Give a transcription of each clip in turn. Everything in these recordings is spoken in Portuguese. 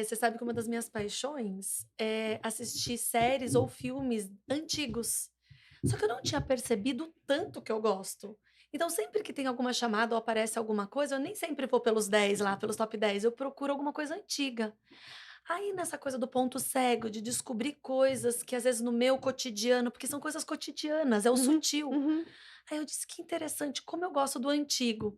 Você sabe que uma das minhas paixões é assistir séries ou filmes antigos. Só que eu não tinha percebido o tanto que eu gosto. Então, sempre que tem alguma chamada ou aparece alguma coisa, eu nem sempre vou pelos 10 lá, pelos top 10, eu procuro alguma coisa antiga. Aí, nessa coisa do ponto cego, de descobrir coisas que às vezes no meu cotidiano, porque são coisas cotidianas, é o Uhum, sutil. uhum. Aí eu disse: "Que interessante, como eu gosto do antigo".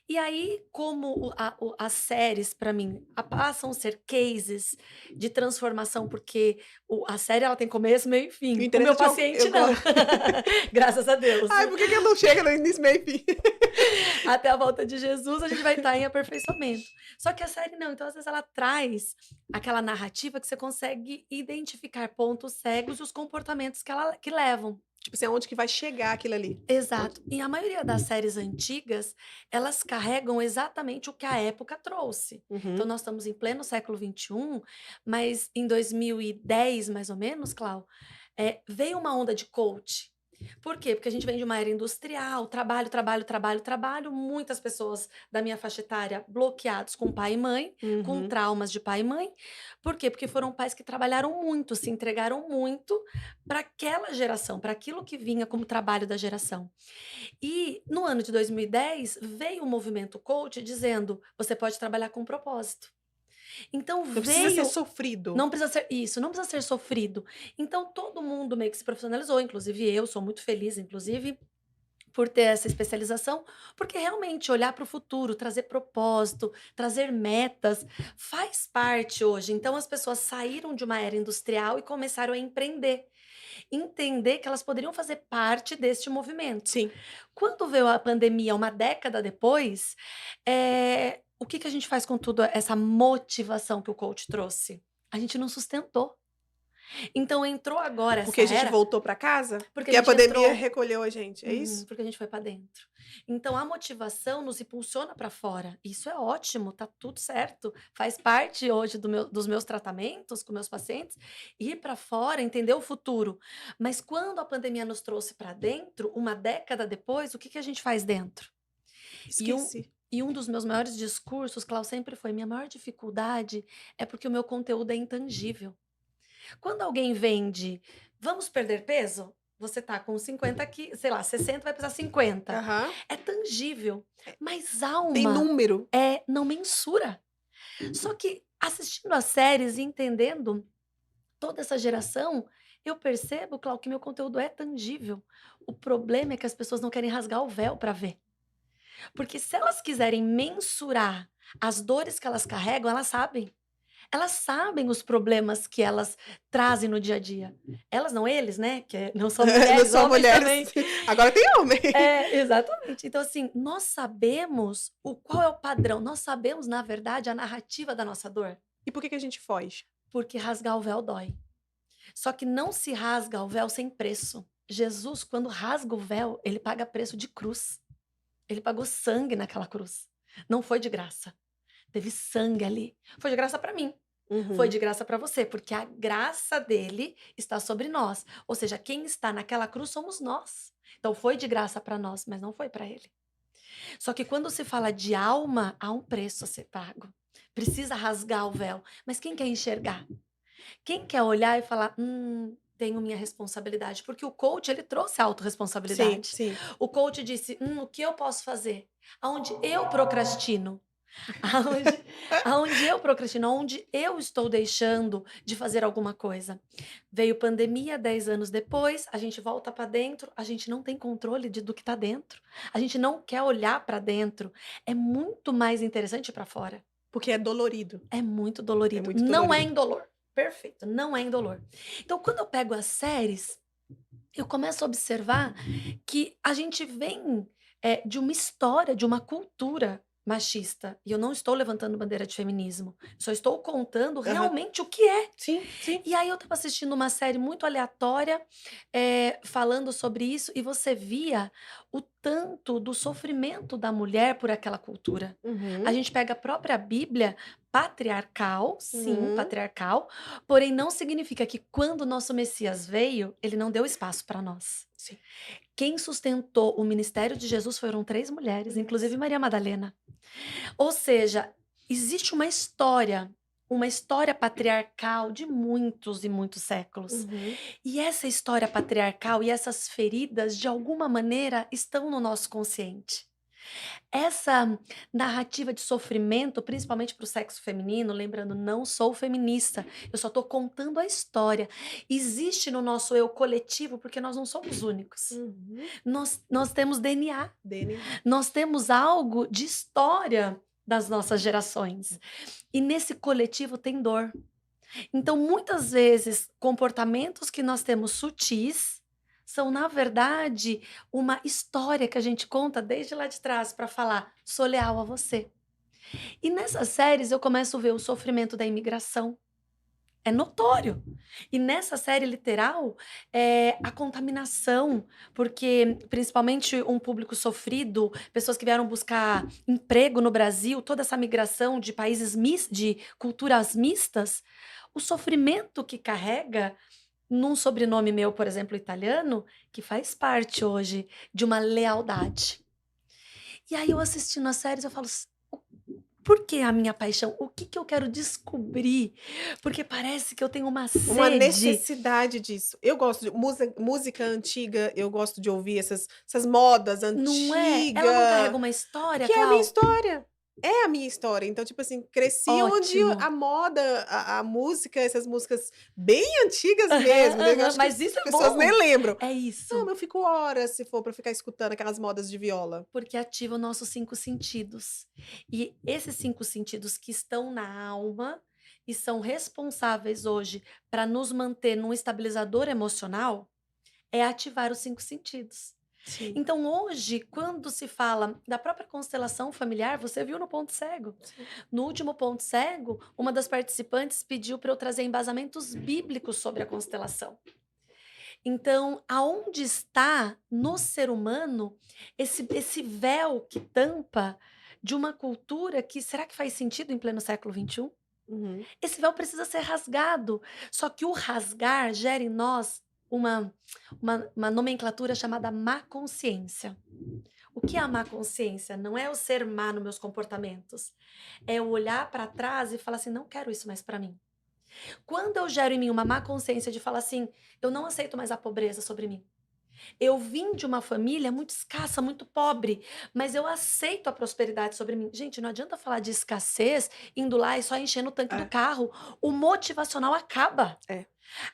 E aí, como as séries para mim passam a ser cases de transformação, porque a série ela tem começo, meio e O fim. O meu interessante é paciente eu go não. Graças a Deus. ai, por que que não chega no início, meio e fim? Até a volta de Jesus a gente vai estar em aperfeiçoamento. Só que a série não, então às vezes ela traz aquela narrativa que você consegue identificar pontos cegos e os comportamentos que levam. Tipo assim, aonde que vai chegar aquilo ali? Exato. E a maioria das séries antigas, elas carregam exatamente o que a época trouxe. Então Uhum. nós estamos em pleno século XXI, mas em 2010 mais ou menos, Clau, veio uma onda de coach. Por quê? Porque a gente vem de uma era industrial, trabalho, trabalho, trabalho, trabalho, muitas pessoas da minha faixa etária bloqueados com pai e mãe, com Uhum. traumas de pai e mãe. Por quê? Porque foram pais que trabalharam muito, se entregaram muito para aquela geração, para aquilo que vinha como trabalho da geração. E no ano de 2010 veio o movimento coach dizendo: "Você pode trabalhar com propósito". Então Não precisa ser veio sofrido. não precisa ser isso, não precisa ser sofrido. Então todo mundo meio que se profissionalizou, inclusive eu, sou muito feliz inclusive por ter essa especialização, porque realmente olhar para o futuro, trazer propósito, trazer metas, faz parte hoje. Então as pessoas saíram de uma era industrial e começaram a empreender, entender que elas poderiam fazer parte deste movimento. Sim. Quando veio a pandemia, uma década depois, o que que a gente faz com tudo essa motivação que o coach trouxe? A gente não sustentou. Então entrou agora Porque essa a gente era, voltou pra casa? porque a Porque a gente pandemia entrou. recolheu a gente, é isso? Porque a gente foi para dentro. Então a motivação nos impulsiona para fora. Isso é ótimo, tá tudo certo. Faz parte hoje dos meus tratamentos com meus pacientes, ir para fora, entender o futuro. Mas quando a pandemia nos trouxe para dentro, uma década depois, o que que a gente faz dentro? E um Esqueci. e um dos meus maiores discursos, Clau, sempre foi: minha maior dificuldade é porque o meu conteúdo é intangível. Quando alguém vende: "Vamos perder peso?", você tá com 50 sei lá, 60, vai pesar 50. Aham. É tangível, mas Tem alma número. não mensura. Só que assistindo as séries e entendendo toda essa geração, eu percebo, Clau, que meu conteúdo é tangível. O problema é que as pessoas não querem rasgar o véu para ver. Porque se elas quiserem mensurar as dores que elas carregam, elas sabem. Elas sabem os problemas que elas trazem no dia a dia. Elas não, eles, né, que não são Não mulheres, só homens mulheres, também. agora tem homem. Exatamente. Então, assim, nós sabemos qual é o padrão, nós sabemos, na verdade, a narrativa da nossa dor, E por que que a gente foge? porque rasgar o véu dói. Só que não se rasga o véu sem preço. Jesus, quando rasga o véu, ele paga preço de cruz. Ele pagou sangue naquela cruz. Não foi de graça. Teve sangue ali. Foi de graça para mim. Foi Uhum. de graça para você, porque a graça dele está sobre nós. Ou seja, quem está naquela cruz somos nós. Então foi de graça para nós, mas não foi para ele. Só que quando se fala de alma, há um preço a ser pago. Precisa rasgar o véu. Mas quem quer enxergar? Quem quer olhar e falar, tenho minha responsabilidade? Porque o coach, ele trouxe a Sim, autorresponsabilidade. sim. O coach disse, o que eu posso fazer? Aonde eu procrastino? Aonde aonde eu procrastino, aonde eu estou deixando de fazer alguma coisa. Veio pandemia, 10 anos depois, a gente volta para dentro, a gente não tem controle do que está dentro. A gente não quer olhar para dentro. É muito mais interessante para fora. Porque é dolorido, É muito é dolorido. muito Não é dolorido. indolor. Perfeito, não é indolor. Então, quando eu pego as séries, eu começo a observar que a gente vem, de uma história, de uma cultura machista, e eu não estou levantando bandeira de feminismo, só estou contando Aham. realmente o que é. Sim, sim. E aí eu estava assistindo uma série muito aleatória, falando sobre isso, e você via o tanto do sofrimento da mulher por aquela cultura. A Uhum, gente pega a própria Bíblia, patriarcal, sim, uhum. patriarcal, porém não significa que quando o nosso Messias veio, ele não deu espaço para nós. Sim, Quem sustentou o ministério de Jesus foram 3 mulheres, inclusive mulheres. Maria Madalena. Ou seja, existe uma história. uma história patriarcal de muitos e muitos séculos. Uhum. E essa história patriarcal e essas feridas, de alguma maneira, estão no nosso consciente. Essa narrativa de sofrimento, principalmente para o sexo feminino, lembrando, não sou feminista, eu só estou contando a história. Existe no nosso eu coletivo, porque nós não somos únicos. Uhum. Nós temos DNA, DNA. nós temos algo de história das nossas gerações. E nesse coletivo tem dor. Então, muitas vezes, comportamentos que nós temos sutis são, na verdade, uma história que a gente conta desde lá de trás para falar: sou leal a você. E nessas séries eu começo a ver o sofrimento da imigração. É notório. E nessa série literal, a contaminação, porque principalmente um público sofrido, pessoas que vieram buscar emprego no Brasil, toda essa migração de países de culturas mistas, o sofrimento que carrega num sobrenome meu, por exemplo, italiano, que faz parte hoje de uma lealdade. E aí eu assistindo as séries, eu falo: por que a minha paixão? O que que eu quero descobrir? Porque parece que eu tenho uma Uma sede. necessidade disso. Eu gosto de música antiga, eu gosto de ouvir essas modas Não é? Ela não carrega antiga, uma história, que é a minha Clau? história. É a minha história. Então, tipo assim, cresci onde Ótimo. a moda, a música, essas músicas bem antigas Aham, mesmo, né, que eu aham. acho que Mas as isso é pessoas nem bom. lembram. É Não, isso. eu fico horas se for pra ficar escutando aquelas modas de viola. Porque ativa os nossos 5 sentidos. E esses 5 sentidos que estão na alma e são responsáveis hoje para nos manter num estabilizador emocional, é ativar os 5 sentidos. Sim, Então hoje, quando se fala da própria constelação familiar, você viu no ponto cego. sim. No último ponto cego, uma das participantes pediu para eu trazer embasamentos bíblicos sobre a constelação. Então, aonde está no ser humano esse véu que tampa de uma cultura que será que faz sentido em pleno século XXI? Uhum. Esse véu precisa ser rasgado. Só que o rasgar gera em nós uma, uma nomenclatura chamada má consciência. O que é a má consciência? Não é o ser má nos meus comportamentos. É eu olhar para trás e falar assim: não quero isso mais para mim. Quando eu gero em mim uma má consciência de falar assim: eu não aceito mais a pobreza sobre mim. Eu vim de uma família muito escassa, muito pobre, mas eu aceito a prosperidade sobre mim. Gente, não adianta falar de escassez indo lá e só enchendo o tanque do É, carro. O motivacional acaba. é,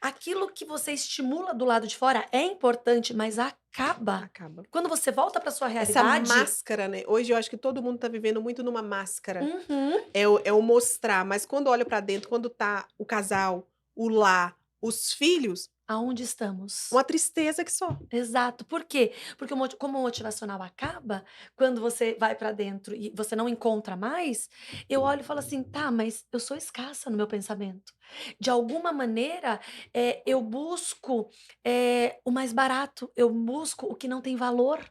Aquilo que você estimula do lado de fora é importante, mas acaba. acaba. Quando você volta para sua Essa realidade. máscara, né, hoje eu acho que todo mundo tá vivendo muito numa máscara. Uhum. É o mostrar, mas quando olha pra dentro, quando tá o casal, o lar, os filhos, Aonde estamos? uma tristeza que só. Exato. Por quê? Porque como o motivacional acaba, quando você vai pra dentro e você não encontra mais, eu olho e falo assim: "Tá, mas eu sou escassa no meu pensamento". De alguma maneira, eu busco, o mais barato, eu busco o que não tem valor,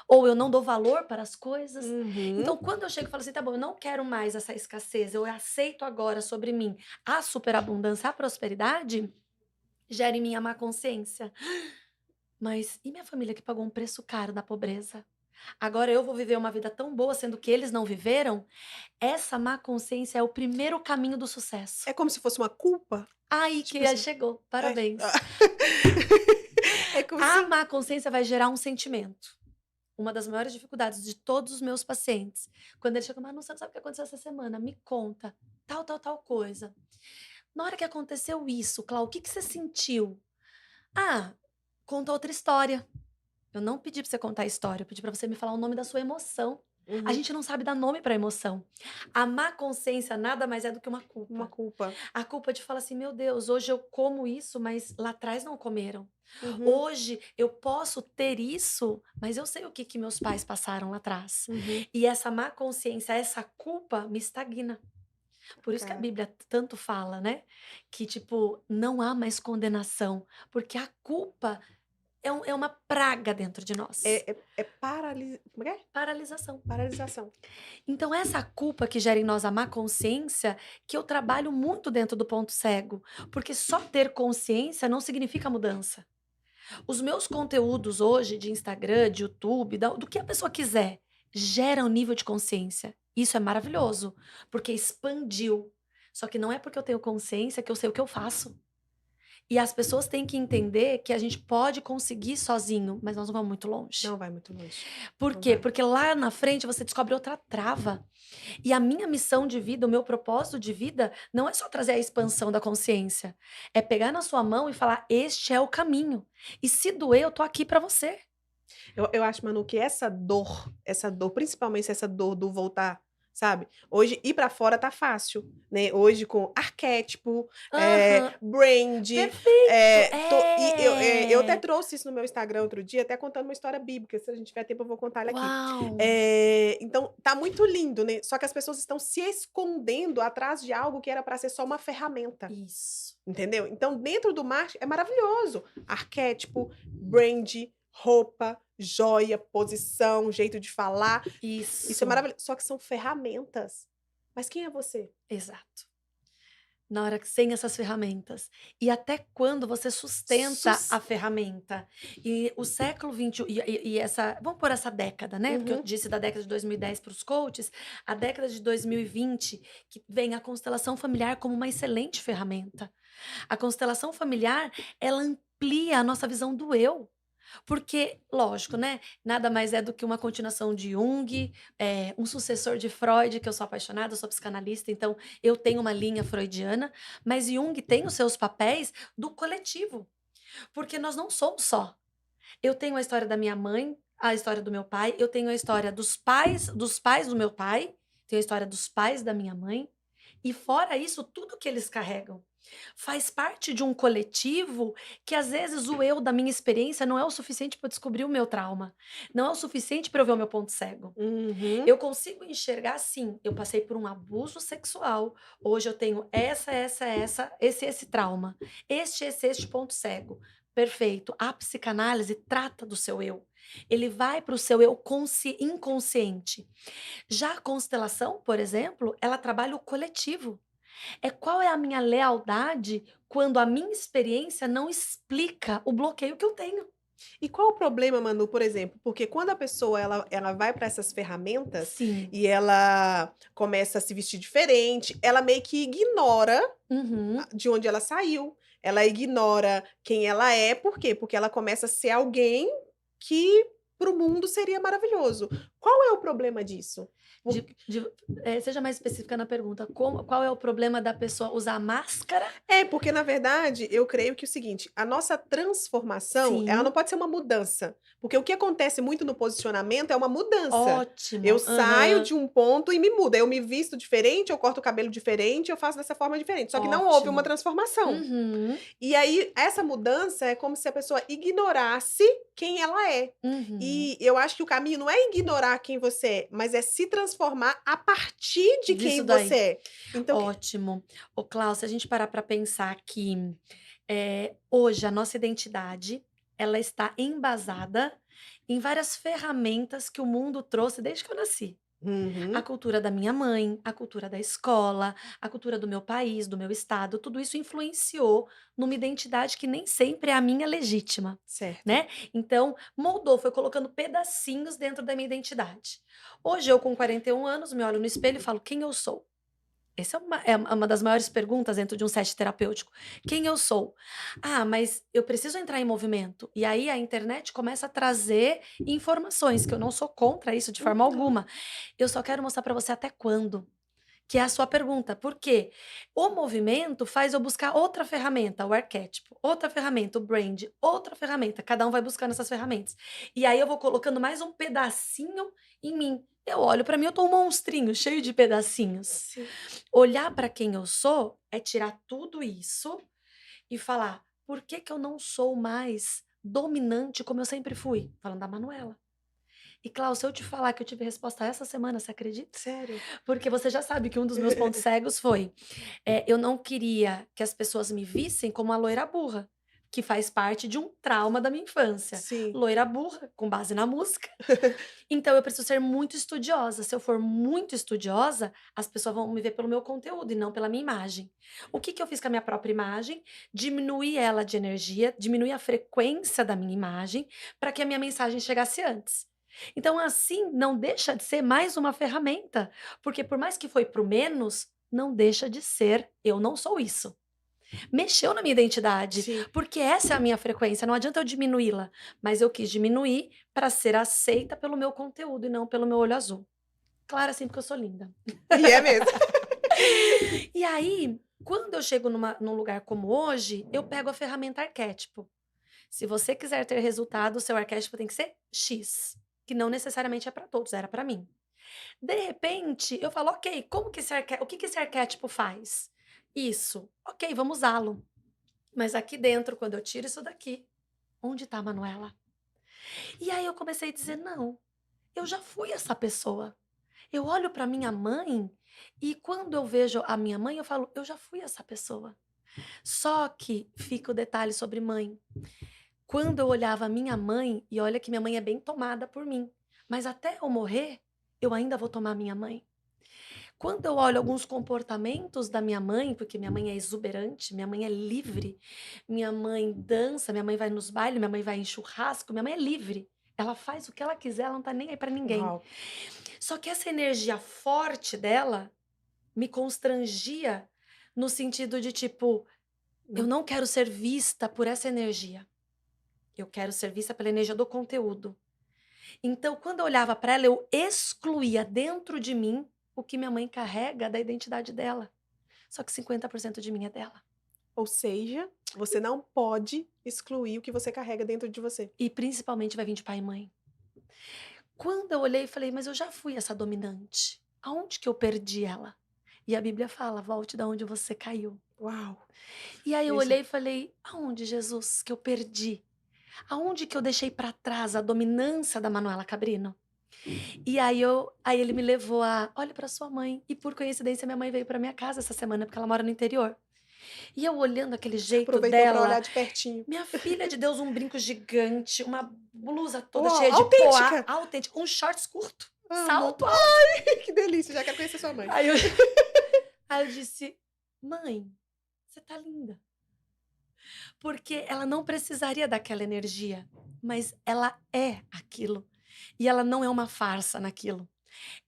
ou eu não dou valor para as coisas. Uhum. Então, quando eu chego e falo assim: "Tá bom, eu não quero mais essa escassez, eu aceito agora sobre mim a superabundância, a prosperidade", gera em mim a má consciência. Mas e minha família que pagou um preço caro na pobreza? Agora eu vou viver uma vida tão boa, sendo que eles não viveram? Essa má consciência é o primeiro caminho do sucesso. É como se fosse uma culpa, Aí tipo que assim, chegou, é. parabéns. É como A se má consciência vai gerar um sentimento. Uma das maiores dificuldades de todos os meus pacientes. Quando eles chegam: "Manu, você não sabe o que aconteceu essa semana, me conta, tal, tal, tal coisa". Na hora que aconteceu isso, Clau, o que que você sentiu? "Ah, conta outra história". Eu não pedi pra você contar a história, eu pedi pra você me falar o nome da sua emoção. A uhum, gente não sabe dar nome pra emoção. A má consciência nada mais é do que uma uma culpa. culpa. A culpa de falar assim: "Meu Deus, hoje eu como isso, mas lá atrás não comeram. Uhum, Hoje eu posso ter isso, mas eu sei o que que meus pais passaram lá atrás". uhum. E essa má consciência, essa culpa me estagna. Por isso que a Cara, Bíblia tanto fala, né, que tipo, não há mais condenação, porque a culpa é uma praga dentro de nós. é como é que é? Paralisação. Paralisação. Então essa culpa que gera em nós a má consciência, que eu trabalho muito dentro do ponto cego, porque só ter consciência não significa mudança. Os meus conteúdos hoje de Instagram, de YouTube, do que a pessoa quiser, geram nível de consciência. Isso é maravilhoso, porque expandiu. Só que não é porque eu tenho consciência que eu sei o que eu faço. E as pessoas têm que entender que a gente pode conseguir sozinho, mas nós não vamos muito longe. Não vai muito longe. Por Não quê? vai. Porque lá na frente você descobre outra trava. E a minha missão de vida, o meu propósito de vida, não é só trazer a expansão da consciência. É pegar na sua mão e falar: este é o caminho. E se doer, eu tô aqui pra você. Eu acho, Manu, que essa dor, principalmente essa dor do voltar, sabe? Hoje, ir pra fora tá fácil, né? Hoje, com arquétipo, Aham. brand, Perfeito. eu até É. trouxe isso no meu Instagram outro dia, até contando uma história bíblica. Se a gente tiver tempo, eu vou contar ela aqui. Uau. Então, tá muito lindo, né? Só que as pessoas estão se escondendo atrás de algo que era pra ser só uma ferramenta. Isso. Entendeu? Então, dentro do marketing é maravilhoso. Arquétipo, brand, roupa, joia, posição, jeito de falar. Isso é Isso. maravilhoso. Só que são ferramentas. Mas quem é você? Exato. Na hora que sem essas ferramentas. E até quando você sustenta Sus... a ferramenta. E o século XXI e essa vamos por essa década, né, porque eu Uhum. disse da década de 2010 para os coaches, a década de 2020, que vem a constelação familiar como uma excelente ferramenta. A constelação familiar, ela amplia a nossa visão do eu. Porque, lógico, né, nada mais é do que uma continuação de Jung, um sucessor de Freud, que eu sou apaixonada, eu sou psicanalista, então eu tenho uma linha freudiana, mas Jung tem os seus papéis do coletivo, porque nós não somos só. Eu tenho a história da minha mãe, a história do meu pai, eu tenho a história dos pais do meu pai, tenho a história dos pais da minha mãe, e fora isso, tudo que eles carregam. Faz parte de um coletivo que às vezes o eu da minha experiência não é o suficiente para descobrir o meu trauma, não é o suficiente para eu ver o meu ponto cego. Uhum. Eu consigo enxergar sim, eu passei por um abuso sexual, hoje eu tenho esse trauma, este ponto cego. Perfeito. A psicanálise trata do seu eu. Ele vai para o seu eu inconsciente. Já a constelação, por exemplo, ela trabalha o coletivo. É qual é a minha lealdade quando a minha experiência não explica o bloqueio que eu tenho. E qual o problema, Manu, por exemplo? Porque quando a pessoa ela vai para essas ferramentas Sim. e ela começa a se vestir diferente, ela meio que ignora Uhum. de onde ela saiu. Ela ignora quem ela é, por quê? Porque ela começa a ser alguém que para o mundo seria maravilhoso. Qual é o problema disso? Por Seja mais específica na pergunta. Qual é o problema da pessoa usar máscara? porque na verdade, eu creio que o seguinte, a nossa transformação, ela não Sim. pode ser uma mudança, porque o que acontece muito no posicionamento é uma mudança. Eu Ótimo. saio Aham. de um ponto e me mudo, eu me visto diferente, eu corto o cabelo diferente, eu faço dessa forma diferente, só que não houve uma Ótimo. transformação. Uhum. E aí, essa mudança é como se a pessoa ignorasse quem ela é. Uhum. E eu acho que o caminho não é ignorar quem você é, mas é se transformar a partir de Disso quem você daí. é. Então, Ótimo. Ô, Cláudia, se a gente parar para pensar que, hoje a nossa identidade, ela está embasada em várias ferramentas que o mundo trouxe desde que eu nasci. A uhum, cultura da minha mãe, a cultura da escola, a cultura do meu país, do meu estado, tudo isso influenciou numa identidade que nem sempre é a minha legítima, certo. né. Então, moldou, foi colocando pedacinhos dentro da minha identidade. Hoje eu com 41 anos me olho no espelho e falo: "Quem eu sou?". Essa é uma das maiores perguntas dentro de um set terapêutico. Quem eu sou? Ah, mas eu preciso entrar em movimento. E aí a internet começa a trazer informações, que eu não sou contra isso de forma Então, alguma. Eu só quero mostrar para você até quando. Que é a sua pergunta. Por quê? O movimento faz eu buscar outra ferramenta, o arquétipo, outra ferramenta, o brand, outra ferramenta. Cada um vai buscando essas ferramentas. E aí eu vou colocando mais um pedacinho em mim. Eu olho para mim, eu tô um monstrinho cheio de pedacinhos. sim. Olhar para quem eu sou é tirar tudo isso e falar: "Por que que eu não sou mais dominante como eu sempre fui?". Falando da Manuela. E Cláudia, se eu te falar que eu tive resposta essa semana, você acredita? Sério? Porque você já sabe que um dos meus pontos cegos foi, eu não queria que as pessoas me vissem como a loira burra, que faz parte de um trauma da minha infância. Sim. Loira burra, com base na música. Então eu preciso ser muito estudiosa. Se eu for muito estudiosa, as pessoas vão me ver pelo meu conteúdo e não pela minha imagem. O que que eu fiz com a minha própria imagem? Diminuir ela de energia, diminuir a frequência da minha imagem, para que a minha mensagem chegasse antes. Então, assim, não deixa de ser mais uma ferramenta, porque por mais que foi para o menos, não deixa de ser, eu não sou isso. Mexeu na minha identidade, Sim. porque essa é a minha frequência, não adianta eu diminuí-la, mas eu quis diminuir para ser aceita pelo meu conteúdo e não pelo meu olho azul. Claro, assim, porque eu sou linda. E é mesmo. E aí, quando eu chego num lugar como hoje, eu pego a ferramenta arquétipo. Se você quiser ter resultado, o seu arquétipo tem que ser X, que não necessariamente é para todos, era para mim. De repente, eu falo, ok, o que que esse arquétipo faz? Isso, ok, vamos usá-lo. Mas aqui dentro, quando eu tiro isso daqui, onde está a Manuela? E aí eu comecei a dizer, não, eu já fui essa pessoa. Eu olho para minha mãe e quando eu vejo a minha mãe, eu falo, eu já fui essa pessoa. Só que fica o detalhe sobre mãe. Quando eu olhava a minha mãe, e olha que minha mãe é bem tomada por mim, mas até eu morrer, eu ainda vou tomar minha mãe. Quando eu olho alguns comportamentos da minha mãe, porque minha mãe é exuberante, minha mãe é livre, minha mãe dança, minha mãe vai nos bailes, minha mãe vai em churrasco, minha mãe é livre. Ela faz o que ela quiser, ela não tá nem aí pra ninguém. Uau. Só que essa energia forte dela me constrangia no sentido de tipo, eu Não. não quero ser vista por essa energia. Eu quero ser vista pela energia do conteúdo. Então, quando eu olhava para ela, eu excluía dentro de mim o que minha mãe carrega da identidade dela. Só que 50% de mim é dela. Ou seja, você não pode excluir o que você carrega dentro de você. E principalmente vai vir de pai e mãe. Quando eu olhei e falei, mas eu já fui essa dominante. Aonde que eu perdi ela? E a Bíblia fala, volte da onde você caiu. Uau. E aí eu Isso. olhei e falei, aonde, Jesus, que eu perdi? Aonde que eu deixei para trás a dominância da Manuela Cabrino? E aí ele me levou a, olha para sua mãe. E por coincidência minha mãe veio para minha casa essa semana porque ela mora no interior. E eu olhando aquele jeito Aproveitou para dela, olhar de pertinho. minha filha de Deus, um brinco gigante, uma blusa toda Uau, cheia de poá, autêntica. autêntica, um shorts curto, Amo. salto alto. Que delícia, já quero conhecer sua mãe. Aí eu, aí eu disse, mãe, você tá linda. Porque ela não precisaria daquela energia, mas ela é aquilo. E ela não é uma farsa naquilo.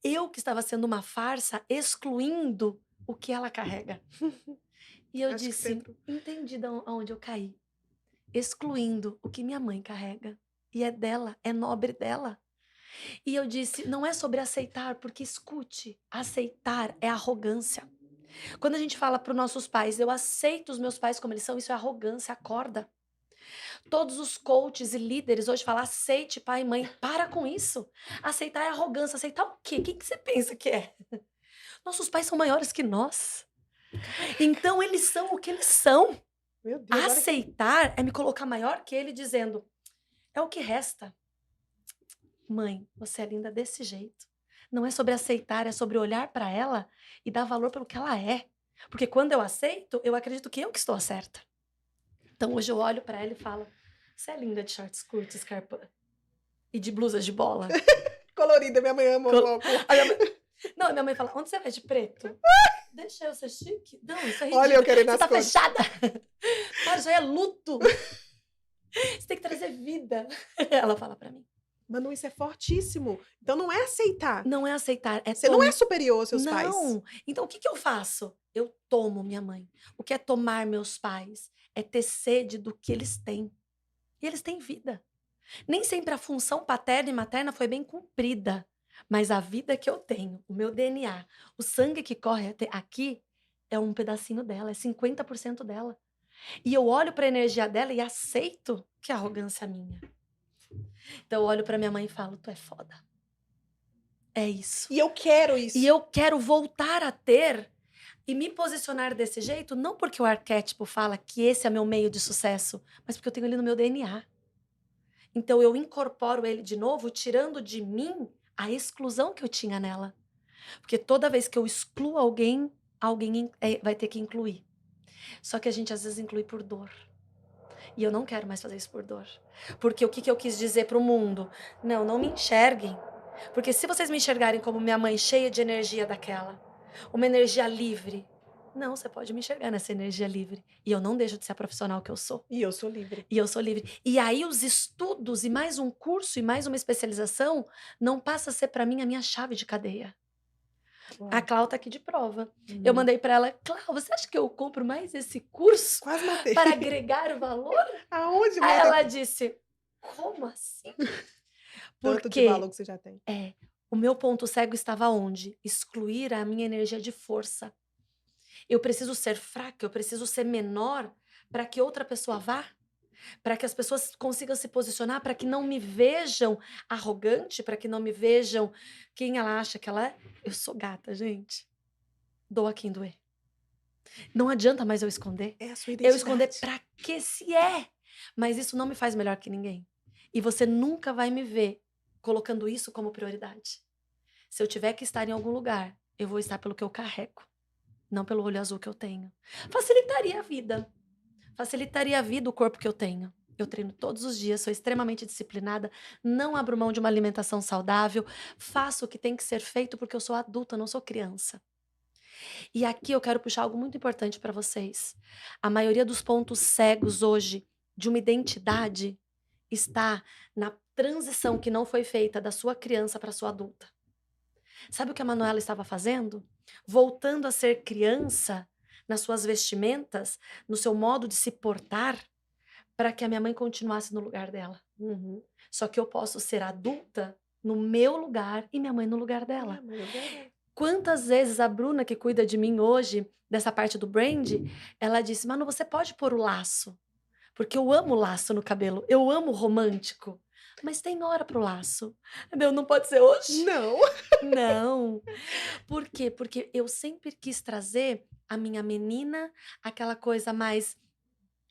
Eu que estava sendo uma farsa, excluindo o que ela carrega. E eu Acho que disse, sempre. entendi aonde eu caí. Excluindo o que minha mãe carrega. E é dela, é nobre dela. E eu disse, não é sobre aceitar, porque escute, aceitar é arrogância. Quando a gente fala para os nossos pais, eu aceito os meus pais como eles são, isso é arrogância, acorda. Todos os coaches e líderes hoje falam, aceite pai e mãe, para com isso. Aceitar é arrogância, aceitar o quê? O que você pensa que é? Nossos pais são maiores que nós. Então eles são o que eles são. Meu Deus, olha que... Aceitar é me colocar maior que ele dizendo, é o que resta. Mãe, você é linda desse jeito. Não é sobre aceitar, é sobre olhar para ela e dar valor pelo que ela é. Porque quando eu aceito, eu acredito que eu que estou certa. Então hoje eu olho para ela e falo, você é linda de shorts curtos, escarpa e de blusas de bola. colorida, minha mãe ama a cor. Aí não, minha mãe fala, onde você vai de preto? Deixa eu ser chique. Não, isso é ridículo. Olha eu querendo Você as tá cores. fechada? Para, isso aí é luto. Você tem que trazer vida. Ela fala pra mim. Manu, isso é fortíssimo. Então não é aceitar. Não é aceitar, é Você não é superior aos seus pais. Não. Então o que que eu faço? Eu tomo minha mãe. O que é tomar meus pais? É ter sede do que eles têm. E eles têm vida. Nem sempre a função paterna e materna foi bem cumprida. Mas a vida que eu tenho, o meu DNA, o sangue que corre aqui, é um pedacinho dela, é 50% dela. E eu olho para a energia dela e aceito que a arrogância é minha. Então eu olho para minha mãe e falo, tu é foda. É isso. E eu quero isso. E eu quero voltar a ter e me posicionar desse jeito, não porque o arquétipo fala que esse é meu meio de sucesso, mas porque eu tenho ele no meu DNA. Então eu incorporo ele de novo, tirando de mim a exclusão que eu tinha nela. Porque toda vez que eu excluo alguém, alguém vai ter que incluir. Só que a gente às vezes inclui por dor. E eu não quero mais fazer isso por dor. Porque o que que eu quis dizer para o mundo? Não, não me enxerguem. Porque se vocês me enxergarem como minha mãe cheia de energia daquela, uma energia livre, não, você pode me enxergar nessa energia livre. E eu não deixo de ser a profissional que eu sou. E eu sou livre. E eu sou livre. E aí os estudos e mais um curso e mais uma especialização não passa a ser para mim a minha chave de cadeia. A Uau. Clau tá aqui de prova. Eu Uhum. mandei pra ela: "Clau, você acha que eu compro mais esse curso Quase matei. para agregar o valor?" Aonde, Aí mulher, tá ela disse: "Como assim?" tanto de Porque valor que você já tem. é, o meu ponto cego estava onde? Excluir a minha energia de força. Eu preciso ser fraca, eu preciso ser menor para que outra pessoa vá? Para que as pessoas consigam se posicionar, para que não me vejam arrogante, para que não me vejam quem ela acha que ela é? Eu sou gata, gente. Doa quem doer. Não adianta mais eu esconder. É a sua Eu esconder identidade. pra que se é? Mas isso não me faz melhor que ninguém. E você nunca vai me ver colocando isso como prioridade. Se eu tiver que estar em algum lugar, eu vou estar pelo que eu carrego, não pelo olho azul que eu tenho. Facilitaria a vida. Facilitaria a vida o corpo que eu tenho. Eu treino todos os dias, sou extremamente disciplinada, não abro mão de uma alimentação saudável, faço o que tem que ser feito porque eu sou adulta, não sou criança. E aqui eu quero puxar algo muito importante para vocês. A maioria dos pontos cegos hoje de uma identidade está na transição que não foi feita da sua criança para sua adulta. Sabe o que a Manuela estava fazendo? Voltando a ser criança nas suas vestimentas, no seu modo de se portar, para que a minha mãe continuasse no lugar dela. Uhum. Só que eu posso ser adulta no meu lugar e minha mãe no lugar É, dela. mas é verdade. Quantas vezes a Bruna, que cuida de mim hoje, dessa parte do brand, ela disse: Manu, você pode pôr o laço, porque eu amo laço no cabelo, eu amo romântico. Mas tem hora pro laço. Meu, não pode ser hoje? Não. Não. Por quê? Porque eu sempre quis trazer a minha menina, aquela coisa mais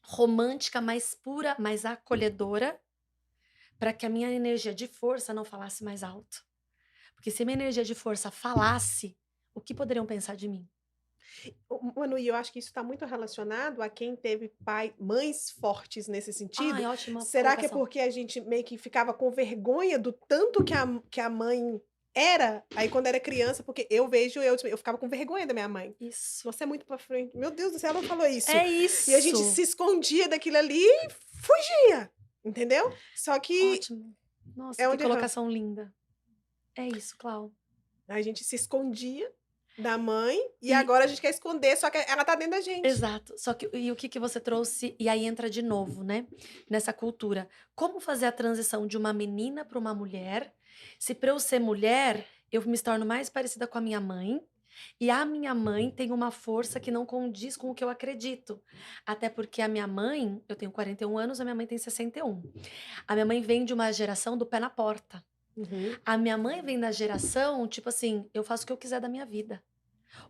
romântica, mais pura, mais acolhedora, para que a minha energia de força não falasse mais alto. Porque se a minha energia de força falasse, o que poderiam pensar de mim? Manu, e eu acho que isso está muito relacionado a quem teve mães fortes nesse sentido. Ai, ótima Será que é colocação. porque a gente meio que ficava com vergonha do tanto que a mãe era? Aí quando era criança, porque eu vejo, eu ficava com vergonha da minha mãe. Isso. Você é muito pra frente. Meu Deus do céu, ela não falou isso. É E a gente isso. se escondia daquilo ali e fugia, entendeu? Só que Ótimo. Nossa, é que onde erramos. colocação linda. É isso, Clau. A gente se escondia da mãe e E agora a gente quer esconder, só que ela tá dentro da gente. exato. Só que e o que que você trouxe e aí entra de novo, né, nessa cultura. Como fazer a transição de uma menina para uma mulher, se para eu ser mulher, eu me torno mais parecida com a minha mãe, e a minha mãe tem uma força que não condiz com o que eu acredito. Até porque a minha mãe, eu tenho 41 anos, a minha mãe tem 61. A minha mãe vem de uma geração do pé na porta. Uhum. A minha mãe vem da geração, tipo assim, eu faço o que eu quiser da minha vida.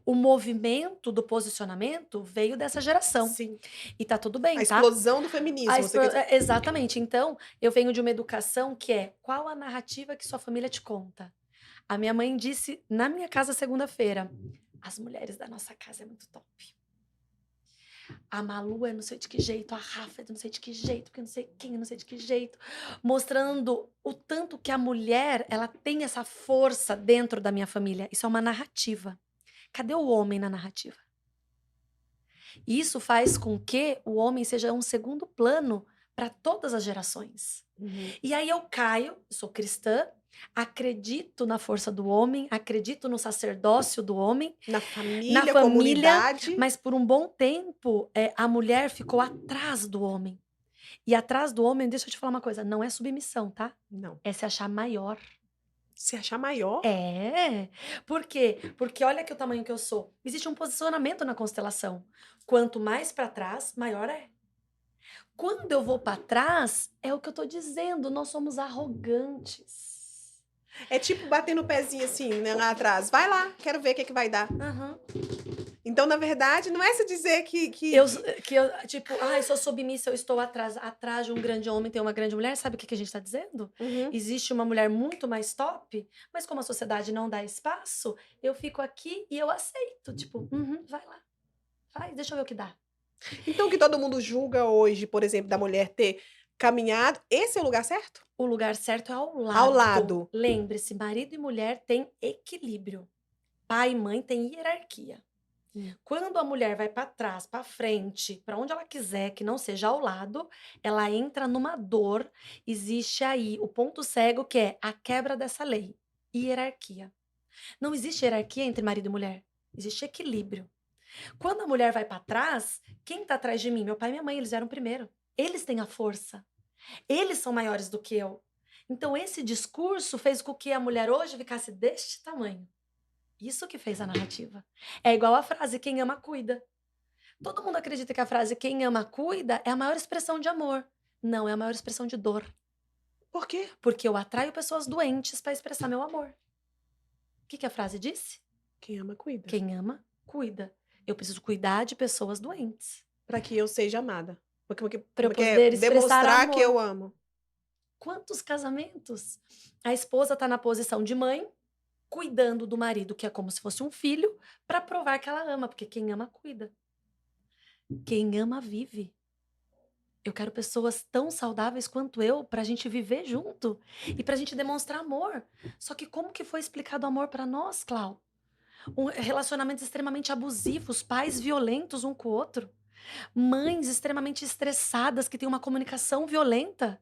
O movimento do posicionamento veio dessa geração. Sim. E tá tudo A bem, tá? explosão do feminismo, você quer dizer. Exatamente. Então, eu venho de uma educação que é: qual a narrativa que sua família te conta? A minha mãe disse na minha casa segunda-feira: "As mulheres da nossa casa é muito top. A Malu é não sei de que jeito, a Rafa é de não sei de que jeito, porque não sei quem é não sei de que jeito", mostrando o tanto que a mulher, ela tem essa força dentro da minha família. Isso é uma narrativa. Cadê o homem na narrativa? E isso faz com que o homem seja um segundo plano para todas as gerações. Uhum. E aí eu caio, sou cristã, acredito na força do homem, acredito no sacerdócio do homem, Na na família, família, comunidade. mas por um bom tempo, a mulher ficou atrás do homem. E atrás do homem, deixa eu te falar uma coisa, não é submissão, tá? Não. É se achar maior. Se achar maior? É. Por quê? Porque olha que o tamanho que eu sou. Existe um posicionamento na constelação. Quanto mais para trás, maior é. Quando eu vou para trás, é o que eu tô dizendo, nós somos arrogantes. É tipo bater no pezinho assim, né, lá atrás. Vai lá, quero ver o que que vai dar. Aham. Então, na verdade, não é se dizer Eu, que eu, tipo, eu sou submissa, eu estou atrás. Atrás de um grande homem tem uma grande mulher. Sabe o que que a gente está dizendo? Uhum. Existe uma mulher muito mais top, mas como a sociedade não dá espaço, eu fico aqui e eu aceito. Tipo, "Uhum, vai lá, vai, deixa eu ver o que dá." Então, o que todo mundo julga hoje, por exemplo, da mulher ter caminhado, esse é o lugar certo? O lugar certo é ao Ao lado. lado. Lembre-se, marido e mulher têm equilíbrio. Pai e mãe têm hierarquia. Hum. Quando a mulher vai para trás, para frente, para onde ela quiser, que não seja ao lado, ela entra numa dor. Existe aí o ponto cego que é a quebra dessa lei, hierarquia. Não existe hierarquia entre marido e mulher. Existe equilíbrio. Quando a mulher vai para trás, quem tá atrás de mim? Meu pai e minha mãe, eles vieram primeiro. Eles têm a força. Eles são maiores do que eu. Então, esse discurso fez com que a mulher hoje ficasse deste tamanho. Isso que fez a narrativa. É igual a frase: quem ama, cuida. Todo mundo acredita que a frase quem ama, cuida é a maior expressão de amor. Não, é a maior expressão de dor. Por quê? Porque eu atraio pessoas doentes para expressar meu amor. O que a frase disse? Quem ama, cuida. Quem ama, cuida. Eu preciso cuidar de pessoas doentes. Para que eu seja amada. Para eu Porque é poder expressar demonstrar que amor. eu amo. Quantos casamentos a esposa está na posição de mãe, cuidando do marido, que é como se fosse um filho, para provar que ela ama, porque quem ama, cuida. Quem ama, vive. Eu quero pessoas tão saudáveis quanto eu pra gente viver junto e pra gente demonstrar amor. Só que como que foi explicado amor pra nós, Clau? Relacionamentos extremamente abusivos, pais violentos um com o outro, mães extremamente estressadas que têm uma comunicação violenta.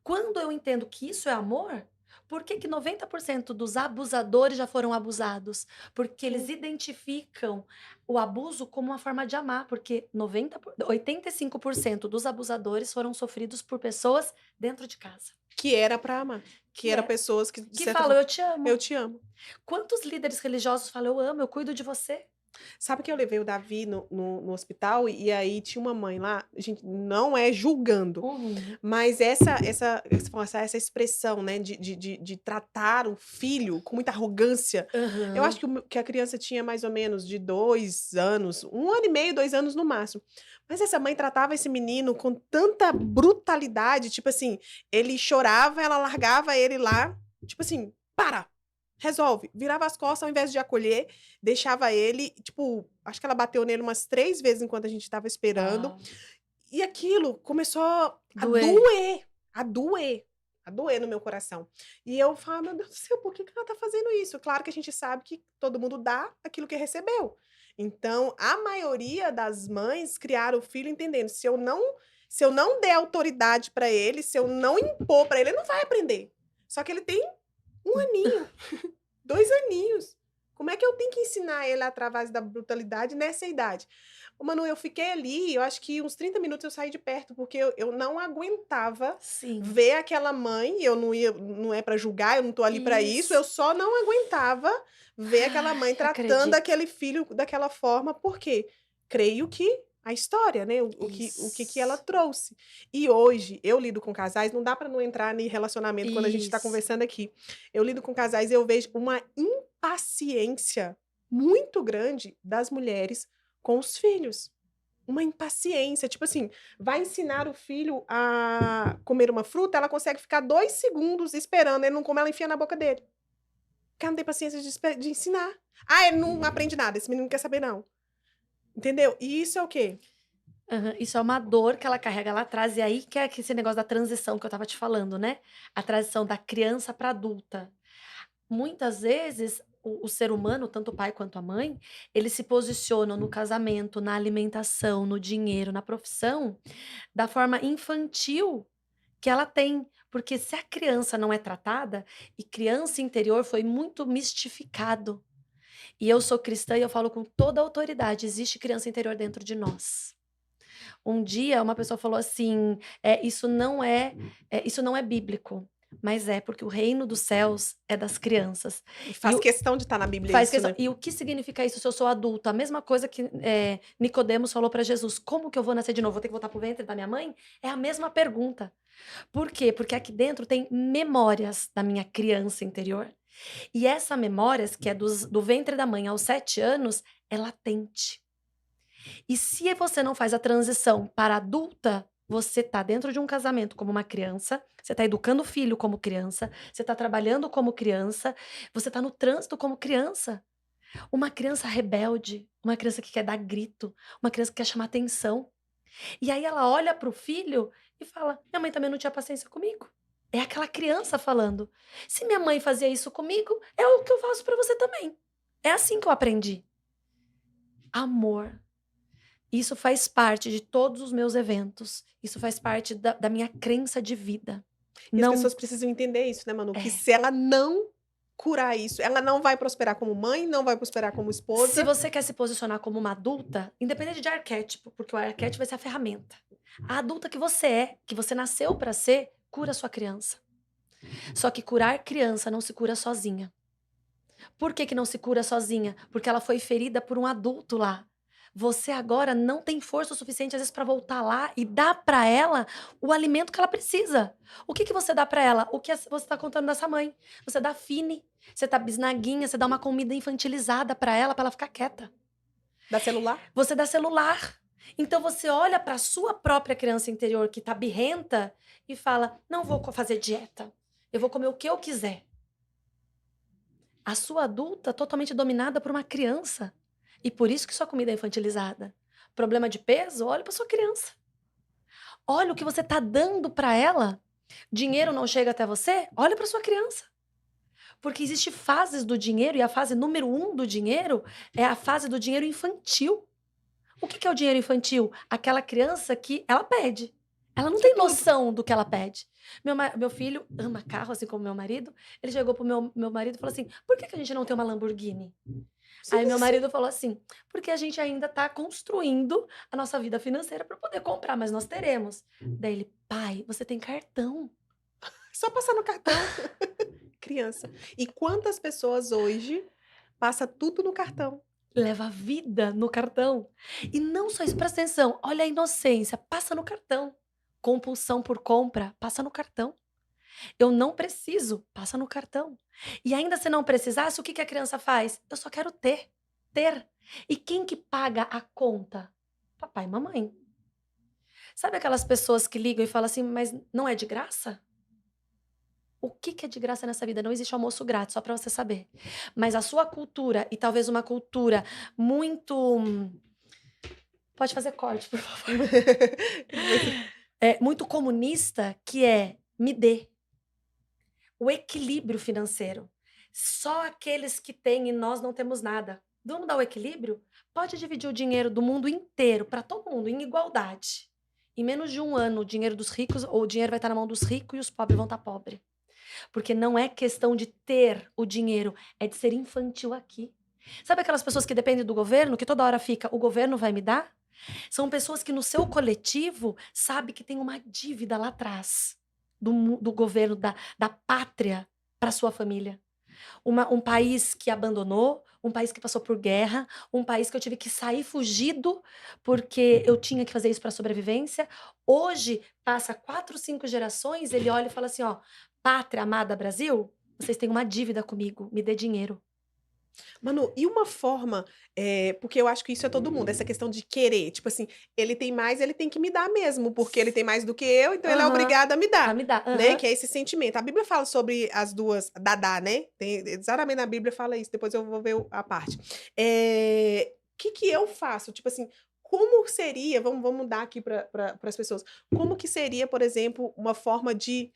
Quando eu entendo que isso é amor, por que que 90% dos abusadores já foram abusados? Porque eles Sim. identificam o abuso como uma forma de amar, porque 85% dos abusadores foram sofridos por pessoas dentro de casa. Que era para amar. Que era pessoas que, de Que certa falam, forma, eu te amo. eu te amo. Quantos líderes religiosos falam, eu amo, eu cuido de você? Sabe que eu levei o Davi no hospital e aí tinha uma mãe lá, gente, não é julgando, Uhum. mas essa expressão, né, de tratar o filho com muita arrogância. Eu acho Aham. que a criança tinha mais ou menos de 2 anos, 1 ano e meio, 2 anos no máximo. Mas essa mãe tratava esse menino com tanta brutalidade, tipo assim, ele chorava, ela largava ele lá, tipo assim, para! Resolve. Virava as costas ao invés de acolher, deixava ele, tipo, acho que ela bateu nele umas 3 vezes enquanto a gente estava esperando. Uau. E aquilo começou a Doer. doer, a doer, a doer no meu coração. E eu falo, meu Deus do céu, por que ela tá fazendo isso? Claro que a gente sabe que todo mundo dá aquilo que recebeu. Então, a maioria das mães criaram o filho entendendo, se eu não der autoridade para ele, se eu não impor para ele, ele não vai aprender. Só que ele tem 1 aninho. 2 aninhos. Como é que eu tenho que ensinar ele através da brutalidade nessa idade? Ô, Manu, eu fiquei ali, eu acho que uns 30 minutos eu saí de perto, porque eu não aguentava Sim. ver aquela mãe, eu não é para julgar, eu não tô ali para isso, eu só não aguentava ver aquela mãe Ai, tratando acredito. aquele filho daquela forma, porque creio que a história, né, o que ela Isso. trouxe. E hoje eu lido com casais, não dá para não entrar em relacionamento quando a gente está Isso. conversando aqui. Eu lido com casais e eu vejo uma impaciência muito grande das mulheres com os filhos. Uma impaciência, tipo assim, vai ensinar o filho a comer uma fruta, ela consegue ficar 2 segundos esperando, ele não come, ela enfia na boca dele. Porque ela não tem paciência de ensinar. Ah, ele não aprende nada, esse menino não quer saber não. Entendeu? E isso é o quê? Aham, isso é uma dor que ela carrega lá atrás, e aí que é esse negócio da transição que eu estava te falando, né? A transição da criança para adulta. Muitas vezes, o ser humano, tanto o pai quanto a mãe, eles se posicionam no casamento, na alimentação, no dinheiro, na profissão, da forma infantil que ela tem. Porque se a criança não é tratada, e criança interior foi muito mistificado. E eu sou cristã e eu falo com toda a autoridade: existe criança interior dentro de nós. Um dia uma pessoa falou assim, isso não é bíblico, mas é porque o reino dos céus é das crianças. E E faz o questão de estar na Bíblia faz isso, questão né? e o que significa isso se eu sou adulta? A mesma coisa que, Nicodemos falou para Jesus: "Como que eu vou nascer de novo? Vou ter que voltar para o ventre da minha mãe?" É a mesma pergunta. Por quê? Porque aqui dentro tem memórias da minha criança interior, e essa memórias que é do ventre da mãe aos 7 anos, é latente. E se você não faz a transição para adulta, você tá dentro de um casamento como uma criança, você tá educando o filho como criança, você tá trabalhando como criança, você tá no trânsito como criança. Uma criança rebelde, uma criança que quer dar grito, uma criança que quer chamar atenção. E aí ela olha para o filho e fala: "Minha mãe também não tinha paciência comigo". É aquela criança falando: "Se minha mãe fazia isso comigo, é o que eu faço para você também". É assim que eu aprendi. Amor. Isso faz parte de todos os meus eventos, isso faz parte da minha crença de vida. E as Não pessoas precisam entender isso, né, Manu? Que é, se ela não curar isso? Ela não vai prosperar como mãe, não vai prosperar como Se esposa. você quer se posicionar como uma adulta, independente de arquétipo, porque o arquétipo vai ser a ferramenta. A adulta que você nasceu para ser, cura a sua criança. Só que curar criança não se cura sozinha. Por que que não se cura sozinha? Porque ela foi ferida por um adulto lá. Você agora não tem força o suficiente, às vezes, para voltar lá e dar para ela o alimento que ela precisa. O que que você dá para ela? O que você tá contando dessa mãe. Você dá fine, você dá bisnaguinha, você dá uma comida infantilizada para ela ficar quieta. Da celular? Você dá celular. Então você olha para sua própria criança interior que tá birrenta e fala: "Não vou fazer dieta. Eu vou comer o que eu quiser". A sua adulta totalmente dominada por uma criança. E por isso que sua comida é infantilizada. Problema de peso? Olha para sua criança. Olha o que você está dando para ela. Dinheiro não chega até você? Olha para sua criança. Porque existe fases do dinheiro e a fase número um do dinheiro é a fase do dinheiro infantil. O que que é o dinheiro infantil? Aquela criança que ela pede. Ela não Isso é tem tudo. noção do que ela pede. Meu filho ama carro, assim como meu marido. Ele chegou pro meu marido e falou assim: "Por que que a gente não tem uma Lamborghini?" Aí Simples meu assim. marido falou assim: "Porque a gente ainda tá construindo a nossa vida financeira para poder comprar, mas nós teremos". Daí ele: "Pai, você tem cartão". Só passar no cartão. Criança. E quantas pessoas hoje passa tudo no cartão? Leva a vida no cartão. E não só isso, presta atenção, olha a inocência, passa no cartão. Compulsão por compra, passa no cartão. Eu não preciso, passa no cartão. E ainda se não precisasse, o que que a criança faz? Eu só quero ter, ter. E quem que paga a conta? Papai e mamãe. Sabe aquelas pessoas que ligam e falam assim: "Mas não é de graça?" O que que é de graça nessa vida? Não existe almoço grátis, só para você saber. Mas a sua cultura, e talvez uma cultura muito pode fazer corte, por favor. Você É, muito comunista, que é: "Me dê". O equilíbrio financeiro. Só aqueles que têm e nós não temos nada. Vamos dar o equilíbrio? Pode dividir o dinheiro do mundo inteiro para todo mundo em igualdade. Em menos de um ano, o dinheiro dos ricos, ou o dinheiro vai estar na mão dos ricos e os pobres vão estar pobres. Porque não é questão de ter o dinheiro, é de ser infantil aqui. Sabe aquelas pessoas que dependem do governo, que toda hora fica, o governo vai me dar? São pessoas que no seu coletivo sabe que tem uma dívida lá atrás do governo, da pátria para sua família. Um país que abandonou, um país que passou por guerra, um país que eu tive que sair fugido porque eu tinha que fazer isso para sobrevivência. Hoje, passa 4, 5 gerações, ele olha e fala assim: "Ó, pátria amada Brasil, vocês têm uma dívida comigo, me dê dinheiro". Manu, e uma forma, porque eu acho que isso é todo mundo, essa questão de querer, tipo assim, ele tem mais, ele tem que me dar mesmo, porque ele tem mais do que eu, então ele é Aham. obrigado a me A dar, me dar. né, Aham. que é esse sentimento. A Bíblia fala sobre as 2 Dadá, né, tem exatamente na Bíblia fala isso, depois eu vou ver a parte. Que eu faço? Tipo assim, como seria, vamos dar aqui para as pessoas, como que seria, por exemplo, uma forma de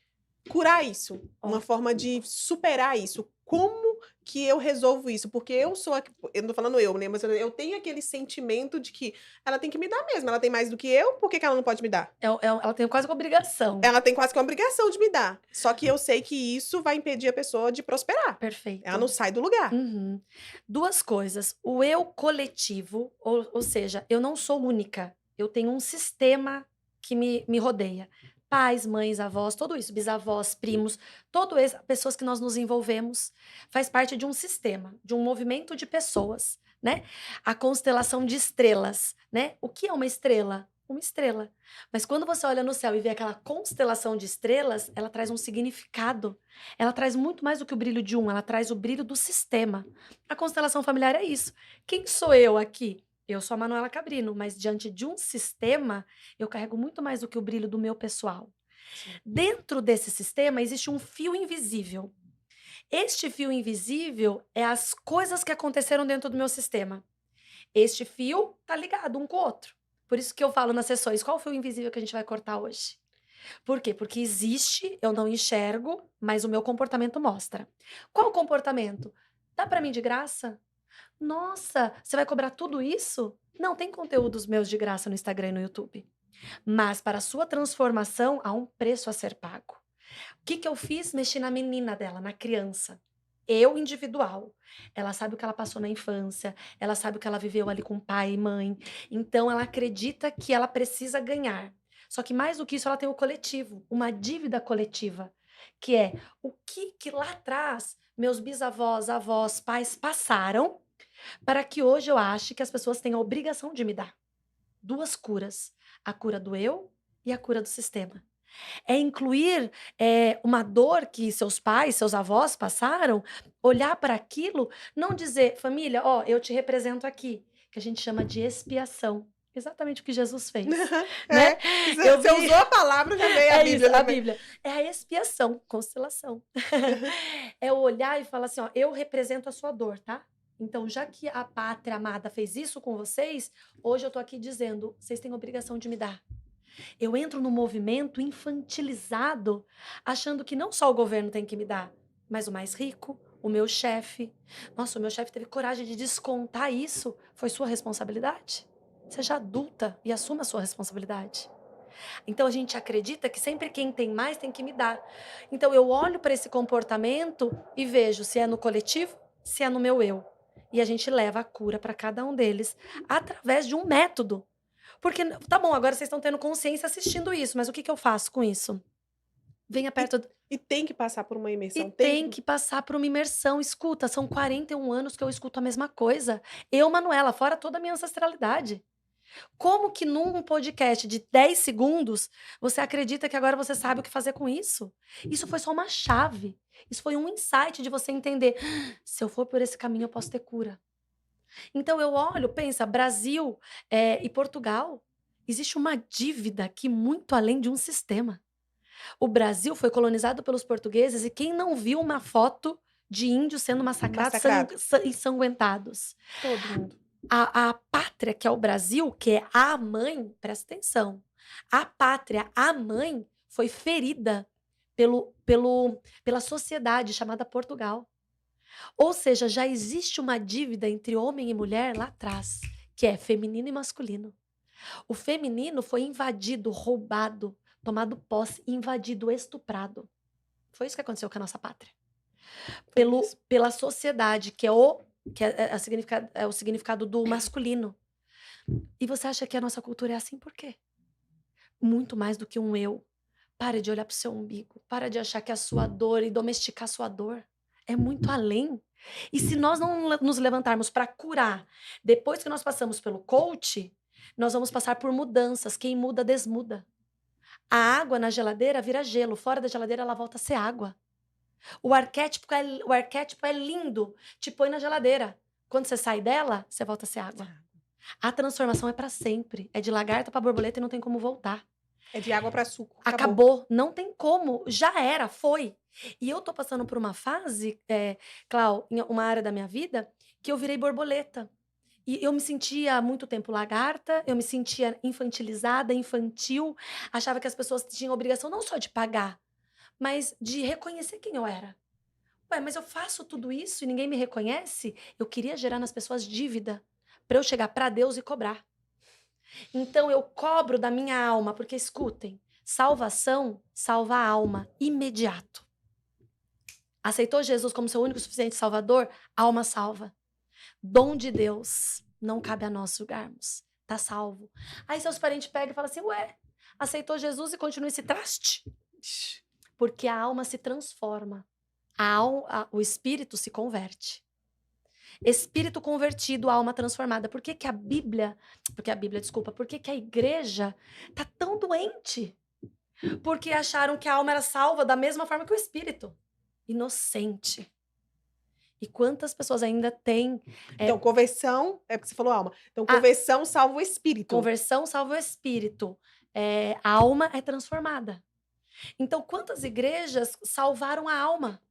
curar isso, uma Ó, forma de superar isso? Como que eu resolvo isso? Porque eu sou a que eu não tô falando eu, né, mas eu tenho aquele sentimento de que ela tem que me dar mesmo, ela tem mais do que eu, por que que ela não pode me dar? ela tem quase que obrigação. Ela tem quase que uma obrigação de me dar, só que eu sei que isso vai impedir a pessoa de prosperar, ela não Perfeito. sai do lugar. Uhum. 2 coisas, o eu coletivo, ou seja, eu não sou única, eu tenho um sistema que me rodeia. Pais, mães, avós, tudo isso, bisavós, primos, todo esse pessoas que nós nos envolvemos, faz parte de um sistema, de um movimento de pessoas, né. A constelação de estrelas, né. O que é uma estrela? Uma estrela. Mas quando você olha no céu e vê aquela constelação de estrelas, ela traz um significado, ela traz muito mais do que o brilho de um, ela traz o brilho do sistema. A constelação familiar é isso. Quem sou eu aqui? Eu sou a Manuela Cabrino, mas diante de um sistema, eu carrego muito mais do que o brilho do meu pessoal. Sim. Dentro desse sistema existe um fio invisível. Este fio invisível é as coisas que aconteceram dentro do meu sistema. Este fio tá ligado um com o outro. Por isso que eu falo nas sessões, qual o fio invisível que a gente vai cortar hoje? Por quê? Porque existe, eu não enxergo, mas o meu comportamento mostra. Qual o comportamento? Dá pra mim de graça? Nossa, você vai cobrar tudo isso? Não, tem conteúdos meus de graça no Instagram e no YouTube. Mas para a sua transformação há um preço a ser pago. O que que eu fiz? Mexi na menina dela, na criança. eu individual. Ela sabe o que ela passou na infância, ela sabe o que ela viveu ali com pai e mãe. Então ela acredita que ela precisa ganhar. Só que mais do que isso, ela tem o coletivo, uma dívida coletiva, que é o que lá atrás meus bisavós, avós, pais passaram para que hoje eu ache que as pessoas têm a obrigação de me dar. Duas curas, a cura do eu e a cura do sistema. É incluir, uma dor que seus pais, seus avós passaram, olhar para aquilo, não dizer: "Família, ó, eu te represento aqui", que a gente chama de expiação. Exatamente o que Jesus fez, né. É, você Eu você vi usou a palavra, já veio a é isso, Bíblia na a me Bíblia. É a expiação, constelação. Aham. É olhar e falar assim: "Ó, eu represento a sua dor, tá? Então já que a pátria amada fez isso com vocês, hoje eu tô aqui dizendo: vocês têm obrigação de me dar". Eu entro no movimento infantilizado, achando que não só o governo tem que me dar, mas o mais rico, o meu chefe. Nossa, o meu chefe teve coragem de descontar isso. Foi sua responsabilidade? Seja adulta e assuma a sua responsabilidade. Então a gente acredita que sempre quem tem mais tem que me dar. Então eu olho para esse comportamento e vejo se é no coletivo, se é no meu eu. E a gente leva a cura para cada um deles através de um método. Porque, tá bom, agora vocês estão tendo consciência assistindo isso, mas o que que eu faço com isso? Venha E perto e tem que passar por uma e imersão, tem que tem que passar por uma imersão. Escuta, são 41 anos que eu escuto a mesma coisa. Eu, Manuela, fora toda a minha ancestralidade. Como que num podcast de 10 segundos, você acredita que agora você sabe o que fazer com isso? Isso foi só uma chave. Isso foi um insight de você entender: "Ah, se eu for por esse caminho, eu posso ter cura". Então eu olho, pensa, Brasil, e Portugal, existe uma dívida aqui muito além de um sistema. O Brasil foi colonizado pelos portugueses e quem não viu uma foto de índios sendo massacrados, massacrado, ensanguentados? todo mundo. A pátria, que é o Brasil, que é a mãe, presta atenção, a pátria, a mãe, foi ferida pela sociedade chamada Portugal. Ou seja, já existe uma dívida entre homem e mulher lá atrás, que é feminino e masculino. O feminino foi invadido, roubado, tomado posse, invadido, estuprado. Foi isso que aconteceu com a nossa pátria. Foi isso. Pela sociedade, que é o significado do masculino. E você acha que a nossa cultura é assim por quê? Muito mais do que um eu. Para de olhar para o seu umbigo, para de achar que é a sua dor e domesticar a sua dor. É muito além. E se nós não nos levantarmos para curar, depois que nós passamos pelo coach, nós vamos passar por mudanças. Quem muda, desmuda. A água na geladeira vira gelo, fora da geladeira ela volta a ser água. O arquétipo é lindo, te põe na geladeira. Quando você sai dela, você volta a ser água. A transformação é para sempre. É de lagarta para borboleta e não tem como voltar. É de água para suco, acabou. Acabou, não tem como, já era, foi. E eu tô passando por uma fase, Clau, em uma área da minha vida, que eu virei borboleta. E eu me sentia há muito tempo lagarta, eu me sentia infantilizada, infantil, achava que as pessoas tinham obrigação não só de pagar, mas de reconhecer quem eu era. Ué, mas eu faço tudo isso e ninguém me reconhece? Eu queria gerar nas pessoas dívida, para eu chegar para Deus e cobrar. Então eu cobro da minha alma, porque escutem, salvação salva a alma imediato. Aceitou Jesus como seu único e suficiente salvador? Alma salva. Dom de Deus, não cabe a nós julgarmos. Tá salvo. Aí seus parentes pegam e falam assim: "Ué, aceitou Jesus e continua esse traste?" Porque a alma se transforma. O espírito se converte. Espírito convertido, alma transformada. Por que que a igreja tá tão doente? Porque acharam que a alma era salva da mesma forma que o espírito. Inocente. E quantas pessoas ainda têm Então, conversão é porque você falou alma. Então, a conversão salva o espírito. conversão salva o espírito. A alma é transformada. Então, quantas igrejas salvaram a alma?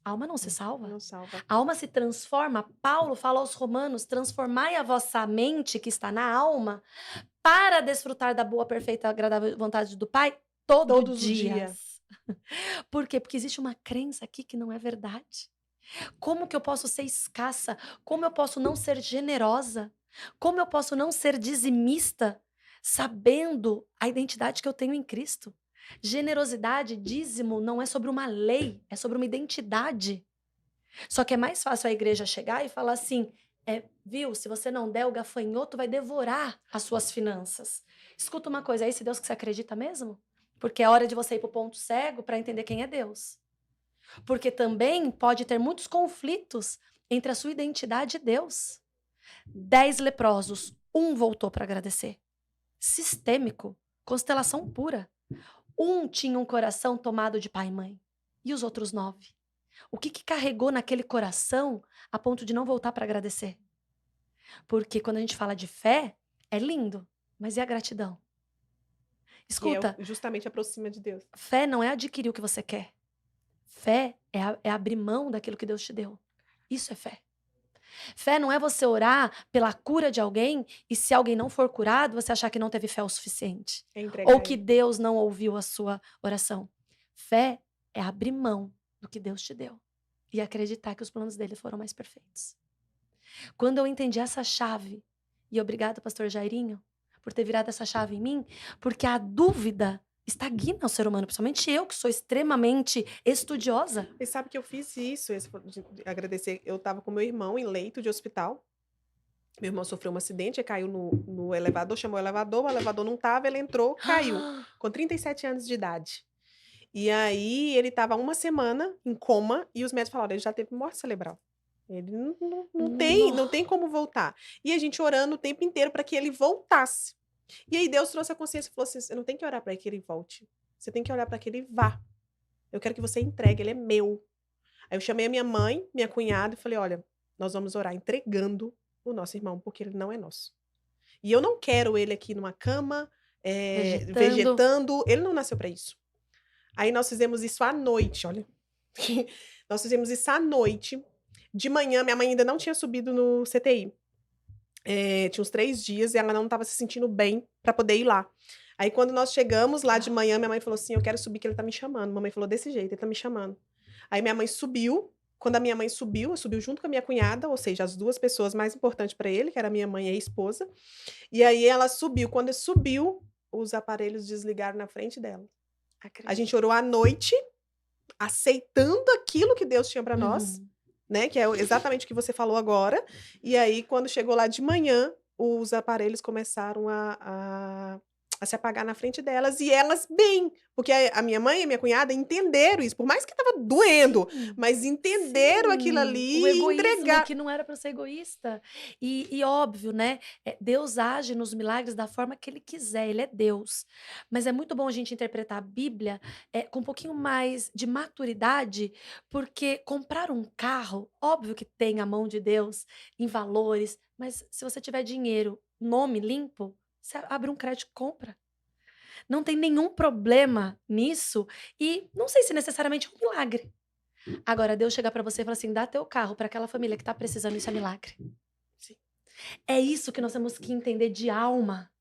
A alma não se salva. Não salva. A alma se transforma. Paulo fala aos Romanos: transformai a vossa mente, que está na alma, para desfrutar da boa, perfeita e agradável vontade do Pai todo Todos os dia. dia. Por quê? Porque existe uma crença aqui que não é verdade. Como que eu posso ser escassa? Como eu posso não ser generosa? Como eu posso não ser dizimista, sabendo a identidade que eu tenho em Cristo? Generosidade, dízimo, não é sobre uma lei, é sobre uma identidade. Só que é mais fácil a igreja chegar e falar assim: viu, se você não der, o gafanhoto vai devorar as suas finanças. Escuta uma coisa, é esse Deus que você acredita mesmo? Porque é hora de você ir pro ponto cego para entender quem é Deus. Porque também pode ter muitos conflitos entre a sua identidade e Deus. 10 leprosos, um voltou para agradecer. Sistêmico, constelação pura. Um tinha um coração tomado de pai e mãe. E os outros 9? O que carregou naquele coração a ponto de não voltar para agradecer? Porque quando a gente fala de fé, é lindo, mas e a gratidão? Que Escuta, justamente aproxima de Deus. fé não é adquirir o que você quer. Fé é abrir mão daquilo que Deus te deu. Isso é fé. Fé não é você orar pela cura de alguém e se alguém não for curado, você achar que não teve fé o suficiente. É Ou entregar que ele. Deus não ouviu a sua oração. Fé é abrir mão do que Deus te deu e acreditar que os planos dele foram mais perfeitos. Quando eu entendi essa chave, e obrigado, pastor Jairinho, por ter virado essa chave em mim, porque a dúvida estagna o ser humano, principalmente eu, que sou extremamente estudiosa. E sabe que eu fiz isso, de agradecer. Eu estava com meu irmão em leito de hospital. Meu irmão sofreu um acidente, aí caiu no elevador, chamou o elevador não estava, ele entrou, caiu, com 37 anos de idade. E aí ele estava 1 semana em coma e os médicos falaram: ele já teve morte cerebral. Ele não tem como voltar. E a gente orando o tempo inteiro para que ele voltasse. E aí Deus trouxe a consciência e falou assim: você não tem que orar para que ele volte. Você tem que orar para que ele vá. Eu quero que você entregue, ele é meu. Aí eu chamei a minha mãe, minha cunhada, e falei: olha, nós vamos orar entregando o nosso irmão, porque ele não é nosso. E eu não quero ele aqui numa cama, Vegetando. vegetando. Ele não nasceu para isso. Aí nós fizemos isso à noite, olha. Nós fizemos isso à noite. De manhã, minha mãe ainda não tinha subido no CTI. Tinha uns 3 dias e ela não estava se sentindo bem para poder ir lá. Aí, quando nós chegamos lá de manhã, minha mãe falou assim: eu quero subir, que ele tá me chamando. Mamãe falou desse jeito: ele tá me chamando. Aí, minha mãe subiu. Quando a minha mãe subiu, eu subiu junto com a minha cunhada, ou seja, as 2 pessoas mais importantes para ele, que era a minha mãe e a esposa. E aí, ela subiu. Quando subiu, os aparelhos desligaram na frente dela. A gente orou à noite, aceitando aquilo que Deus tinha para nós, Uhum. né? Que é exatamente o que você falou agora. E aí, quando chegou lá de manhã, os aparelhos começaram a se apagar na frente delas, e elas bem, porque a minha mãe e a minha cunhada entenderam isso, por mais que estava doendo, Sim, mas entenderam aquilo sim. O ali e egoísmo entregar. que não era para ser egoísta. E óbvio, né? Deus age nos milagres da forma que ele quiser, ele é Deus. Mas é muito bom a gente interpretar a Bíblia com um pouquinho mais de maturidade, porque comprar um carro, óbvio que tem a mão de Deus em valores, mas se você tiver dinheiro, nome limpo, você abre um crédito e compra. Não tem nenhum problema nisso e não sei se necessariamente é um milagre. Agora, Deus chegar para você e falar assim: dá teu carro para aquela família que tá precisando, isso é milagre. Sim. É isso que nós temos que entender de alma.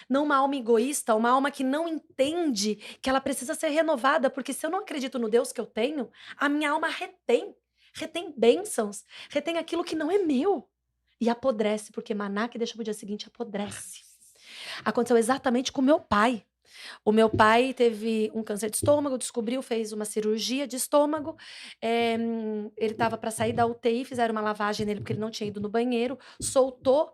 Não uma alma egoísta, uma alma que não entende que ela precisa ser renovada, porque se eu não acredito no Deus que eu tenho, a minha alma retém bênçãos, retém aquilo que não é meu. E apodrece, porque maná que deixa pro dia seguinte apodrece. Aconteceu exatamente com meu pai. O meu pai teve um câncer de estômago, descobriu, fez uma cirurgia de estômago. Ele estava para sair da UTI, fizeram uma lavagem nele porque ele não tinha ido no banheiro, soltou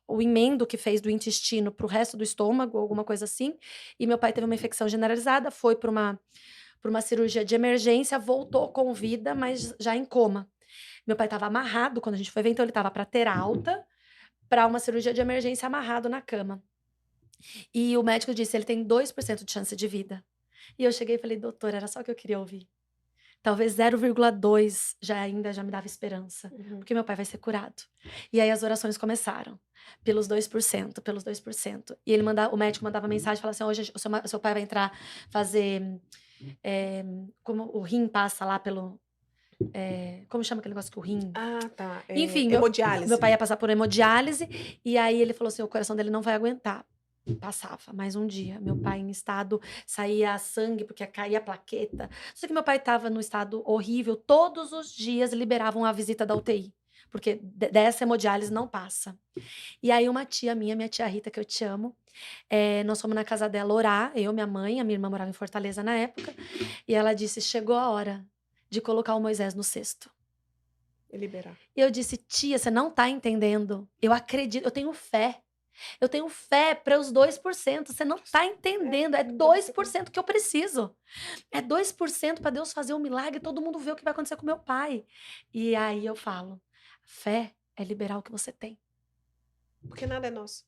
o emendo que fez do intestino para o resto do estômago, alguma coisa assim. E meu pai teve uma infecção generalizada, foi para uma cirurgia de emergência, voltou com vida, mas já em coma. Meu pai estava amarrado quando a gente foi ver, então ele estava para ter alta, para uma cirurgia de emergência amarrado na cama. E o médico disse: ele tem 2% de chance de vida. E eu cheguei e falei: doutor, era só o que eu queria ouvir. Talvez 0,2 já me dava esperança, Uhum. porque meu pai vai ser curado. E aí as orações começaram, pelos 2%, pelos 2%. E o médico mandava mensagem, falava assim: hoje o seu pai vai entrar, fazer, como o rim passa lá pelo, como chama aquele negócio que o rim... Ah, tá. Enfim, meu Hemodiálise. pai ia passar por hemodiálise, e aí ele falou assim: o coração dele não vai aguentar. Passava mais um dia, meu pai em estado, saía sangue porque caía plaqueta. Só que meu pai estava num estado horrível, todos os dias liberavam a visita da UTI, porque dessa hemodiálise não passa. E aí uma tia minha tia Rita, que eu te amo, nós fomos na casa dela orar, eu, minha mãe, a minha irmã morava em Fortaleza na época, e ela disse: chegou a hora de colocar o Moisés no cesto. E liberar. E eu disse: "Tia, você não tá entendendo. Eu acredito, eu tenho fé. Eu tenho fé para os 2%. Você não tá entendendo, é Pra você 2% que eu preciso. É 2% para Deus fazer um milagre e todo mundo ver o que vai acontecer com meu pai". E aí eu falo: "Fé é liberar o que você tem". porque nada é nosso.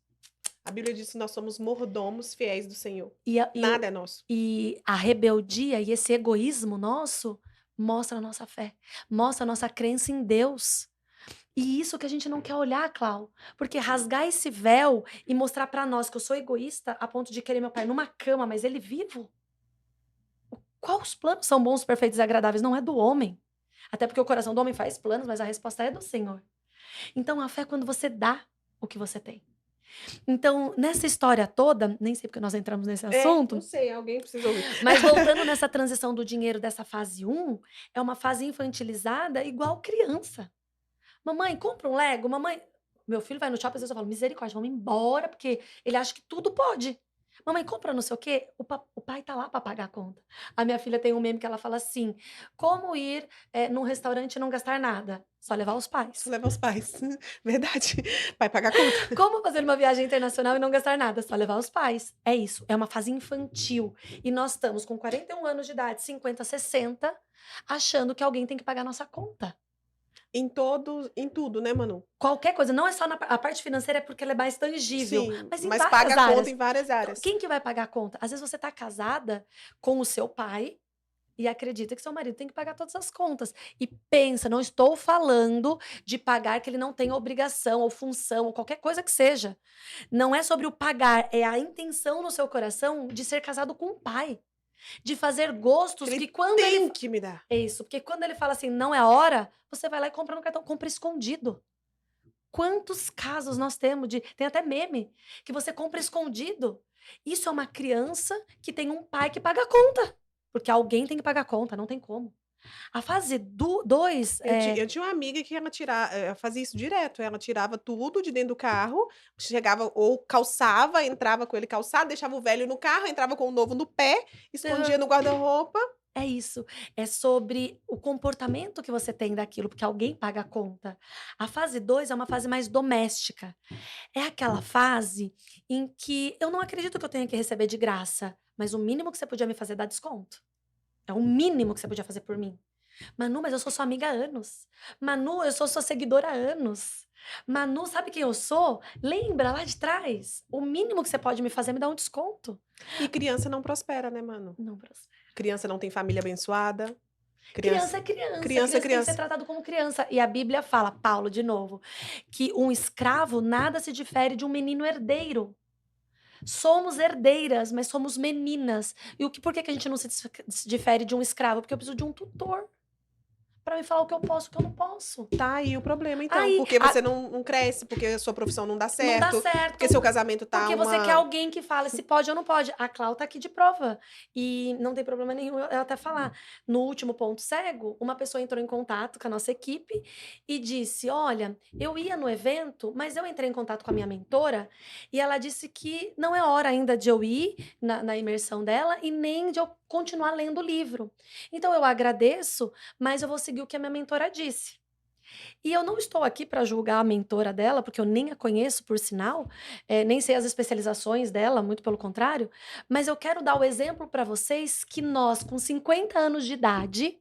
A Bíblia diz que nós somos mordomos fiéis do Senhor. E a e o Nada é nosso. e a rebeldia e esse egoísmo nosso mostra a nossa fé, mostra a nossa crença em Deus. E isso que a gente não quer olhar, Clau, porque rasgar esse véu e mostrar pra nós que eu sou egoísta a ponto de querer meu pai numa cama, mas ele vivo, qual os planos são bons, perfeitos e agradáveis? Não é do homem. Até porque o coração do homem faz planos, mas a resposta é do Senhor. Então a fé é quando você dá o que você tem. Então, nessa história toda, nem sei porque nós entramos nesse Não assunto, sei, alguém precisa ouvir. mas voltando nessa transição do dinheiro dessa fase um, é uma fase infantilizada igual criança. Mamãe, compra um Lego, mamãe. Meu filho vai no shopping, às vezes eu falo, misericórdia, vamos embora, porque ele acha que tudo pode. Mamãe, compra não sei o quê. O pai tá lá para pagar a conta. A minha filha tem um meme que ela fala assim: como ir num restaurante e não gastar nada? Só levar os Só pais. levar os pais. Verdade. Vai pagar a conta. Como fazer uma viagem internacional e não gastar nada? Só levar os pais. É isso, é uma fase infantil. E nós estamos com 41 anos de idade, 50, 60, achando que alguém tem que pagar nossa conta. Em tudo, né, Manu? Qualquer coisa, não é só a parte financeira, é porque ela é mais tangível, Sim, mas em mas paga várias a conta áreas. em várias Então, áreas. quem que vai pagar a conta? Às vezes você está casada com o seu pai e acredita que seu marido tem que pagar todas as contas. E pensa, não estou falando de pagar que ele não tem obrigação ou função ou qualquer coisa que seja. Não é sobre o pagar, é a intenção no seu coração de ser casado com um pai, de fazer gostos que Ele quando ele tem que me dar. é isso, porque quando ele fala assim, não é a hora, você vai lá e compra no cartão, compra escondido. Quantos casos nós temos de tem até meme, que você compra escondido. Isso é uma criança que tem um pai que paga a conta, porque alguém tem que pagar a conta, não tem como. A fase do 2 Eu tinha uma amiga que ela fazia isso direto, ela tirava tudo de dentro do carro, chegava ou calçava, entrava com ele calçado, deixava o velho no carro, entrava com o novo no pé, escondia no guarda-roupa. é isso, é sobre o comportamento que você tem daquilo, porque alguém paga a conta. A fase 2 é uma fase mais doméstica. É aquela fase em que eu não acredito que eu tenha que receber de graça, mas o mínimo que você podia me fazer é dar desconto. É o mínimo que você podia fazer por mim. Manu, mas eu sou sua amiga há anos. Manu, eu sou sua seguidora há anos. Manu, sabe quem eu sou? Lembra lá de trás? O mínimo que você pode me fazer é me dar um desconto. E criança não prospera, né, mano? Não, prospera. Criança não tem família abençoada. Criança Criança é criança, criança é criança tem que ser criança. tratado como criança. E a Bíblia fala, Paulo, de novo, que um escravo nada se difere de um menino herdeiro. Somos herdeiras, mas somos meninas. E por que que a gente não se difere de um escravo? Porque eu preciso de um tutor para me falar o que eu posso e o que eu não posso. Tá aí o problema então, Aí, porque você não cresce, porque a sua profissão não dá não dá certo, porque certo. seu casamento tá Porque você quer uma alguém que fale se pode ou não pode. A Clau tá aqui de prova. E não tem problema nenhum eu até falar. No último ponto cego, uma pessoa entrou em contato com a nossa equipe e disse: Olha, eu ia no evento, mas eu entrei em contato com a minha mentora e ela disse que não é hora ainda de eu ir na imersão dela e nem de eu continuar lendo o livro. Então eu agradeço, mas eu vou seguir o que a minha mentora disse. E eu não estou aqui para julgar a mentora dela, porque eu nem a conheço, por sinal, nem sei as especializações dela, muito pelo contrário, mas eu quero dar o exemplo para vocês que nós, com 50 anos de idade,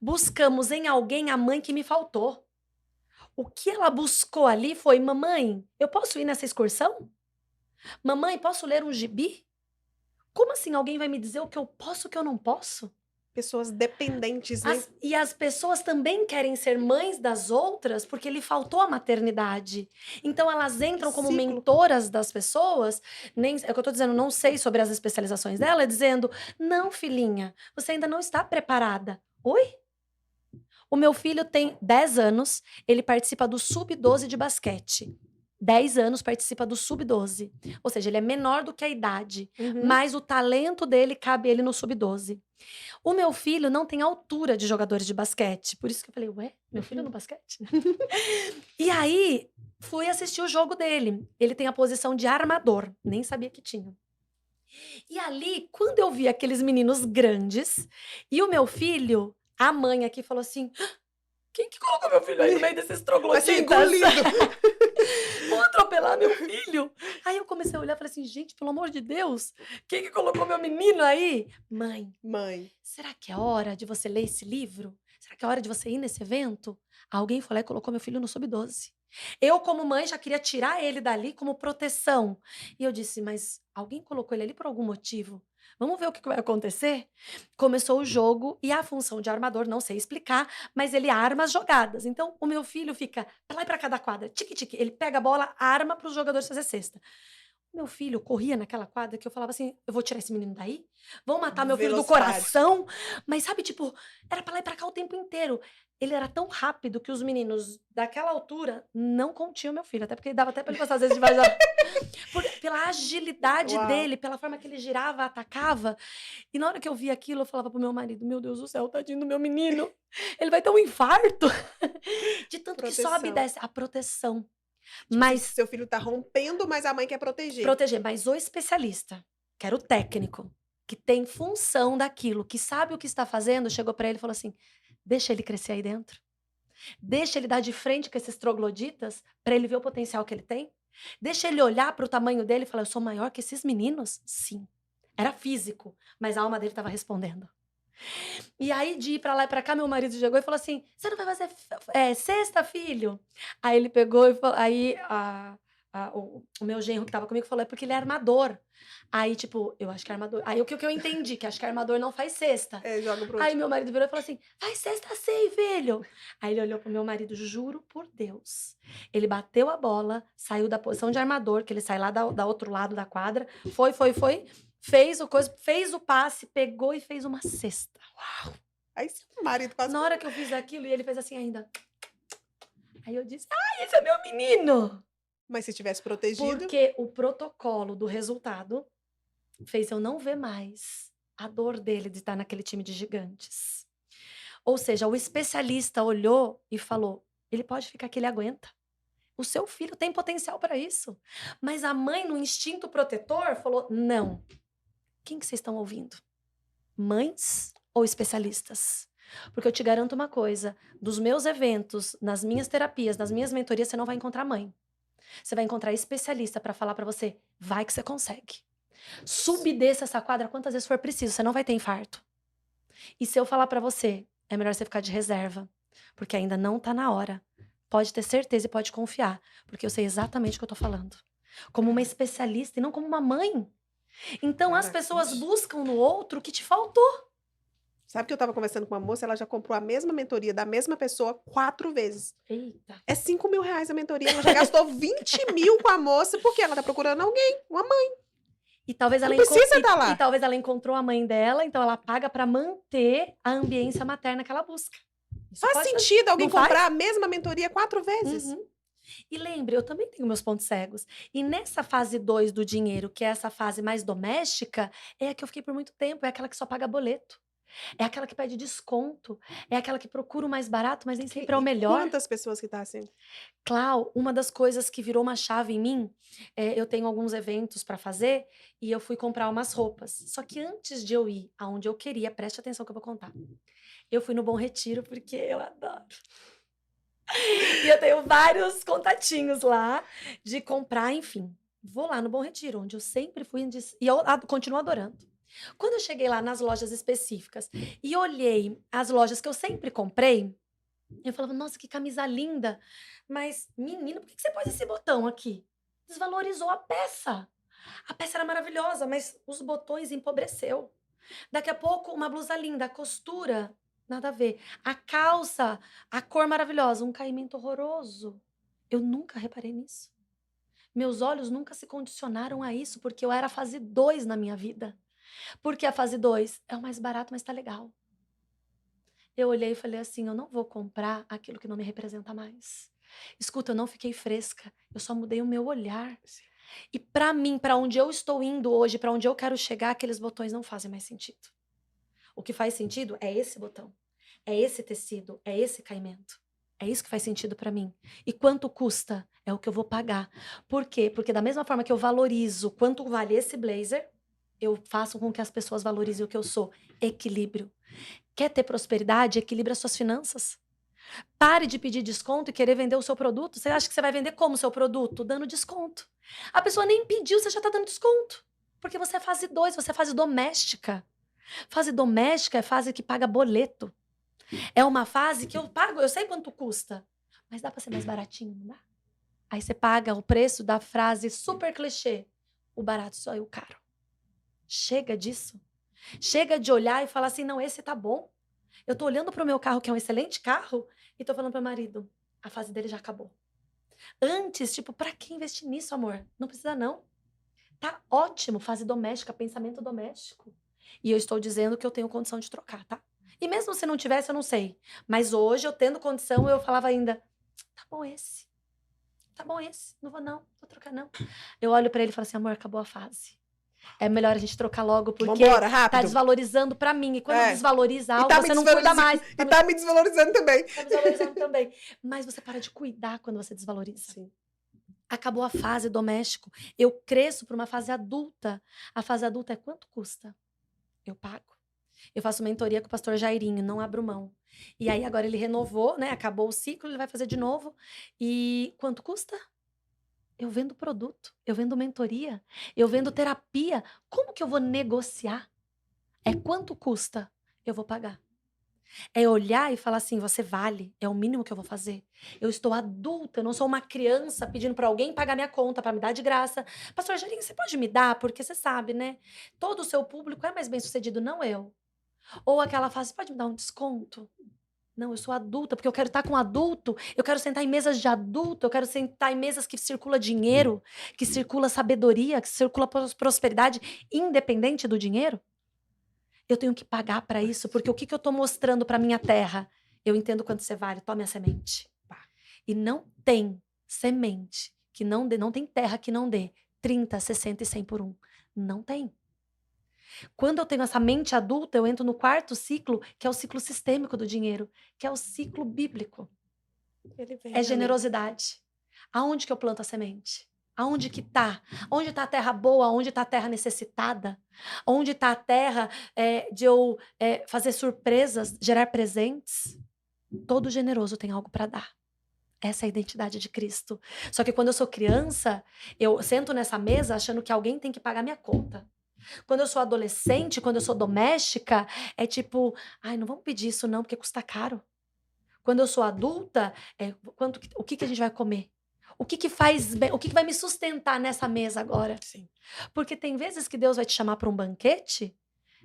buscamos em alguém a mãe que me faltou. O que ela buscou ali foi: mamãe, eu posso ir nessa excursão? Mamãe, posso ler um gibi? Como assim alguém vai me dizer o que eu posso e o que eu não posso? pessoas dependentes, né. E as pessoas também querem ser mães das outras, porque lhe faltou a maternidade. Então elas Que entram como ciclo. mentoras das pessoas, nem é o que eu tô dizendo, não sei sobre as especializações dela, dizendo: "Não, filhinha, você ainda não está preparada". Oi? O meu filho tem 10 anos, ele participa do sub-12 de basquete. 10 anos participa do sub-12. Ou seja, ele é menor do que a idade, Uhum. mas o talento dele cabe ele no sub-12. O meu filho não tem altura de jogadores de basquete, por isso que eu falei: "Ué, meu filho no basquete?". E aí, fui assistir o jogo dele. Ele tem a posição de armador, nem sabia que tinha. E ali, quando eu vi aqueles meninos grandes, e o meu filho, a mãe aqui falou assim: quem que colocou meu filho aí no meio desses Vai ser trogloditas? engolido. Vão atropelar meu filho. Aí eu comecei a olhar e falei assim, gente, pelo amor de Deus, quem que colocou meu menino aí? Mãe, Mãe, será que é hora de você ler esse livro? Será que é hora de você ir nesse evento? Alguém foi lá e colocou meu filho no sub-12. Eu, como mãe, já queria tirar ele dali como proteção. E eu disse, mas alguém colocou ele ali por algum motivo? Vamos ver o que que vai acontecer? Começou o jogo e a função de armador, não sei explicar, mas ele arma as jogadas. Então, o meu filho fica pra lá e pra cá da quadra, tique-tique. Ele pega a bola, arma para os jogadores fazer cesta. Meu filho corria naquela quadra que eu falava assim: "Eu vou tirar esse menino daí? Vão matar meu filho do velocidade. coração?". Mas sabe, tipo, era pra lá e pra cá o tempo inteiro. Ele era tão rápido que os meninos daquela altura não continham meu filho, até porque dava até pra ele passar às vezes debaixo da pela agilidade Uau, dele, pela forma que ele girava, atacava. E na hora que eu via aquilo, eu falava para o meu marido: "Meu Deus do céu, tadinho do meu menino, ele vai ter um infarto", de tanto que sobe e proteção. desce. A proteção. Tipo assim, Mas seu filho tá rompendo, mas a mãe quer proteger. proteger, mas o especialista, que era o técnico, que tem função daquilo, que sabe o que está fazendo, chegou para ele e falou assim: "Deixa ele crescer aí dentro. Deixa ele dar de frente com esses trogloditas, para ele ver o potencial que ele tem. Deixa ele olhar para o tamanho dele e falar: 'Eu sou maior que esses meninos?'". Sim, era físico, mas a alma dele estava respondendo. E aí, de ir pra lá e pra cá, meu marido chegou e falou assim: "Você não vai fazer cesta, filho?". Aí ele pegou e falou aí o meu genro que estava comigo falou: "É porque ele é armador". Aí, tipo, eu acho que é armador aí o que eu entendi, que acho que armador não faz cesta. É, joga pro Aí outro. meu marido virou e falou assim: "Faz cesta sim, filho". Aí ele olhou para o meu marido, juro por Deus, ele bateu a bola, saiu da posição de armador, que ele sai lá da outro lado da quadra, foi, fez o coisa, fez o passe, pegou e fez uma cesta. Aí seu marido quase Na que hora que eu fiz aquilo e ele fez assim ainda. Aí eu disse: "Ai, esse é meu menino!". mas se tivesse protegido, Porque o protocolo do resultado fez eu não ver mais a dor dele de estar naquele time de gigantes. Ou seja, o especialista olhou e falou: "Ele pode ficar aqui, ele aguenta. O seu filho tem potencial para isso". Mas a mãe, no instinto protetor, falou: "Não. Quem que vocês estão ouvindo? Mães ou especialistas? Porque eu te garanto uma coisa, dos meus eventos, nas minhas terapias, nas minhas mentorias, você não vai encontrar mãe. Você vai encontrar especialista para falar para você: vai que você consegue. Suba e desça essa quadra quantas vezes for preciso, você não vai ter infarto. E se eu falar para você, é melhor você ficar de reserva, porque ainda não tá na hora. Pode ter certeza e pode confiar, porque eu sei exatamente o que eu tô falando. Como uma cara, especialista e não como uma mãe. Então as cara, pessoas ixi. buscam no outro o que te faltou. Sabe que eu estava conversando com uma moça, ela já comprou a mesma mentoria da mesma pessoa 4 vezes. Eita. É R$ 5.000 a mentoria, ela já gastou 20.000 com a moça, porque ela tá procurando alguém, uma mãe. E talvez Não precisa estar e lá. talvez ela encontrou a mãe dela, então ela paga para manter a ambiência materna que ela busca. Isso Faz pode fazer, sentido alguém não faz? comprar a mesma mentoria 4 vezes? Uhum. E lembre, eu também tenho meus pontos cegos. E nessa fase 2 do dinheiro, que é essa fase mais doméstica, é a que eu fiquei por muito tempo, é aquela que só paga boleto, é aquela que pede desconto, é aquela que procura o mais barato, mas nem sempre é o E melhor. quantas pessoas que tá assim? Clau, uma das coisas que virou uma chave em mim, eu tenho alguns eventos para fazer e eu fui comprar umas roupas. Só que antes de eu ir aonde eu queria, preste atenção que eu vou contar. Eu fui no Bom Retiro porque eu adoro. E eu tenho vários contatinhos lá de comprar, enfim. Vou lá no Bom Retiro, onde eu sempre fui e eu continuo adorando. Quando eu cheguei lá nas lojas específicas e olhei as lojas que eu sempre comprei, eu falava: "Nossa, que camisa linda, mas menino, por que que você pôs esse botão aqui?". Desvalorizou a peça. A peça era maravilhosa, mas os botões empobreceu. Daqui a pouco, uma blusa linda, a costura, nada a ver. A calça, a cor maravilhosa, um caimento horroroso. Eu nunca reparei nisso. Meus olhos nunca se condicionaram a isso, porque eu era a fase 2 na minha vida. Porque a fase 2 é o mais barato, mas tá legal. Eu olhei e falei assim: "Eu não vou comprar aquilo que não me representa mais". Escuta, eu não fiquei fresca, eu só mudei o meu olhar. E pra mim, pra onde eu estou indo hoje, pra onde eu quero chegar, aqueles botões não fazem mais sentido. O que faz sentido é esse botão, é esse tecido, é esse caimento. É isso que faz sentido pra mim. E quanto custa? É o que eu vou pagar. Por quê? Porque da mesma forma que eu valorizo quanto vale esse blazer, eu faço com que as pessoas valorizem o que eu sou. Equilíbrio. Quer ter prosperidade? Equilibre as suas finanças. Pare de pedir desconto e querer vender o seu produto. Você acha que você vai vender como o seu produto? Dando desconto. A pessoa nem pediu, você já está dando desconto. Porque você é fase 2, você é fase doméstica. Fase doméstica é fase que paga boleto. É uma fase que eu pago, eu sei quanto custa. Mas dá para ser mais baratinho, não dá? Aí você paga o preço da frase super clichê. O barato só é o caro. Chega disso. Chega de olhar e falar assim, não, esse tá bom. Eu tô olhando pro meu carro, que é um excelente carro, e tô falando pro meu marido, a fase dele já acabou. Antes, tipo, pra que investir nisso, amor? Não precisa não. Tá ótimo, fase doméstica, pensamento doméstico. E eu estou dizendo que eu tenho condição de trocar, tá? E mesmo se não tivesse, eu não sei. Mas hoje, eu tendo condição, eu falava ainda, tá bom esse. Tá bom esse. Não vou trocar não. Eu olho pra ele e falo assim, amor, acabou a fase. É melhor a gente trocar logo, porque Vambora, tá rápido. desvalorizando pra mim. E quando É. desvaloriza E algo, tá me você não cuida desvalorizando. mais. E tá me desvalorizando também. Tá desvalorizando também. Mas você para de cuidar quando você desvaloriza. Sim. Acabou a fase doméstico. Eu cresço para uma fase adulta. A fase adulta é quanto custa? Eu pago. Eu faço mentoria com o pastor Jairinho, não abro mão. E aí agora ele renovou, né? Acabou o ciclo, ele vai fazer de novo. E quanto custa? Eu vendo produto, eu vendo mentoria, eu vendo terapia. Como que eu vou negociar? É quanto custa? Eu vou pagar. É olhar e falar assim: você vale, é o mínimo que eu vou fazer. Eu estou adulta, eu não sou uma criança pedindo para alguém pagar minha conta, para me dar de graça. Pastor Jarinho, você pode me dar? Porque você sabe, né? Todo o seu público é mais bem sucedido, não eu. Ou aquela fase, pode me dar um desconto? Não, eu sou adulta, porque eu quero estar com adulto, eu quero sentar em mesas de adulto, eu quero sentar em mesas que circula dinheiro, que circula sabedoria, que circula prosperidade, independente do dinheiro. Eu tenho que pagar para isso, porque o que eu estou mostrando para minha terra? Eu entendo quanto você vale, tome a semente. E não tem semente que não dê, não tem terra que não dê 30, 60 e 100 por um. Não tem. Quando eu tenho essa mente adulta, eu entro no quarto ciclo, que é o ciclo sistêmico do dinheiro, que é o ciclo bíblico. Ele vem É a mim. generosidade. Aonde que eu planto a semente? Aonde que tá? Onde tá a terra boa? Onde tá a terra necessitada? Onde tá a terra de eu fazer surpresas, gerar presentes? Todo generoso tem algo para dar. Essa é a identidade de Cristo. Só que quando eu sou criança, eu sento nessa mesa achando que alguém tem que pagar minha conta. Quando eu sou adolescente, quando eu sou doméstica, é tipo, ai, não vamos pedir isso não, porque custa caro. Quando eu sou adulta, o que a gente vai comer? O que faz bem, o que vai me sustentar nessa mesa agora? Sim. Porque tem vezes que Deus vai te chamar para um banquete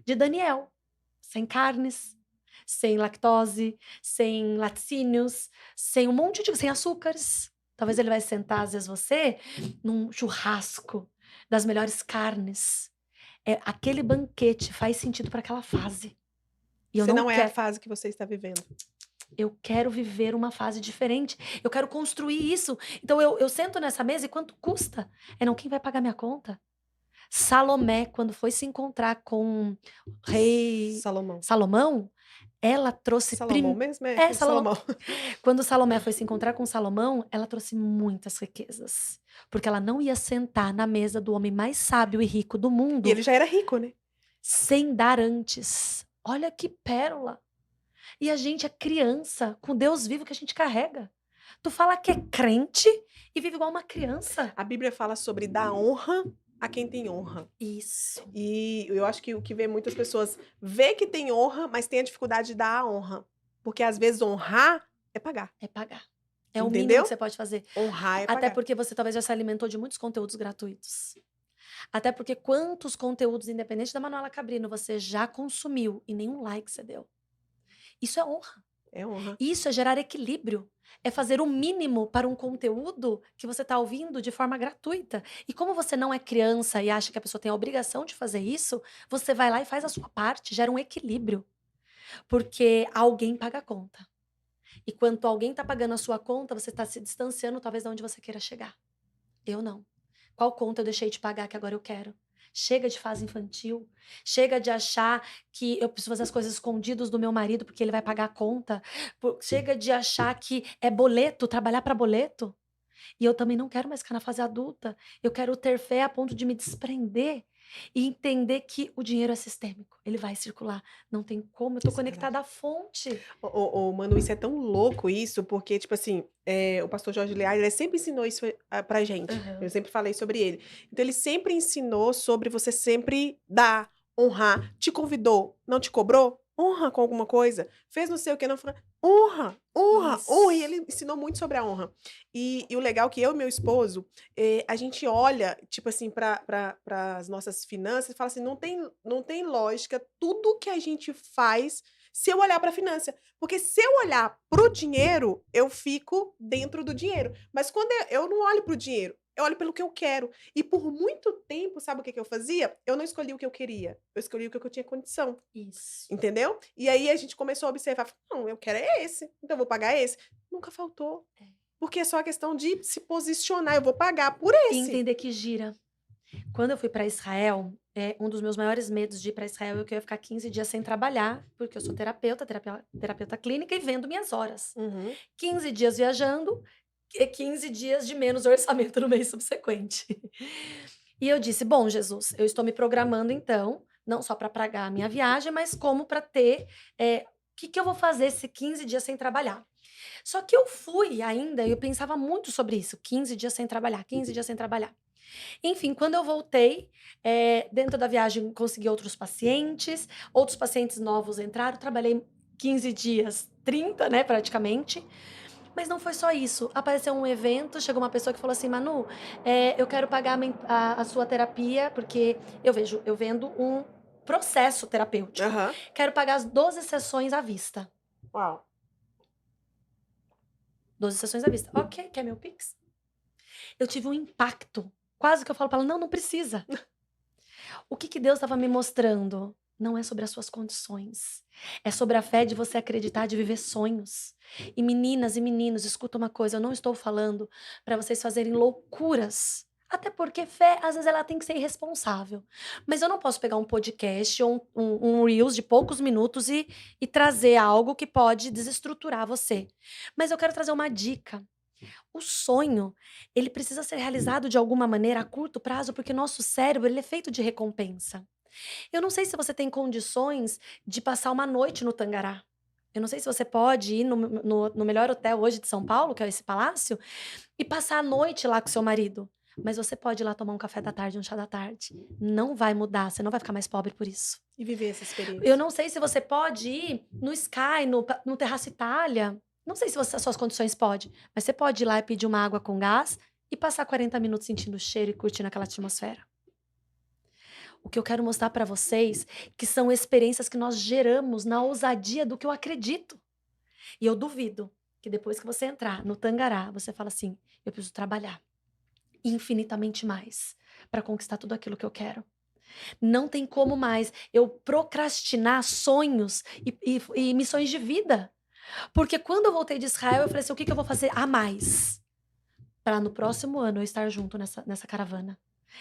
de Daniel, sem carnes, sem lactose, sem laticínios, sem um monte de, sem açúcares. Talvez ele vai sentar, às vezes, você num churrasco das melhores carnes. Aquele banquete faz sentido para aquela fase. E eu Se não não é a quero. fase que você está vivendo. Eu quero viver uma fase diferente. Eu quero construir isso. Então eu sento nessa mesa e quanto custa? Não, quem vai pagar minha conta? Salomé, quando foi se encontrar com o rei Salomão. Salomão, ela trouxe. Salomão mesmo? É Salomão. Salomão. Quando Salomé foi se encontrar com Salomão, ela trouxe muitas riquezas. Porque ela não ia sentar na mesa do homem mais sábio e rico do E mundo ele já era rico, né? sem dar antes. Olha que pérola. E a gente é criança com Deus vivo que a gente carrega. Tu fala que é crente e vive igual uma criança. A Bíblia fala sobre dar honra a quem tem honra. Isso. E eu acho que o que vê muitas pessoas vê que tem honra, mas tem a dificuldade de dar a honra. Porque às vezes honrar é pagar. É pagar. É o mínimo Entendeu? que você pode fazer. Honrar é Até pagar. porque você talvez já se alimentou de muitos conteúdos gratuitos. Até porque quantos conteúdos, independente da Manuela Cabrino, você já consumiu e nenhum like você deu. Isso é honra. É honra. Isso é gerar equilíbrio. É fazer o mínimo para um conteúdo que você está ouvindo de forma gratuita. E como você não é criança e acha que a pessoa tem a obrigação de fazer isso, você vai lá e faz a sua parte, gera um equilíbrio. Porque alguém paga a conta. E quando alguém está pagando a sua conta, você está se distanciando talvez de onde você queira chegar. Eu não. Qual conta eu deixei de pagar que agora eu quero? Chega de fase infantil. Chega de achar que eu preciso fazer as coisas escondidas do meu marido porque ele vai pagar a conta. Chega de achar que é boleto, trabalhar para boleto. E eu também não quero mais ficar na fase adulta. Eu quero ter fé a ponto de me desprender E entender que o dinheiro é sistêmico, ele vai circular, não tem como, eu tô Isso é verdade. conectada à fonte. Ô, Manu, isso é tão louco isso, porque, tipo assim, o pastor Jorge Leal, ele sempre ensinou isso, pra gente. Eu Aham. sempre falei sobre ele. Então ele sempre ensinou sobre você sempre dar, honrar. Te convidou, não te cobrou? Honra com alguma coisa. Fez não sei o que, não foi honra, honra, honra. E Isso. ele ensinou muito sobre a honra. E o legal é que eu e meu esposo, a gente olha, tipo assim, para as nossas finanças e fala assim, não tem lógica tudo que a gente faz se eu olhar para a finança. Porque se eu olhar para o dinheiro, eu fico dentro do dinheiro. Mas quando eu não olho para o dinheiro, eu olho pelo que eu quero. E por muito tempo, sabe o que que eu fazia? Eu não escolhi o que eu queria. Eu escolhi o que eu tinha condição. Isso. Entendeu? E aí a gente começou a observar, não, eu quero é esse, então eu vou pagar esse. Nunca faltou. É. Porque é só a questão de se posicionar, eu vou pagar por E esse. entender que gira. Quando eu fui para Israel, um dos meus maiores medos de ir para Israel é que eu ia ficar 15 dias sem trabalhar, porque eu sou terapeuta clínica e vendo minhas horas. Uhum. 15 dias viajando e 15 dias de menos orçamento no mês subsequente. E eu disse: "Bom, Jesus, eu estou me programando então, não só para pagar a minha viagem, mas como para ter, o que que eu vou fazer esse 15 dias sem trabalhar?". Só que eu fui ainda e eu pensava muito sobre isso, 15 dias sem trabalhar, 15 dias sem trabalhar. Enfim, quando eu voltei, dentro da viagem consegui outros pacientes novos entraram, trabalhei 15 dias, 30, né, praticamente. Mas não foi só isso, apareceu um evento, chegou uma pessoa que falou assim: "Manu, eu quero pagar a sua terapia, porque eu vendo um processo terapêutico. Aham. Quero pagar as 12 sessões à vista". Uau. 12 sessões à vista. "Ok, quer meu Pix?". Eu tive um impacto, quase que eu falo para ela: "Não, não precisa". O que que Deus estava me mostrando? Não é sobre as suas condições, é sobre a fé de você acreditar, de viver sonhos. E meninas e meninos, escuta uma coisa, eu não estou falando para vocês fazerem loucuras. Até porque fé, às vezes, ela tem que ser irresponsável. Mas eu não posso pegar um podcast ou um Reels de poucos minutos e trazer algo que pode desestruturar você. Mas eu quero trazer uma dica. O sonho, ele precisa ser realizado de alguma maneira a curto prazo, porque nosso cérebro, ele é feito de recompensa. Eu não sei se você tem condições de passar uma noite no Tangará. Eu não sei se você pode ir no melhor hotel hoje de São Paulo, que é esse palácio, e passar a noite lá com seu marido. Mas você pode ir lá tomar um café da tarde, um chá da tarde. Não vai mudar, você não vai ficar mais pobre por isso. E viver essa Eu experiência. não sei se você pode ir no Sky, no Terraço Itália. Não sei se as suas condições pode, mas você pode ir lá e pedir uma água com gás e passar 40 minutos sentindo o cheiro e curtindo aquela atmosfera. O que eu quero mostrar para vocês, que são experiências que nós geramos na ousadia do que eu acredito. E eu duvido que depois que você entrar no Tangará, você fala assim: "Eu preciso trabalhar infinitamente mais para conquistar tudo aquilo que eu quero". Não tem como mais eu procrastinar sonhos e missões de vida. Porque quando eu voltei de Israel, eu falei assim: "O que que eu vou fazer a mais para no próximo ano eu estar junto nessa caravana?".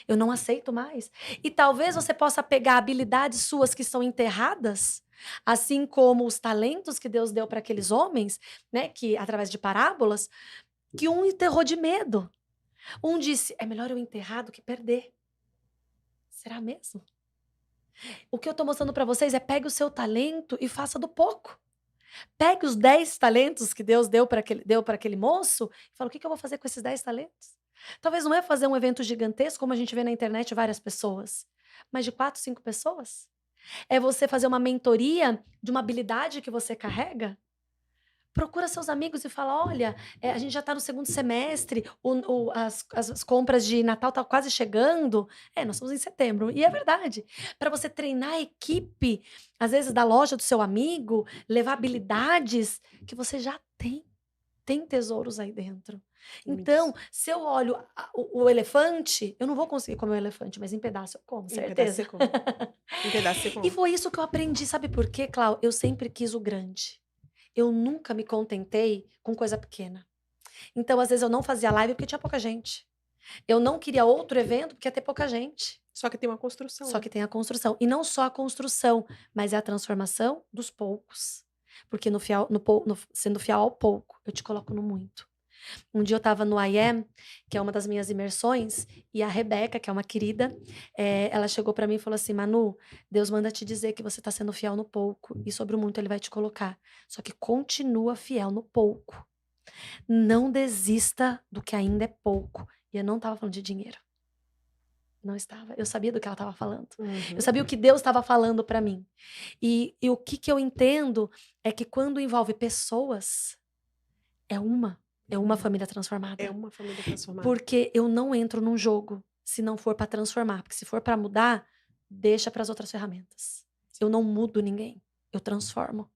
Eu não aceito mais. E talvez você possa pegar habilidades suas que são enterradas, assim como os talentos que Deus deu para aqueles homens, né, que através de parábolas, que um enterrou de medo. Um disse: "É melhor eu enterrar do que perder". Será mesmo? O que eu estou mostrando para vocês é pegue o seu talento e faça do pouco. Pegue os 10 talentos que Deus deu para aquele moço e fala: "O que que eu vou fazer com esses 10 talentos?". Talvez não é fazer um evento gigantesco, como a gente vê na internet várias pessoas, mas de 4, 5 pessoas. É você fazer uma mentoria de uma habilidade que você carrega. Procura seus amigos e fala: "Olha, a gente já está no segundo semestre, as compras de Natal tá quase chegando". Nós estamos em setembro, e é verdade. Para você treinar a equipe, às vezes da loja do seu amigo, levar habilidades que você já tem. Tem tesouros aí dentro. Então, Isso. se eu olho o elefante, eu não vou conseguir comer o elefante, mas em pedaço eu como, Em pedaço certeza. você come. Em pedaço você E come. foi isso que eu aprendi, sabe por quê, Clau? Eu sempre quis o grande. Eu nunca me contentei com coisa pequena. Então, às vezes, eu não fazia live porque tinha pouca gente. Eu não queria outro evento porque ia ter pouca gente. Só que tem uma construção, Só né. que tem a construção. E não só a construção, mas é a transformação dos poucos. Porque no fiel, no, sendo fiel ao pouco, eu te coloco no muito. Um dia eu estava no I Am, que é uma das minhas imersões, e a Rebeca, que é uma querida, ela chegou pra mim e falou assim: Manu, Deus manda te dizer que você tá sendo fiel no pouco, e sobre o muito ele vai te colocar. Só que continua fiel no pouco. Não desista do que ainda é pouco. E eu não estava falando de dinheiro. Não estava. Eu sabia do que ela estava falando. Eu sabia o que Deus estava falando pra mim. E o que eu entendo é que quando envolve pessoas, é uma família É transformada. uma família transformada. Porque eu não entro num jogo se não for pra transformar, porque se for pra mudar, deixa para as outras ferramentas. Eu não mudo ninguém, eu transformo.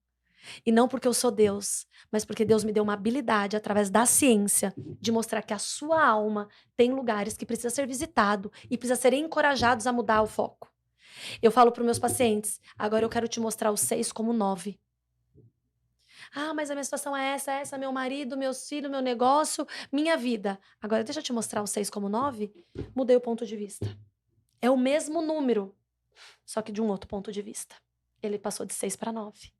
E não porque eu sou Deus, mas porque Deus me deu uma habilidade através da ciência de mostrar que a sua alma tem lugares que precisa ser visitado e precisa ser encorajados a mudar o foco. Eu falo para os meus pacientes, agora eu quero te mostrar o 6 como 9. Ah, mas a minha situação é essa, meu marido, meus filhos, meu negócio, minha vida. Agora deixa eu te mostrar o 6 como 9. Mudei o ponto de vista. É o mesmo número, só que de um outro ponto de vista. Ele passou de 6 para 9.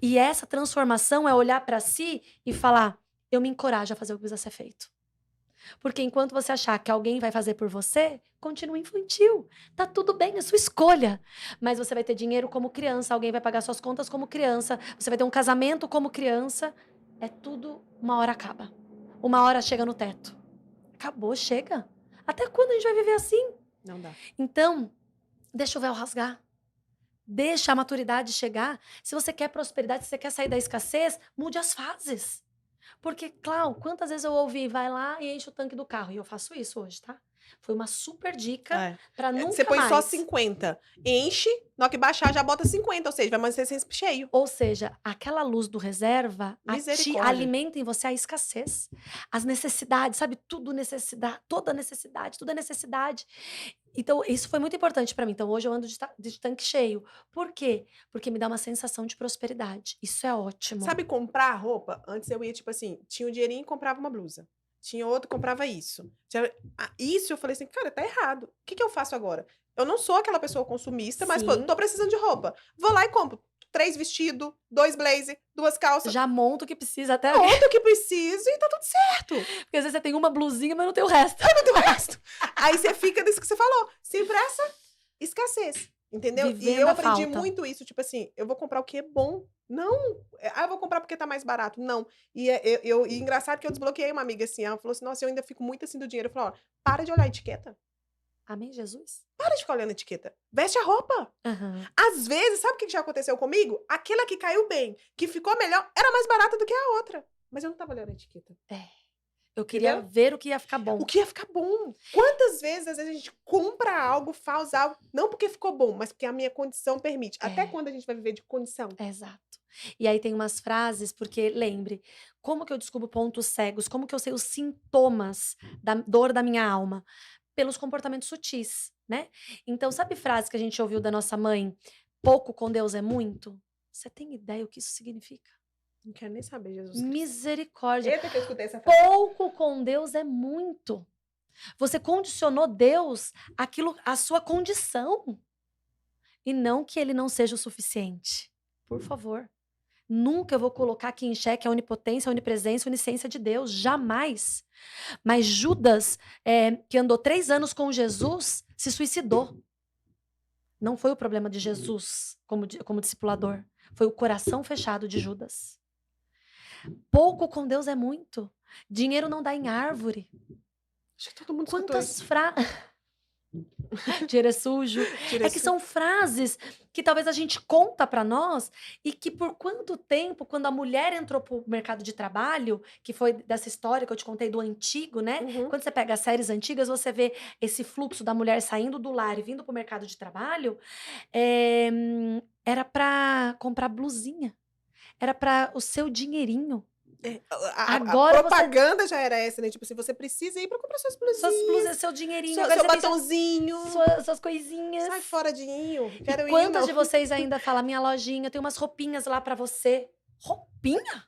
E essa transformação é olhar para si e falar: eu me encorajo a fazer o que precisa ser feito. Porque enquanto você achar que alguém vai fazer por você, continua infantil. Tá tudo bem, é sua escolha. Mas você vai ter dinheiro como criança, alguém vai pagar suas contas como criança, você vai ter um casamento como criança. É tudo, uma hora acaba. Uma hora chega no teto. Acabou, chega. Até quando a gente vai viver assim? Não dá. Então, deixa o véu rasgar. Deixa a maturidade chegar. Se você quer prosperidade, se você quer sair da escassez, mude as fases. Porque, Clau, quantas vezes eu ouvi, vai lá e enche o tanque do carro. E eu faço isso hoje, tá? Foi uma super dica É. pra Você nunca põe só mais. 50. Enche, na hora que baixar já bota 50, ou seja, vai manter sempre cheio. Ou seja, aquela luz do reserva Misericórdia. alimenta em você a escassez. As necessidades, sabe? Tudo necessidade, toda necessidade, tudo é necessidade. Então, isso foi muito importante pra mim. Então, hoje eu ando de tanque cheio. Por quê? Porque me dá uma sensação de prosperidade. Isso é ótimo. Sabe comprar roupa? Antes eu ia, tipo assim, tinha um dinheirinho e comprava uma blusa. Tinha outro, comprava isso. Isso eu falei assim, cara, tá errado. O que eu faço agora? Eu não sou aquela pessoa consumista, mas, pô, Sim. tô precisando de roupa. Vou lá e compro 3 vestidos, 2 blazer, 2 calças. Já monto o que precisa até. Monto o que preciso e tá tudo certo. Porque às vezes você tem uma blusinha, mas não tem o resto. Não tem o resto. Aí você fica nisso que você falou. Sempre essa escassez. Entendeu? E Vivendo eu a aprendi falta. muito isso, tipo assim, eu vou comprar o que é bom. Não, eu vou comprar porque tá mais barato. Não. E engraçado que eu desbloqueei uma amiga assim, ela falou assim, nossa, eu ainda fico muito assim do dinheiro. Eu falei, ó, para de olhar a etiqueta. Amém, Jesus? Para de ficar olhando a etiqueta. Veste a roupa. Aham. Às vezes, sabe o que já aconteceu comigo? Aquela que caiu bem, que ficou melhor, era mais barata do que a outra. Mas eu não tava olhando a etiqueta. Eu queria Entendeu? ver o que ia ficar bom. O que ia ficar bom. Quantas vezes, às vezes, a gente compra algo, faz algo, não porque ficou bom, mas porque a minha condição permite. Até quando a gente vai viver de condição? Exato. E aí tem umas frases, porque lembre, como que eu descubro pontos cegos? Como que eu sei os sintomas da dor da minha alma? Pelos comportamentos sutis, né? Então, sabe frase que a gente ouviu da nossa mãe? Pouco com Deus é muito? Você tem ideia o que isso significa? Não quero nem saber, Jesus Cristo. Misericórdia. Eita, que eu escutei essa frase. Pouco com Deus é muito. Você condicionou Deus àquilo, à sua condição. E não que ele não seja o suficiente. Por favor. Nunca eu vou colocar aqui em xeque a onipotência, a onipresença, a onisciência de Deus. Jamais. Mas Judas, que andou 3 anos com Jesus, se suicidou. Não foi o problema de Jesus como discipulador. Foi o coração fechado de Judas. Pouco com Deus é muito. Dinheiro não dá em árvore. Acho que todo mundo escutou Quantas isso. frases. Dinheiro é sujo. Tira É que isso. são frases que talvez a gente conta pra nós e que por quanto tempo, quando a mulher entrou pro mercado de trabalho, que foi dessa história que eu te contei do antigo, né? Uhum. Quando você pega as séries antigas, você vê esse fluxo da mulher saindo do lar e vindo pro mercado de trabalho, era pra comprar blusinha. Era pra o seu dinheirinho. A Agora propaganda já era essa, né? Tipo assim, você precisa ir pra comprar suas Suas blusinhas, blusas, seu dinheirinho. seu Agora você tem batonzinho. suas coisinhas. Sai fora, dinho. E Quero ir, quantas não. de vocês ainda falam, minha lojinha, tem umas roupinhas lá pra você. Roupinha?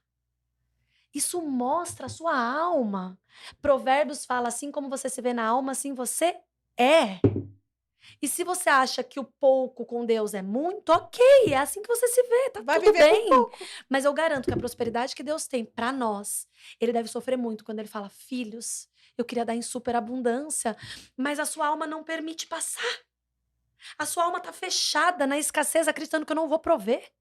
Isso mostra a sua alma. Provérbios fala, assim como você se vê na alma, assim você é. E se você acha que o pouco com Deus é muito, ok, é assim que você se vê, tá Vai tudo viver com bem. pouco. Mas eu garanto que a prosperidade que Deus tem pra nós, ele deve sofrer muito quando ele fala: "Filhos, eu queria dar em superabundância, mas a sua alma não permite passar. A sua alma tá fechada na escassez, acreditando que eu não vou prover".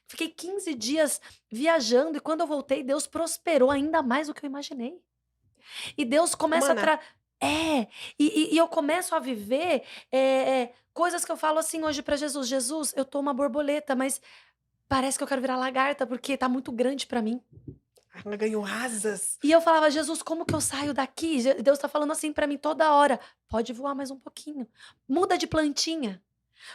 Fiquei 15 dias viajando e quando eu voltei, Deus prosperou ainda mais do que eu imaginei. E Deus O começa a maná. é, e eu começo a viver, coisas que eu falo assim hoje pra Jesus: "Jesus, eu tô uma borboleta, mas parece que eu quero virar lagarta, porque tá muito grande pra mim". Ela ganhou asas. E eu falava: "Jesus, como que eu saio daqui?" Deus tá falando assim pra mim toda hora: "Pode voar mais um pouquinho, muda de plantinha",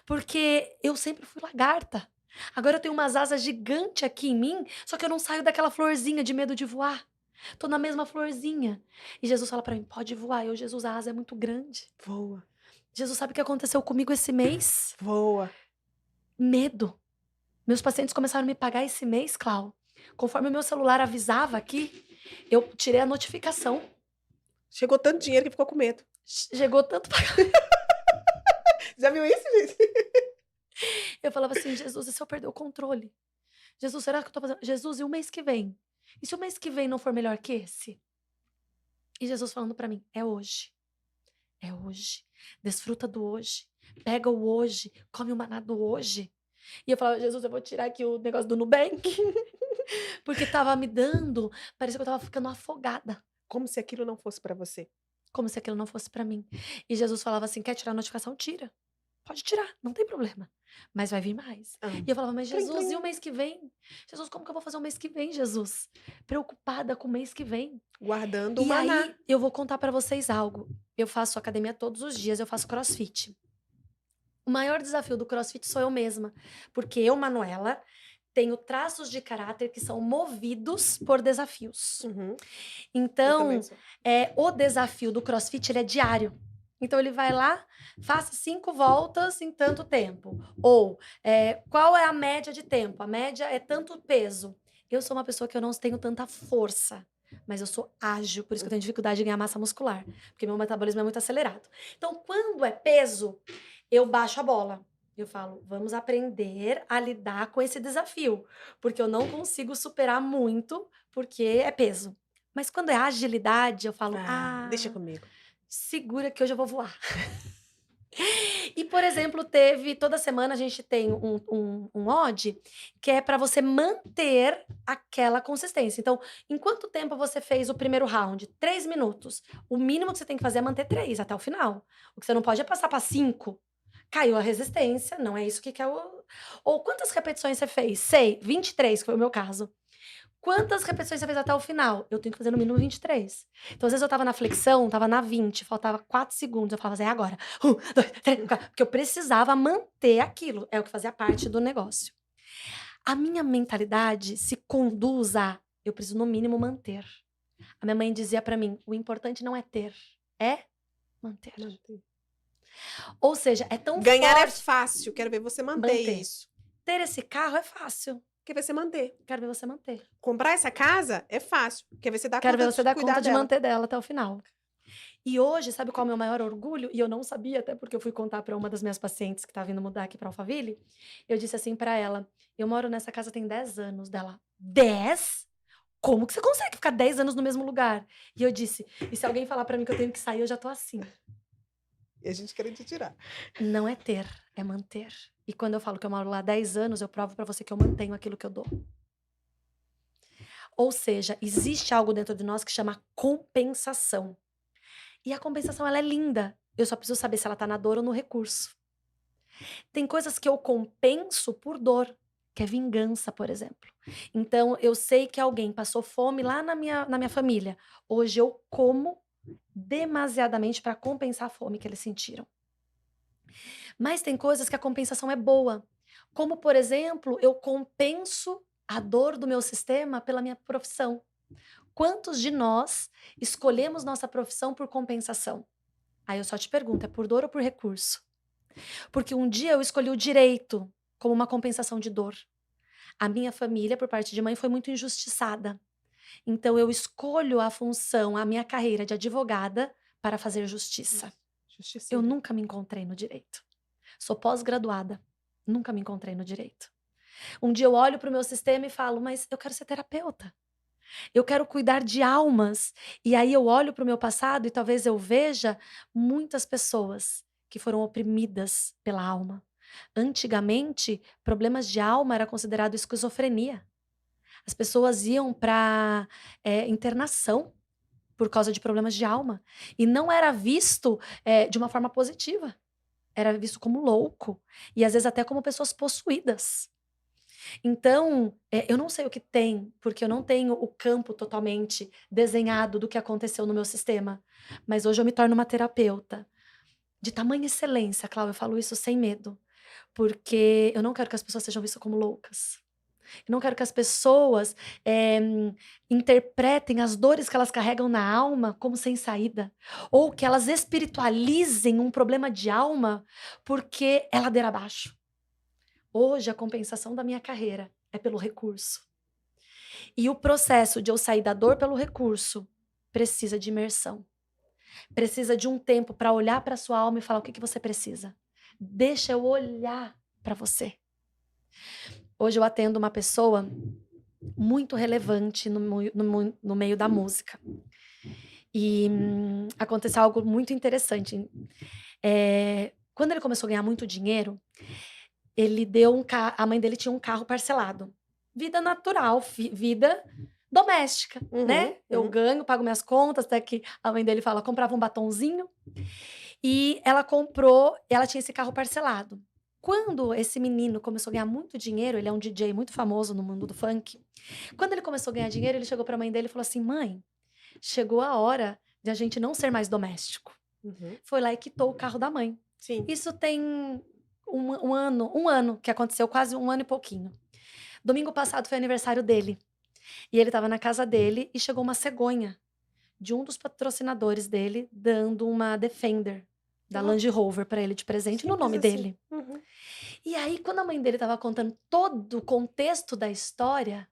porque eu sempre fui lagarta. Agora eu tenho umas asas gigante aqui em mim, só que eu não saio daquela florzinha de medo de voar. Tô na mesma florzinha. E Jesus fala pra mim: "Pode voar". Eu: "Jesus, a asa é muito grande". Voa, Jesus, sabe o que aconteceu comigo esse mês? voa. Medo. Meus pacientes começaram a me pagar esse mês, Clau. Conforme o meu celular avisava aqui, eu tirei a notificação. Chegou tanto dinheiro que ficou com medo. Chegou tanto pra Já viu isso, gente? eu falava assim: "Jesus, e se eu perder o controle? Jesus, será que eu tô fazendo Jesus, e o mês que vem? E se o mês que vem não for melhor que esse?" E Jesus falando pra mim: "É hoje, é hoje. Desfruta do hoje. Pega o hoje, come o maná do hoje". E eu falava: "Jesus, eu vou tirar aqui o negócio do Nubank", porque estava me dando parecia que eu estava ficando afogada, Como se aquilo não fosse pra você. como se aquilo não fosse pra mim. E Jesus falava assim: "Quer tirar a notificação? Tira. Pode tirar, não tem problema, mas vai vir mais". Amo. E eu falava: "Mas Plim, Jesus, e o plim. mês que vem? Jesus, como que eu vou fazer o mês que vem, Jesus?" Preocupada com o mês que vem. Guardando o E maná. aí, eu vou contar pra vocês algo, eu faço academia todos os dias, eu faço crossfit. O maior desafio do crossfit sou eu mesma, porque eu, Manuela, tenho traços de caráter que são movidos por desafios. Uhum. Eu também Então, sou. o desafio do crossfit, ele é diário. Então ele vai lá, faça 5 voltas em tanto tempo. Ou, qual é a média de tempo? A média é tanto peso. Eu sou uma pessoa que eu não tenho tanta força, mas eu sou ágil, por isso que eu tenho dificuldade de ganhar massa muscular, porque meu metabolismo é muito acelerado. Então, quando é peso, eu baixo a bola. Eu falo: "Vamos aprender a lidar com esse desafio", porque eu não consigo superar muito, porque é peso. Mas quando é agilidade, eu falo: Ah, deixa "Ah, comigo. segura que hoje eu vou voar". E, por exemplo, teve toda semana a gente tem um odd, que é para você manter aquela consistência. Então, em quanto tempo você fez o primeiro round? 3 minutos. O mínimo que você tem que fazer é manter 3 até o final. O que você não pode é passar para 5. Caiu a resistência, não é isso que quer o ou quantas repetições você fez? Sei, 23, que foi o meu caso. Quantas repetições você fez até o final? Eu tenho que fazer no mínimo 23. Então, às vezes eu estava na flexão, estava na 20, faltava 4 segundos, eu falava assim: "É agora. 2, 3, 4", porque eu precisava manter aquilo, é o que fazia parte do negócio. A minha mentalidade se conduz a: eu preciso no mínimo manter. A minha mãe dizia pra mim: "O importante não é ter, é manter". Manter. Ou seja, é tão Ganhar é forte fácil, quero ver você manter manter. isso. Ter esse carro é fácil, Quer ver você manter. quero ver você manter. Comprar essa casa é fácil, quer ver você dar Quero ver conta você de dar cuidar conta de dela. manter dela até o final. E hoje, sabe qual é o meu maior orgulho? E eu não sabia, até porque eu fui contar para uma das minhas pacientes que tá vindo mudar aqui pra Alphaville. Eu disse assim pra ela: "Eu moro nessa casa tem 10 anos". Dela: 10? Como que você consegue ficar 10 anos no mesmo lugar? E eu disse: "E se alguém falar pra mim que eu tenho que sair, eu já tô assim". E a gente querendo te tirar. Não é ter, é manter. E quando eu falo que eu moro lá há 10 anos, eu provo pra você que eu mantenho aquilo que eu dou. Ou seja, existe algo dentro de nós que chama compensação. E a compensação ela é linda. Eu só preciso saber se ela tá na dor ou no recurso. Tem coisas que eu compenso por dor, que é vingança, por exemplo. Então, eu sei que alguém passou fome lá na minha família. Hoje eu como demasiadamente para compensar a fome que eles sentiram. Mas tem coisas que a compensação é boa. Como, por exemplo, eu compenso a dor do meu sistema pela minha profissão. Quantos de nós escolhemos nossa profissão por compensação? Aí eu só te pergunto, é por dor ou por recurso? Porque um dia eu escolhi o direito como uma compensação de dor. A minha família, por parte de mãe, foi muito injustiçada. Então eu escolho a função, a minha carreira de advogada para fazer justiça. Eu Justiceira. nunca me encontrei no direito. Sou pós-graduada, nunca me encontrei no direito. Um dia eu olho para o meu sistema e falo, mas eu quero ser terapeuta. Eu quero cuidar de almas. E aí eu olho para o meu passado e talvez eu veja muitas pessoas que foram oprimidas pela alma. Antigamente, problemas de alma era considerado esquizofrenia. As pessoas iam para internação por causa de problemas de alma. E não era visto de uma forma positiva. Era visto como louco. E às vezes até como pessoas possuídas. Então, eu não sei o que tem, porque eu não tenho o campo totalmente desenhado do que aconteceu no meu sistema. Mas hoje eu me torno uma terapeuta de tamanha excelência, Cláudia, eu falo isso sem medo. Porque eu não quero que as pessoas sejam vistas como loucas. Eu não quero que as pessoas interpretem as dores que elas carregam na alma como sem saída. Ou que elas espiritualizem um problema de alma porque é ladeira abaixo. Hoje, a compensação da minha carreira é pelo recurso. E o processo de eu sair da dor pelo recurso precisa de imersão. Precisa de um tempo para olhar para sua alma e falar o que você precisa. Deixa eu olhar para você. Hoje eu atendo uma pessoa muito relevante no meio da música. E aconteceu algo muito interessante. Quando ele começou a ganhar muito dinheiro, ele deu a mãe dele tinha um carro parcelado. Vida natural, vida doméstica, né? Eu ganho, pago minhas contas, até que a mãe dele fala, comprava um batonzinho. E ela comprou, ela tinha esse carro parcelado. Quando esse menino começou a ganhar muito dinheiro, ele é um DJ muito famoso no mundo do funk. Quando ele começou a ganhar dinheiro, ele chegou para a mãe dele e falou assim: "Mãe, chegou a hora de a gente não ser mais doméstico." Foi lá e quitou o carro da mãe. Sim. Isso tem um ano que aconteceu, quase um ano e pouquinho. Domingo passado foi aniversário dele. E ele estava na casa dele e chegou uma cegonha de um dos patrocinadores dele dando uma Defender da Land Rover para ele de presente no Simples nome assim. dele. E aí, quando a mãe dele estava contando todo o contexto da história,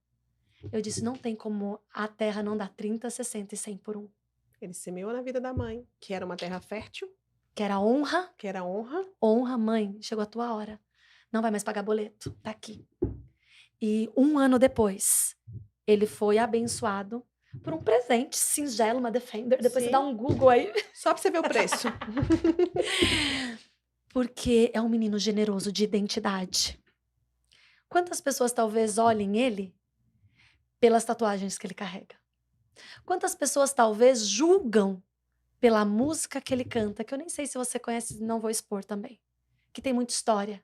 eu disse: não tem como a terra não dar 30, 60 e 100 por um. Ele semeou na vida da mãe, que era uma terra fértil, Que era honra. que era honra. Honra, mãe, chegou a tua hora. Não vai mais pagar boleto, tá aqui. E um ano depois, ele foi abençoado por um presente singelo, uma Defender. Depois Sim. você dá um Google aí. Só pra você ver o preço. Porque é um menino generoso de identidade. Quantas pessoas talvez olhem ele pelas tatuagens que ele carrega? Quantas pessoas talvez julgam pela música que ele canta, que eu nem sei se você conhece, não vou expor também, que tem muita história,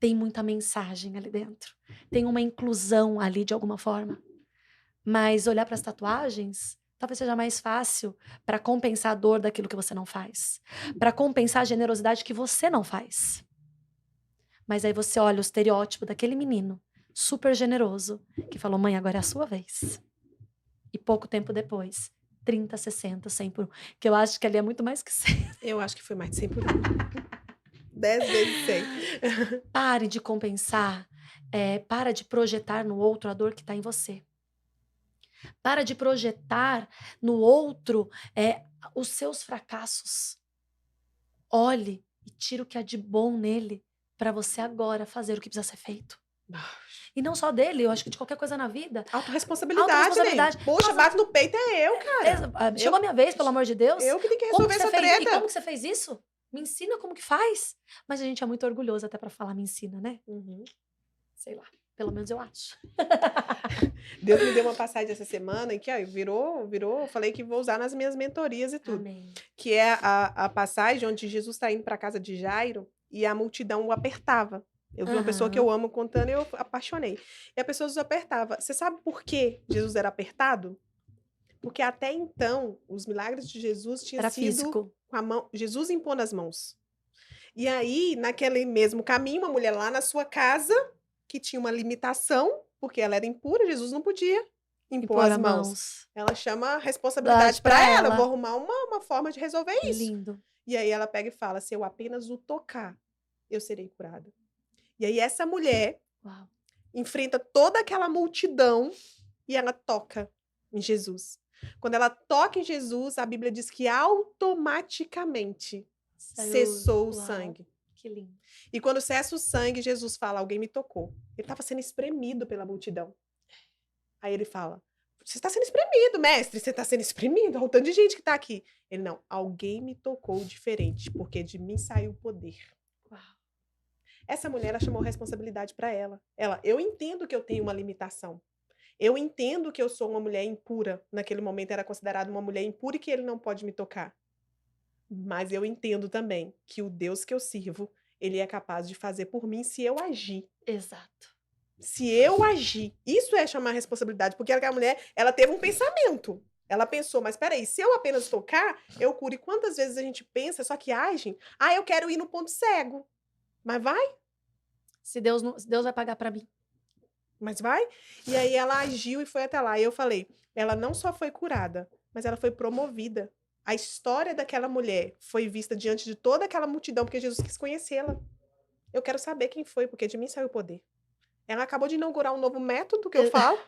tem muita mensagem ali dentro, tem uma inclusão ali de alguma forma. Mas olhar para as tatuagens talvez seja mais fácil para compensar a dor daquilo que você não faz, para compensar a generosidade que você não faz. Mas aí você olha o estereótipo daquele menino super generoso que falou: mãe, agora é a sua vez. E pouco tempo depois, 30, 60, 100 por um. Que eu acho que ali é muito mais que 100. Eu acho que foi mais de 100 por 1. 10 vezes 100. Pare de compensar, para de projetar no outro a dor que está em você. Para de projetar no outro os seus fracassos. Olhe e tira o que há de bom nele para você agora fazer o que precisa ser feito. E não só dele, eu acho que de qualquer coisa na vida. Autorresponsabilidade, Autorresponsabilidade. né? Poxa, bate no peito é eu, cara. Chegou a minha vez, pelo amor de Deus. Eu que tenho que Como resolver que essa você fez? E treta. como que você fez isso? Me ensina como que faz. Mas a gente é muito orgulhoso até pra falar me ensina, né? Sei lá, pelo menos eu acho. Deus me deu uma passagem essa semana que virou, falei que vou usar nas minhas mentorias e tudo. Amém. Que é a passagem onde Jesus está indo para a casa de Jairo e a multidão o apertava. Eu vi uma pessoa que eu amo contando e eu apaixonei. E a pessoa os apertava. Você sabe por que Jesus era apertado? Porque até então, os milagres de Jesus tinham Era sido físico. com a mão, Jesus impondo as mãos. E aí, naquele mesmo caminho, uma mulher lá na sua casa, que tinha uma limitação, porque ela era impura, Jesus não podia impor as mãos. Ela chama a responsabilidade para ela. Eu vou arrumar uma forma de resolver isso. Lindo. E aí ela pega e fala: se eu apenas o tocar, eu serei curada. E aí essa mulher enfrenta toda aquela multidão e ela toca em Jesus. Quando ela toca em Jesus, a Bíblia diz que automaticamente Saiu. cessou o Uau, sangue. que lindo. E quando cessa o sangue, Jesus fala: alguém me tocou. Ele estava sendo espremido pela multidão. Aí ele fala: você está sendo espremido, mestre, você está sendo espremido. Olha o tanto de gente que está aqui. Ele: não, alguém me tocou diferente, porque de mim saiu o poder. Uau. Essa mulher, ela chamou responsabilidade para ela. Eu entendo que eu tenho uma limitação. Eu entendo que eu sou uma mulher impura. Naquele momento era considerada uma mulher impura e que ele não pode me tocar. Mas eu entendo também que o Deus que eu sirvo, ele é capaz de fazer por mim se eu agir. Exato. Se eu agir. Isso é chamar responsabilidade, porque aquela mulher, ela teve um pensamento. Ela pensou, mas peraí, se eu apenas tocar, eu curo. E quantas vezes a gente pensa, só que agem? Ah, eu quero ir no ponto cego. Mas vai? Se Deus, não, se Deus vai pagar pra mim. Mas vai? E aí ela agiu e foi até lá. E eu falei, ela não só foi curada, mas ela foi promovida. A história daquela mulher foi vista diante de toda aquela multidão, porque Jesus quis conhecê-la. Eu quero saber quem foi, porque de mim saiu o poder. Ela acabou de inaugurar um novo método que eu falo,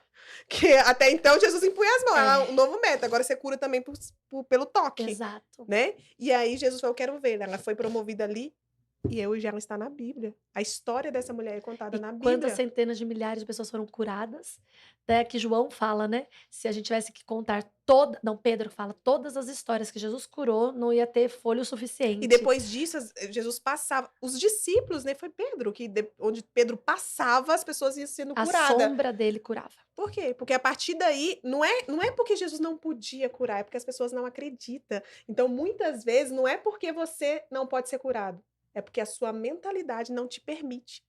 que até então Jesus impunha as mãos, ela, um novo método, agora você cura também pelo toque, Exato. né? E aí Jesus falou, eu quero ver, ela foi promovida ali, e hoje ela está na Bíblia. A história dessa mulher é contada E na quantas Bíblia. centenas de milhares de pessoas foram curadas, até que João fala, né, se a gente tivesse que contar toda não, Pedro fala, todas as histórias que Jesus curou, não ia ter folha o E suficiente. depois disso, Jesus passava, os discípulos, né? Foi Pedro, onde Pedro passava, as pessoas iam sendo A curadas. sombra dele curava. Por quê? Porque a partir daí, não é porque Jesus não podia curar, é porque as pessoas não acreditam. Então, muitas vezes, não é porque você não pode ser curado, é porque a sua mentalidade não te permite,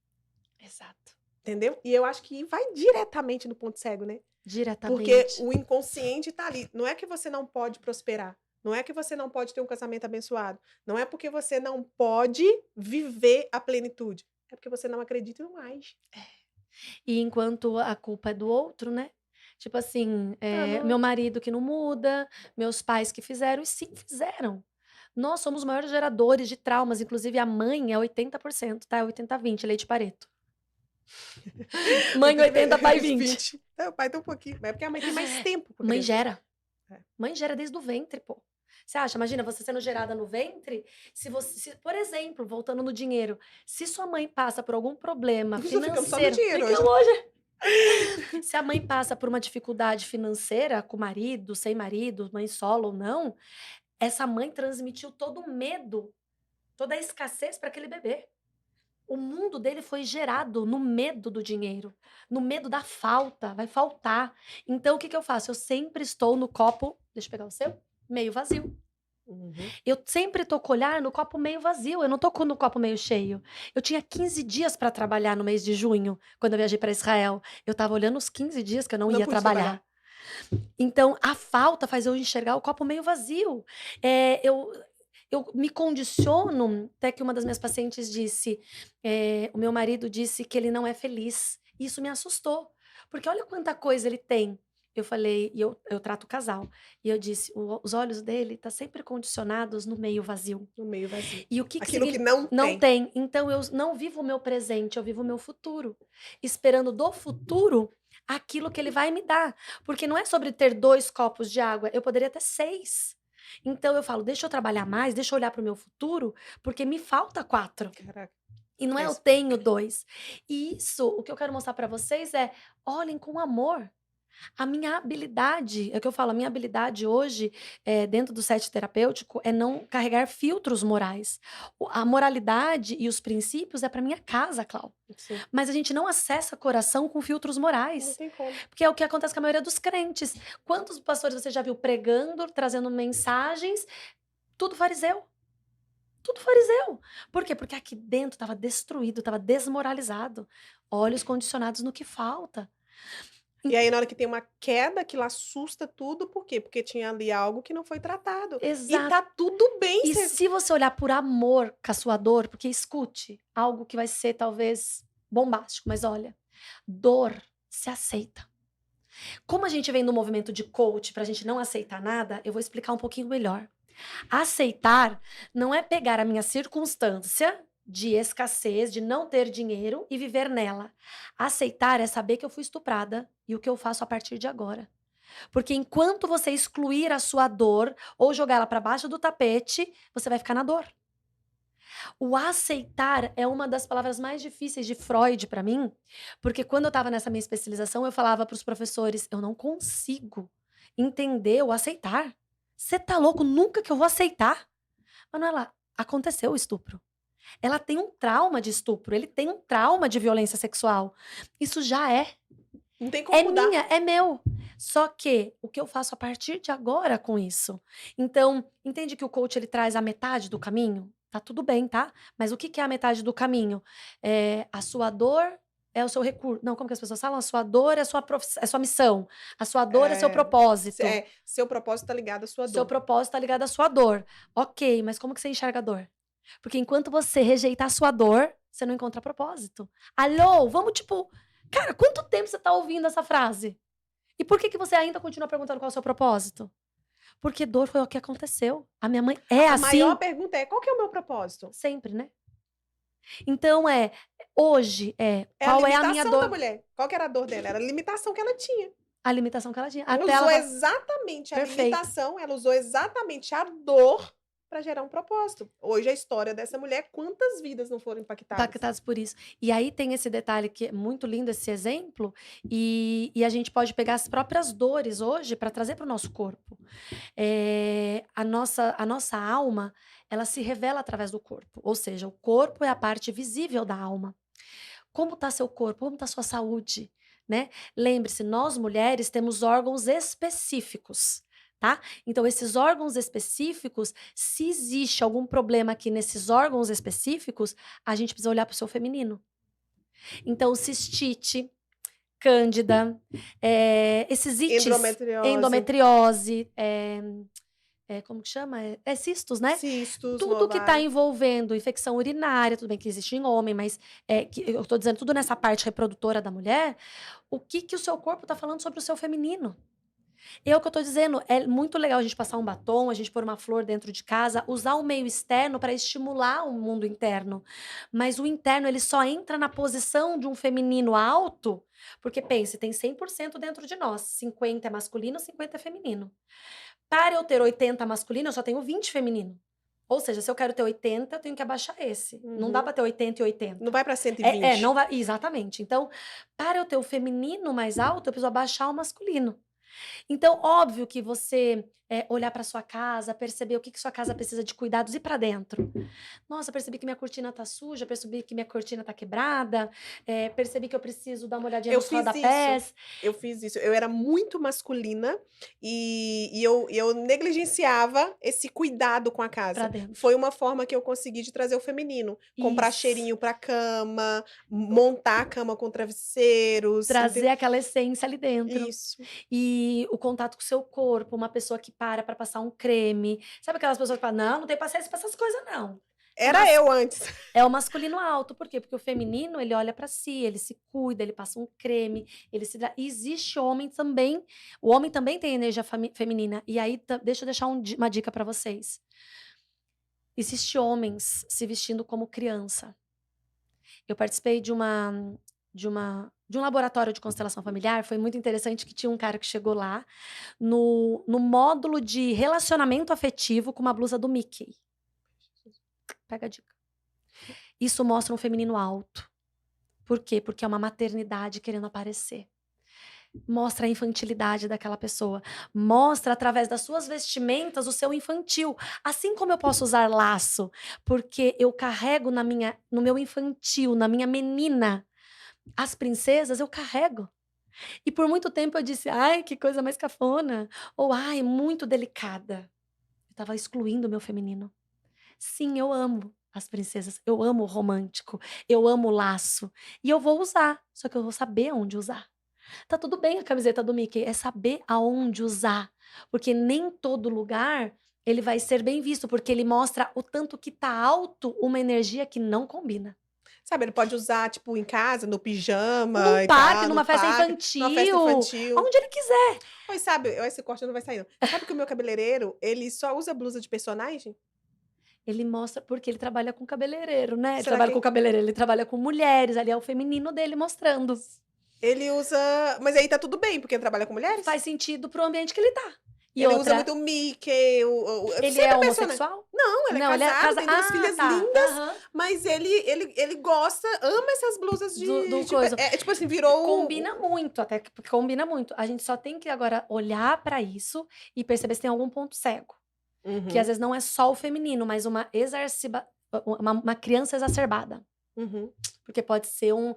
Exato. entendeu? E eu acho que vai diretamente no ponto cego, né? Porque Diretamente. o inconsciente tá ali. Não é que você não pode prosperar, não é que você não pode ter um casamento abençoado, não é porque você não pode viver a plenitude, é porque você não acredita e não age. E enquanto a culpa é do outro, né, tipo assim, Não. meu marido que não muda, meus pais que fizeram, e sim, fizeram. Nós somos os maiores geradores de traumas, inclusive a mãe é 80%, tá, é 80-20, leite Pareto. Mãe 80, pai 20. 20. É, o pai tem um pouquinho, mas é porque a mãe tem mais tempo com a Mãe criança, né? gera. É. Mãe gera desde o ventre, pô. Você acha? Imagina você sendo gerada no ventre, por exemplo, voltando no dinheiro, se sua mãe passa por algum problema Só ficamos só no financeiro, dinheiro hoje. ficamos hoje. Se a mãe passa por uma dificuldade financeira com o marido, sem marido, mãe solo ou não, essa mãe transmitiu todo o medo, toda a escassez para aquele bebê. O mundo dele foi gerado no medo do dinheiro, no medo da falta, vai faltar. Então o que que eu faço? Eu sempre estou no copo, deixa eu pegar o seu, meio vazio. Uhum. Eu sempre tô com o olhar no copo meio vazio, eu não tô no copo meio cheio. Eu tinha 15 dias para trabalhar no mês de junho, quando eu viajei para Israel. Eu estava olhando os 15 dias que eu não Não ia pude trabalhar. trabalhar. Então, a falta faz eu enxergar o copo meio vazio. Eu me condiciono, até que uma das minhas pacientes disse, o meu marido disse que ele não é feliz. Isso me assustou, porque olha quanta coisa ele tem. Eu falei, e eu trato o casal, e eu disse, os olhos dele tá sempre condicionados no meio vazio. No meio vazio. E o que que Aquilo que significa? não Não tem. tem. Então eu não vivo o meu presente, eu vivo o meu futuro, esperando do futuro aquilo que ele vai me dar. Porque não é sobre ter 2 copos de água, eu poderia ter 6. Então eu falo: "Deixa eu trabalhar mais, deixa eu olhar para o meu futuro, porque me falta 4". Caraca. E não é eu Mas tenho 2. E isso, o que eu quero mostrar para vocês é: olhem com amor. A minha habilidade, é o que eu falo, a minha habilidade hoje, dentro do set terapêutico, é não carregar filtros morais. A moralidade e os princípios é para minha casa, Clau. sim, Mas a gente não acessa coração com filtros não morais, tem como. porque é o que acontece com a maioria dos crentes. Quantos pastores você já viu pregando, trazendo mensagens, tudo fariseu. Tudo fariseu. Por quê? Porque aqui dentro estava destruído, estava desmoralizado. Olhos condicionados no que falta. E aí, na hora que tem uma queda, aquilo assusta tudo, por quê? Porque tinha ali algo que não foi tratado. E Exato. tá tudo bem E ser. se você olhar por amor com a sua dor, porque escute, algo que vai ser talvez bombástico, mas olha, dor se aceita. Como a gente vem do movimento de coach pra gente não aceitar nada, eu vou explicar um pouquinho melhor. Aceitar não é pegar a minha circunstância de escassez, de não ter dinheiro e viver nela. Aceitar é saber que eu fui estuprada e o que eu faço a partir de agora. Porque enquanto você excluir a sua dor ou jogá-la para baixo do tapete, você vai ficar na dor. O aceitar é uma das palavras mais difíceis de Freud pra mim, porque quando eu estava nessa minha especialização, eu falava para os professores: "Eu não consigo entender o aceitar. Você tá louco? Nunca que eu vou aceitar". Manuela, aconteceu o estupro. Ela tem um trauma de estupro, ele tem um trauma de violência sexual. Isso já Não tem como é mudar. minha, é meu. Só que o que eu faço a partir de agora com isso? Então, entende que o coach ele traz a metade do caminho? Tá tudo bem, tá? Mas o que que é a metade do caminho? A sua dor é o seu recurso. Não, como que as pessoas falam? A sua dor é a sua, é sua missão. A sua dor é seu É, propósito. seu propósito tá ligado à sua Seu dor. propósito tá ligado à sua dor. Ok, mas como que você enxerga a dor? Porque enquanto você rejeitar a sua dor, você não encontra propósito. Alô, vamos tipo. Cara, quanto tempo você tá ouvindo essa frase? E por que que você ainda continua perguntando qual é o seu propósito? Porque dor foi o que aconteceu. A minha mãe é A maior assim pergunta é: qual que é o meu propósito? sempre, né? Então hoje É a qual é a minha limitação da dor? mulher. Qual que era a dor dela? Era a limitação que ela tinha. A limitação que ela tinha. Ela Até ela usou falar, exatamente a perfeito. limitação, ela usou exatamente a dor para gerar um propósito. Hoje a história dessa mulher, quantas vidas não foram impactadas? Impactados por isso. E aí tem esse detalhe que é muito lindo esse exemplo, e a gente pode pegar as próprias dores hoje para trazer para o nosso corpo. A nossa alma, ela se revela através do corpo, ou seja, o corpo é a parte visível da alma. Como está seu corpo? Como está sua saúde? Né? Lembre-se, nós mulheres temos órgãos específicos. Tá? Então, esses órgãos específicos, se existe algum problema aqui nesses órgãos específicos, a gente precisa olhar para o seu feminino. Então, cistite, cândida, esses ites, Endometriose, endometriose, como que chama? Cistos, né? cistos no Tudo que está ovário. envolvendo infecção urinária, tudo bem que existe em homem, mas eu estou dizendo tudo nessa parte reprodutora da mulher, o que que o seu corpo está falando sobre o seu feminino? É o que eu tô dizendo, é muito legal a gente passar um batom, a gente pôr uma flor dentro de casa, usar o meio externo para estimular o mundo interno. Mas o interno, ele só entra na posição de um feminino alto, porque pense, tem 100% dentro de nós, 50 é masculino, 50 é feminino. Para eu ter 80 masculino, eu só tenho 20 feminino. Ou seja, se eu quero ter 80, eu tenho que abaixar esse. Não dá Uhum. para ter 80 e 80. Não vai para 120. Não vai, exatamente. Então, para eu ter o feminino mais alto, eu preciso abaixar o masculino. Então, óbvio que você olhar para sua casa, perceber o que sua casa precisa de cuidados e para dentro. Nossa, percebi que minha cortina tá suja, percebi que minha cortina tá quebrada, percebi que eu preciso dar uma olhadinha Eu nos fiz isso. rodapés. Eu fiz isso. Eu era muito masculina e eu negligenciava esse cuidado com a Para casa. dentro. Foi uma forma que eu consegui de trazer o feminino. Comprar Isso. cheirinho pra cama, montar a cama com travesseiros, Trazer aquela essência ali dentro. isso. E o contato com o seu corpo, uma pessoa que para passar um creme. Sabe aquelas pessoas que falam: "Não, não tem paciência para essas coisas não". Era eu antes. É o masculino alto, por quê? Porque o feminino, ele olha pra si, ele se cuida, ele passa um creme, ele se dá e existe homem também, o homem também tem energia feminina, e aí deixa eu deixar uma dica pra vocês. Existe homens se vestindo como criança. Eu participei de um laboratório de constelação familiar, foi muito interessante que tinha um cara que chegou lá, no módulo de relacionamento afetivo com uma blusa do Mickey. Pega a dica. Isso mostra um feminino alto. Por quê? Porque é uma maternidade querendo aparecer. Mostra a infantilidade daquela pessoa. Mostra através das suas vestimentas o seu infantil. Assim como eu posso usar laço, porque eu carrego no meu infantil, na minha menina. As princesas eu carrego. E por muito tempo eu disse: "Ai, que coisa mais cafona", ou "Ai, muito delicada". Eu estava excluindo o meu feminino. Sim, eu amo as princesas, eu amo o romântico, eu amo o laço, e eu vou usar, só que eu vou saber onde usar. Tá tudo bem a camiseta do Mickey, é saber aonde usar, porque nem todo lugar ele vai ser bem visto, porque ele mostra o tanto que tá alto uma energia que não combina. Sabe, ele pode usar, tipo, em casa, no Num pijama e parque, tal, no numa festa parque, numa festa infantil, infantil. aonde ele quiser. Pois sabe, esse corte não vai sair não. Sabe que o meu cabeleireiro, ele só usa blusa de personagem? Ele mostra porque ele trabalha com cabeleireiro, né, ele Será trabalha com que cabeleireiro, ele trabalha com mulheres, ali é o feminino dele mostrando. ele usa mas aí tá tudo bem, porque ele trabalha com mulheres? Faz sentido para o ambiente que ele tá. E Ele usa outra, muito o Mickey, ele é sempre personagem. homossexual? Não, ele é Não, ele é casado, casa tem 2 ah, filhas tá. lindas, Aham. mas ele gosta, ama essas blusas Do de coisa. tipo assim, virou Combina muito, até que combina muito. A gente só tem que agora olhar pra isso e perceber se tem algum ponto cego. Que às Uhum, vezes não é só o feminino, mas uma criança exacerbada. uhum. Porque pode ser um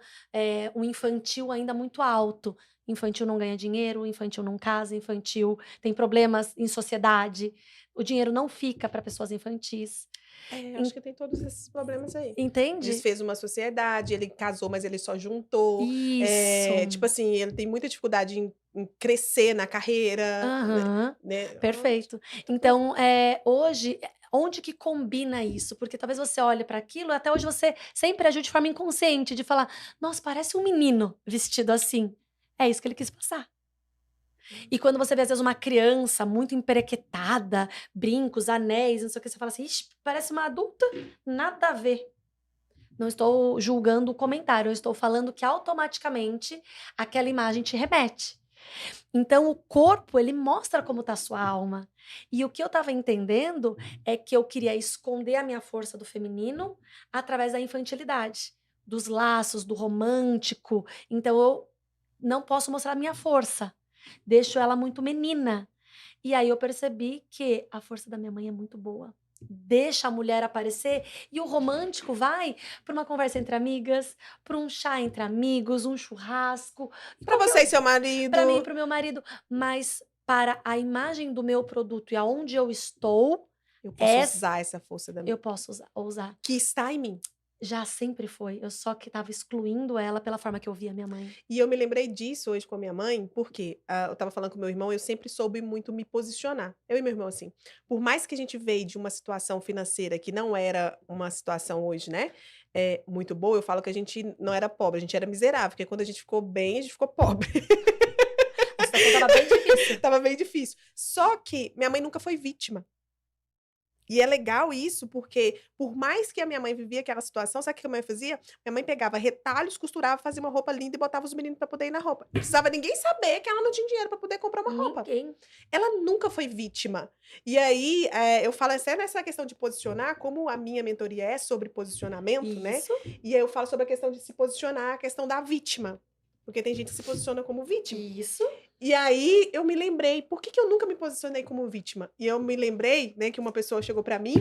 infantil ainda muito alto. Infantil não ganha dinheiro, infantil não casa, infantil tem problemas em sociedade. O dinheiro não fica para pessoas infantis. É, En acho que tem todos esses problemas aí. entende? Desfez uma sociedade, ele casou, mas ele só juntou, Isso. tipo assim, ele tem muita dificuldade em crescer na carreira, Aham. né. Perfeito. Muita coisa. Então, hoje, onde que combina isso? Porque talvez você olhe para aquilo, até hoje você sempre agiu de forma inconsciente, de falar: "Nossa, parece um menino vestido assim". É isso que ele quis passar. E quando você vê, às vezes, uma criança muito emperequetada, brincos, anéis, não sei o que, você fala assim: "Ixi, parece uma adulta". Nada a ver. Não estou julgando o comentário, eu estou falando que automaticamente aquela imagem te remete. Então o corpo, ele mostra como tá a sua alma. E o que eu estava entendendo é que eu queria esconder a minha força do feminino através da infantilidade, dos laços, do romântico. Então eu não posso mostrar a minha força. Deixo ela muito menina. E aí eu percebi que a força da minha mãe é muito boa. Deixa a mulher aparecer e o romântico vai para uma conversa entre amigas, para um chá entre amigos, um churrasco, Pra qualquer você e seu para mim e marido. para o meu marido, mas para a imagem do meu produto e aonde eu estou, Eu posso ess usar essa força da eu posso usar. que está em mim. Já sempre foi, eu só que estava excluindo ela pela forma que eu via minha mãe. E eu me lembrei disso hoje com a minha mãe, porque, eu estava falando com meu irmão, eu sempre soube muito me posicionar. Eu e meu irmão, assim, por mais que a gente veio de uma situação financeira que não era uma situação hoje, né, muito boa, eu falo que a gente não era pobre, a gente era miserável, porque quando a gente ficou bem, a gente ficou pobre. A situação estava bem difícil. Estava bem difícil. Só que minha mãe nunca foi vítima. E é legal isso, porque por mais que a minha mãe vivia aquela situação, sabe o que a minha mãe fazia? Minha mãe pegava retalhos, costurava, fazia uma roupa linda e botava os meninos para poder ir na roupa. Não precisava ninguém saber que ela não tinha dinheiro para poder comprar uma roupa. Ninguém. Ela nunca foi vítima. E aí, eu falo até nessa questão de posicionar, como a minha mentoria é sobre posicionamento, né? Isso, E aí eu falo sobre a questão de se posicionar, a questão da vítima. Porque tem gente que se posiciona como vítima. isso. E aí eu me lembrei, por que que eu nunca me posicionei como vítima? E eu me lembrei, né, que uma pessoa chegou pra mim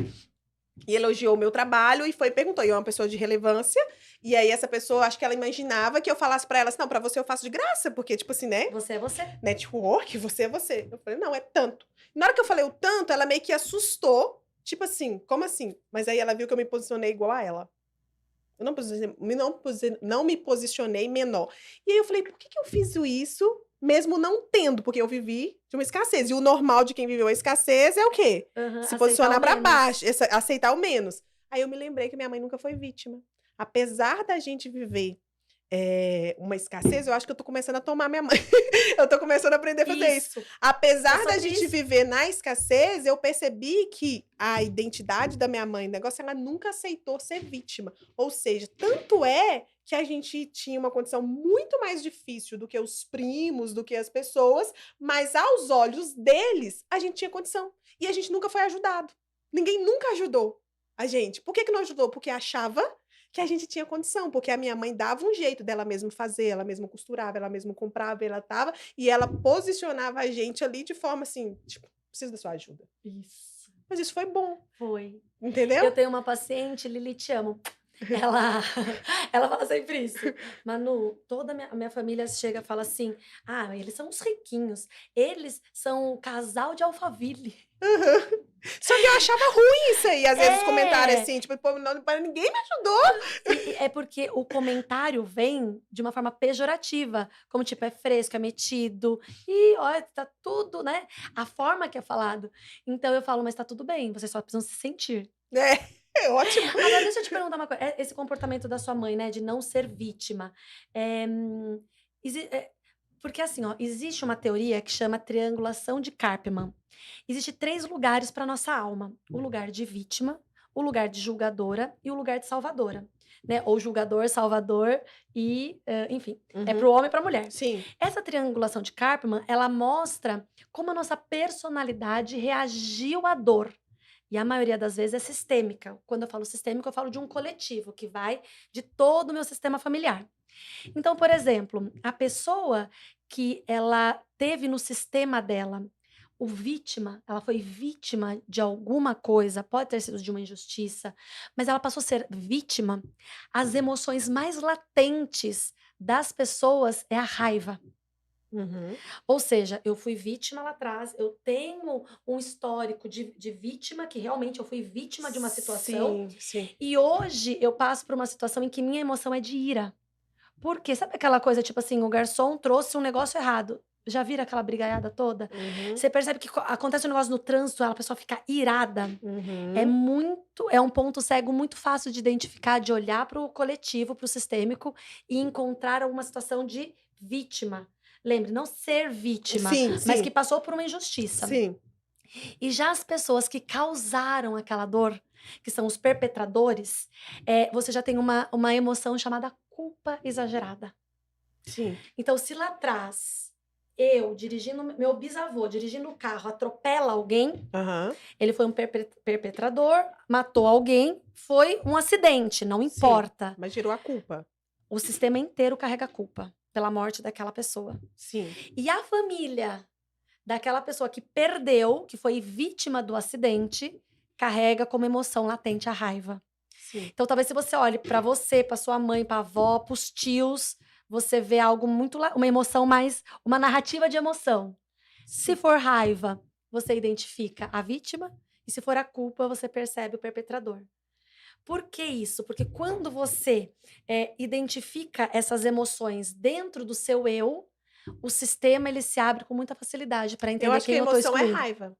e elogiou o meu trabalho e foi e perguntou, e é uma pessoa de relevância, e aí essa pessoa, acho que ela imaginava que eu falasse pra ela assim: "Não, pra você eu faço de graça", porque tipo assim, né, Você é você. network, você é você. Eu falei: "Não, é tanto". Na hora que eu falei o tanto, ela meio que assustou, tipo assim: "Como assim?". Mas aí ela viu que eu me posicionei igual a ela. Eu não me posicionei menor. E aí eu falei: "Por que que eu fiz isso, mesmo não tendo?", porque eu vivi de uma escassez, e o normal de quem viveu a escassez é o quê? Aham, Se aceitar o posicionar para menos. baixo, aceitar o menos. Aí eu me lembrei que minha mãe nunca foi vítima. Apesar da gente viver, uma escassez, eu acho que eu tô começando a tomar minha mãe. Eu tô começando a aprender a fazer isso. Isso, é Apesar da sobre gente isso. viver na escassez, eu percebi que a identidade da minha mãe, o negócio, ela nunca aceitou ser vítima. Ou seja, tanto é que a gente tinha uma condição muito mais difícil do que os primos, do que as pessoas, mas aos olhos deles, a gente tinha condição. E a gente nunca foi ajudado. Ninguém nunca ajudou a gente. Por que que não ajudou? Porque achava que a gente tinha condição, porque a minha mãe dava um jeito dela mesma fazer, ela mesma costurava, ela mesma comprava, ela estava e ela posicionava a gente ali de forma assim, tipo: "Preciso da sua ajuda". Isso, Mas isso foi bom, foi. entendeu? Eu tenho uma paciente, Lili, te amo. Ela ela fala sempre isso: "Manu, toda a minha família chega e fala assim: 'Ah, eles são os riquinhos, eles são o casal de Alphaville'". Aham. Só que eu achava ruim isso aí, às vezes, os comentários É, assim, tipo: "Pô, não, ninguém me ajudou". e é porque o comentário vem de uma forma pejorativa, como tipo, é fresco, é metido, e olha, tá tudo, né, a forma que é falado. Então eu falo: "Mas tá tudo bem, vocês só precisam se sentir". É ótimo. Agora deixa eu te perguntar uma coisa, esse comportamento da sua mãe, né, de não ser vítima, eh, exi porque assim, ó, existe uma teoria que chama triangulação de Karpman. Existe 3 lugares para nossa alma: o lugar de vítima, o lugar de julgadora e o lugar de salvadora. né? Ou julgador, salvador e, enfim, é Uhum. para o homem e para a mulher. Sim. Essa triangulação de Karpman, ela mostra como a nossa personalidade reagiu à dor. E a maioria das vezes é sistêmica. Quando eu falo sistêmico, eu falo de um coletivo, que vai de todo o meu sistema familiar. Então, por exemplo, a pessoa que ela teve no sistema dela o vítima, ela foi vítima de alguma coisa, pode ter sido de uma injustiça, mas ela passou a ser vítima, as emoções mais latentes das pessoas é a raiva. Uhum. Ou seja, eu fui vítima lá atrás, eu tenho um histórico de vítima, que realmente eu fui vítima de uma situação, Sim, sim. e hoje eu passo por uma situação em que minha emoção é de ira. Por quê? Sabe aquela coisa, tipo assim, o garçom trouxe um negócio errado. Já vira aquela brigaiada toda? Uhum. Você percebe que acontece um negócio no trânsito, a pessoa fica irada. Uhum. É um ponto cego muito fácil de identificar, de olhar para o coletivo, para o sistêmico e encontrar alguma situação de vítima. Lembre, não ser vítima, Sim, mas que sim. passou por uma injustiça. Sim. E já as pessoas que causaram aquela dor, que são os perpetradores, você já tem uma emoção chamada culpa exagerada. Sim. Então, se lá atrás eu dirigindo, meu bisavô dirigindo o carro, atropela alguém, Aham. ele foi um perpetrador, matou alguém, foi um acidente, não Sim. importa. Mas gerou a culpa. O sistema inteiro carrega a culpa pela morte daquela pessoa. Sim. E a família daquela pessoa que perdeu, que foi vítima do acidente, carrega como emoção latente a raiva. Sim. Então, talvez se você olhe para você, para sua mãe, para a avó, para os tios, você vê algo muito uma emoção mais, uma narrativa de emoção. Se Sim. for raiva, você identifica a vítima, e se for a culpa, você percebe o perpetrador. Por que isso? Porque quando você identifica essas emoções dentro do seu eu, o sistema ele se abre com muita facilidade para Eu entender acho que a quem eu estou emoção é excluindo. raiva.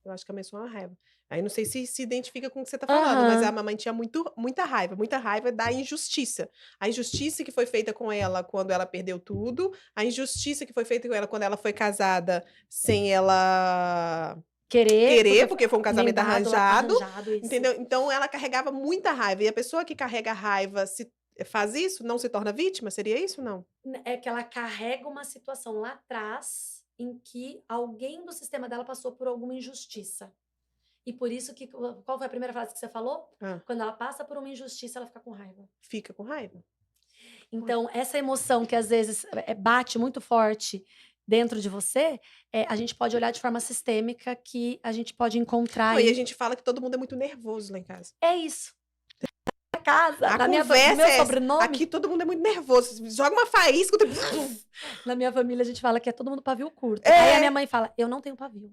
Eu acho que a emoção é raiva. Aí não sei se identifica com o que você tá falando, mas a Aham. mamãe tinha muita raiva da injustiça. A injustiça que foi feita com ela quando ela perdeu tudo, a injustiça que foi feita com ela quando ela foi casada sem ela Querer, querer, porque porque foi um casamento emendado, arranjado, arranjado, isso. entendeu? Então ela carregava muita raiva. E a pessoa que carrega raiva se faz isso, não se torna vítima? Seria isso, não? É que ela carrega uma situação lá atrás em que alguém do sistema dela passou por alguma injustiça. E por isso que qual foi a primeira frase que você falou? Hã. Quando ela passa por uma injustiça, ela fica com raiva. Fica com raiva. Ué. Então, essa emoção que às vezes bate muito forte dentro de você, a gente pode olhar de forma sistêmica que a gente pode encontrar Não, e a aí. gente fala que todo mundo é muito nervoso lá em casa. É isso. Na casa, A no conversa meu é essa. sobrenome, Aqui todo mundo é muito nervoso. Joga uma faísca. na minha família a gente fala que é todo mundo pavio curto. Aí a É. minha mãe fala, eu não tenho pavio.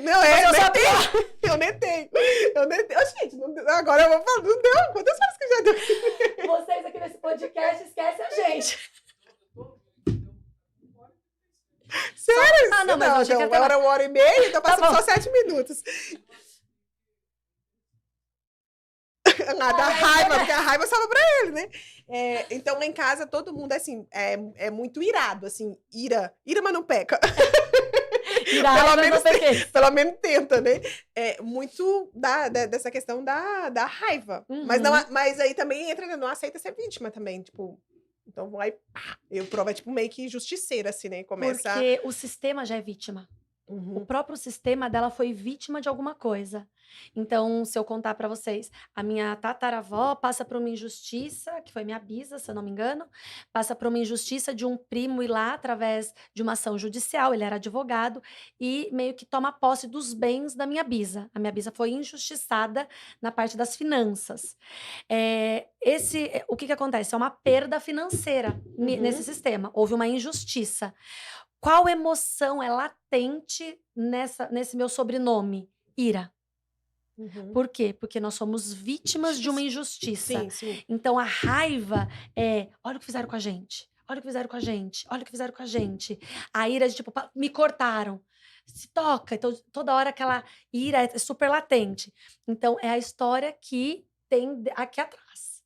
Não, Mas eu nem sou a tenho. pior. Eu nem tenho. Eu nem tenho. Ô, gente, agora eu vou falar. Não deu. Quantas vezes que já deu? Vocês aqui nesse podcast esquecem a gente. Sério? Ah, não, mas eu achei que não. até Agora 1 hora e meia, então Tá passando bom. só 7 minutos. Da raiva, porque a raiva salva pra ele, né? Então, lá em casa, todo mundo, assim, é muito irado, assim, ira, mas não peca. Irada, não sei o quê. Pelo menos tenta, né? É muito dessa questão da raiva. Mas, não, Uhum. mas aí também entra, não aceita ser vítima também, tipo. Então vai, pá, eu provo, é tipo meio que justiceira, assim, né? Começa. Porque o sistema já é vítima. O Uhum. próprio sistema dela foi vítima de alguma coisa. Então, se eu contar pra vocês, a minha tataravó passa por uma injustiça, que foi minha bisa, se eu não me engano, passa por uma injustiça de um primo ir lá através de uma ação judicial, ele era advogado, e meio que toma posse dos bens da minha bisa. A minha bisa foi injustiçada na parte das finanças. O que acontece? É uma perda financeira nesse Uhum. sistema. Houve uma injustiça. Qual emoção é latente nesse meu sobrenome? Ira. Uhum. Por quê? Porque nós somos vítimas de uma injustiça. Sim, sim. Então a raiva é: olha o que fizeram com a gente. Olha o que fizeram com a gente. Olha o que fizeram com a gente. A ira de tipo, me cortaram. Se toca. Então, toda hora aquela ira é super latente. Então, é a história que tem aqui atrás.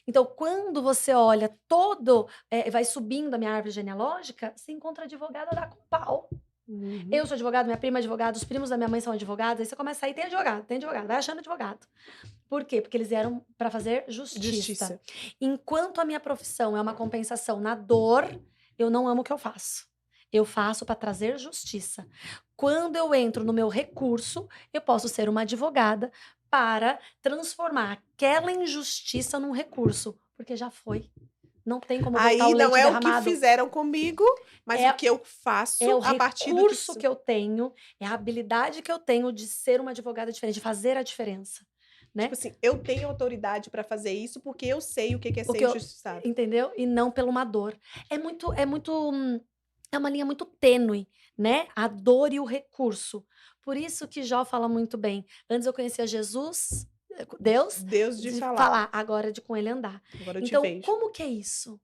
Então, quando você olha vai subindo a minha árvore genealógica, você encontra advogada dá com pau. Uhum. Eu sou advogada, minha prima é advogada, os primos da minha mãe são advogados, aí você começa a ir, tem advogado, vai achando advogado. Por quê? Porque eles vieram para fazer justiça. Justiça. Enquanto a minha profissão é uma compensação na dor, eu não amo o que eu faço. Eu faço para trazer justiça. Quando eu entro no meu recurso, eu posso ser uma advogada para transformar aquela injustiça num recurso, porque já foi. Não tem como voltar o Aí não leite é o que derramado. fizeram comigo, mas o É que eu é o faço a partir do que recurso s que eu tenho, é a habilidade que eu tenho de ser uma advogada diferente, de fazer a diferença, tipo né. assim, eu tenho autoridade para fazer isso, porque eu sei o que que é ser Porque eu injustiçado. entendeu? E não pela uma dor. É muito, é uma linha muito tênue, né, a dor e o recurso. Por isso que Jó fala muito bem: "Antes eu conhecia Jesus, Deus, Deus de de falar, falar, agora é de com ele andar". agora eu te Então, vejo. como que é isso?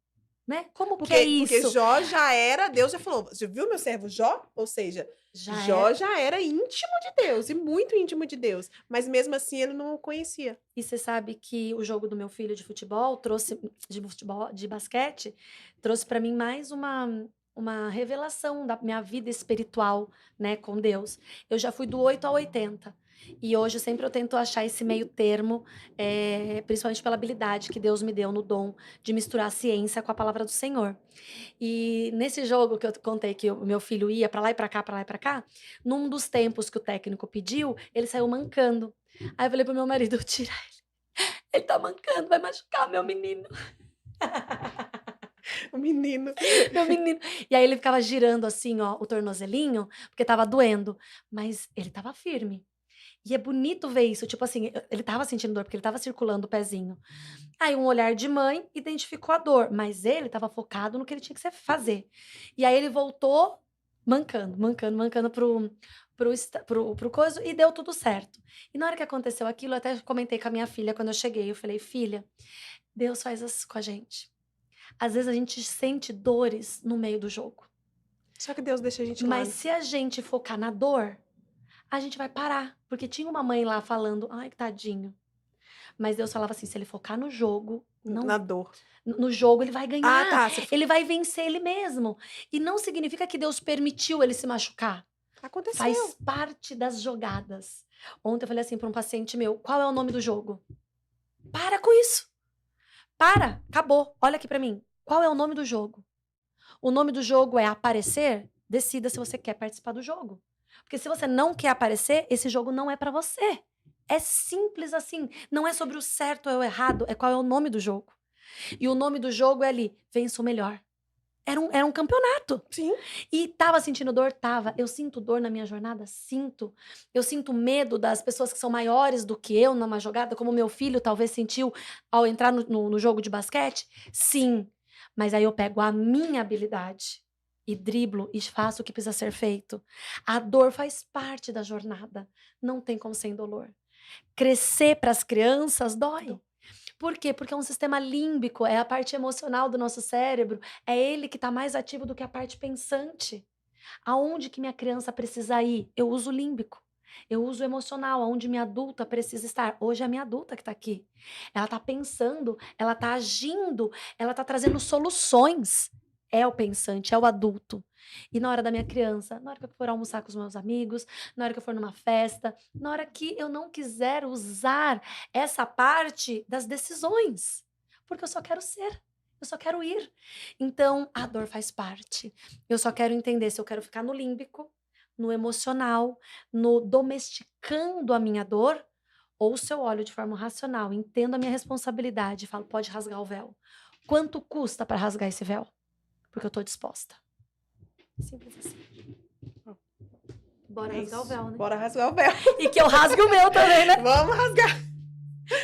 Né, como que é Porque isso? Jó já era, Deus já falou: "Você viu meu servo Jó?" Ou seja, Já Jó é. já era íntimo de Deus, e muito íntimo de Deus, mas mesmo assim ele não o conhecia. E você sabe que o jogo do meu filho de futebol, de basquete, trouxe para mim mais uma revelação da minha vida espiritual, né, com Deus. Eu já fui do 8 ao 80 e hoje sempre eu tento achar esse meio termo, principalmente pela habilidade que Deus me deu no dom de misturar a ciência com a palavra do Senhor. E nesse jogo que eu contei que o meu filho ia para lá e para cá, para lá e para cá, num dos tempos que o técnico pediu, ele saiu mancando. Aí eu falei pro meu marido: "Tira ele tá mancando, vai machucar meu menino, O menino. meu menino". E aí ele ficava girando assim, ó, o tornozelinho, porque estava doendo, mas ele estava firme. E é bonito ver isso, tipo assim, ele estava sentindo dor, porque ele estava circulando o pezinho. Aí um olhar de mãe identificou a dor, mas ele estava focado no que ele tinha que fazer. E aí ele voltou mancando, mancando, mancando pro coisa e deu tudo certo. E na hora que aconteceu aquilo, eu até comentei com a minha filha quando eu cheguei, eu falei: "Filha, Deus faz isso com a gente. Às vezes a gente sente dores no meio do jogo, Só que Deus deixa a gente lá, mas né. se a gente focar na dor, a gente vai parar", porque tinha uma mãe lá falando: "Ai, que tadinho", mas Deus falava assim: "Se ele focar no jogo, não Na dor. no jogo ele vai Ah, ganhar, tá, você ele vai vencer ele mesmo". E não significa que Deus permitiu ele se machucar, faz aconteceu. parte das jogadas. Ontem eu falei assim para um paciente meu: "Qual é o nome do jogo?". Para com isso, para, acabou, olha aqui para mim, qual é o nome do jogo? O nome do jogo é aparecer? Decida se você quer participar do jogo. Porque se você não quer aparecer, esse jogo não é para você. É simples assim, não é sobre o certo ou o errado, é qual é o nome do jogo. E o nome do jogo é ali, vença o melhor. Era um campeonato. Sim. E estava sentindo dor? Tava. Eu sinto dor na minha jornada? Sinto. Eu sinto medo das pessoas que são maiores do que eu numa jogada, como meu filho talvez sentiu ao entrar no jogo de basquete? Sim. Mas aí eu pego a minha habilidade e driblo e faço o que precisa ser feito. A dor faz parte da jornada. Não tem como ser indolor. Crescer para as crianças dói. Do Por quê? Porque é um sistema límbico, é a parte emocional do nosso cérebro, é ele que está mais ativo do que a parte pensante. Aonde que minha criança precisa ir? Eu uso o límbico. Eu uso o emocional, aonde minha adulta precisa estar. Hoje é a minha adulta que está aqui. Ela está pensando, ela está agindo, ela está trazendo soluções. É o pensante, é o adulto. E na hora da minha criança, na hora que eu for almoçar com os meus amigos, na hora que eu for numa festa, na hora que eu não quiser usar essa parte das decisões, porque eu só quero ser, eu só quero ir. Então, a dor faz parte. Eu só quero entender se eu quero ficar no límbico, no emocional, no domesticando a minha dor, ou se eu olho de forma racional, entendo a minha responsabilidade e falo: pode rasgar o véu. Quanto custa para rasgar esse véu? Porque eu estou disposta. Simples assim. Bora é rasgar o isso. véu, né? Bora rasgar o véu. E que eu rasgue o meu também, né? Vamos rasgar.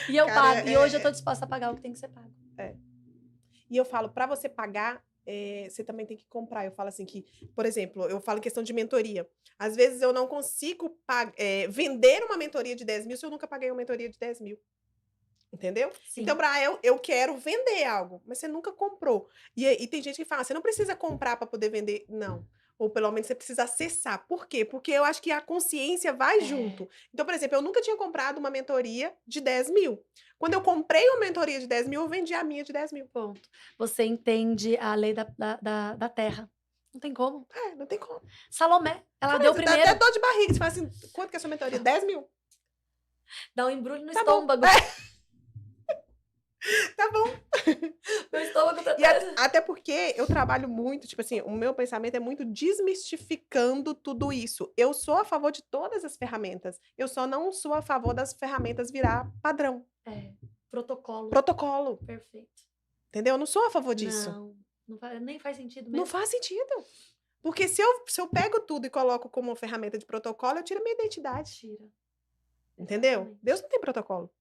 E eu Cara, pago. E hoje eu tô disposta a pagar o que tem que ser pago. é. E eu falo, para você pagar, você também tem que comprar. Eu falo assim que, por exemplo, eu falo em questão de mentoria. Às vezes eu não consigo vender uma mentoria de 10.000 se eu nunca paguei uma mentoria de 10.000. Entendeu? Então, Sim. para eu quero vender algo, mas você nunca comprou. E tem gente que fala, você não precisa comprar para poder vender. Não. Ou pelo menos você precisa acessar. Por quê? Porque eu acho que a consciência vai É. junto. Então, por exemplo, eu nunca tinha comprado uma mentoria de 10.000. Quando eu comprei uma mentoria de 10.000, eu vendi a minha de 10.000. Ponto. Você entende a lei da terra. Não tem como. Não tem como. Salomé, ela Cara, deu você dá até primeiro. dor de barriga, você fala assim: "Quanto que é a sua mentoria? 10.000. Dá um embrulho no Tá bom, estômago. tá bom". Meu estômago tá E até... até porque eu trabalho muito, tipo assim, o meu pensamento é muito desmistificando tudo isso. Eu sou a favor de todas as ferramentas, eu só não sou a favor das ferramentas virar padrão, É, protocolo. protocolo, Perfeito. entendeu? Eu não sou a favor disso. Não, não nem faz sentido Não mesmo. faz sentido. Porque se eu pego tudo e coloco como uma ferramenta de protocolo, eu tiro a minha identidade, Tira. entendeu? Deus Exatamente. não tem protocolo.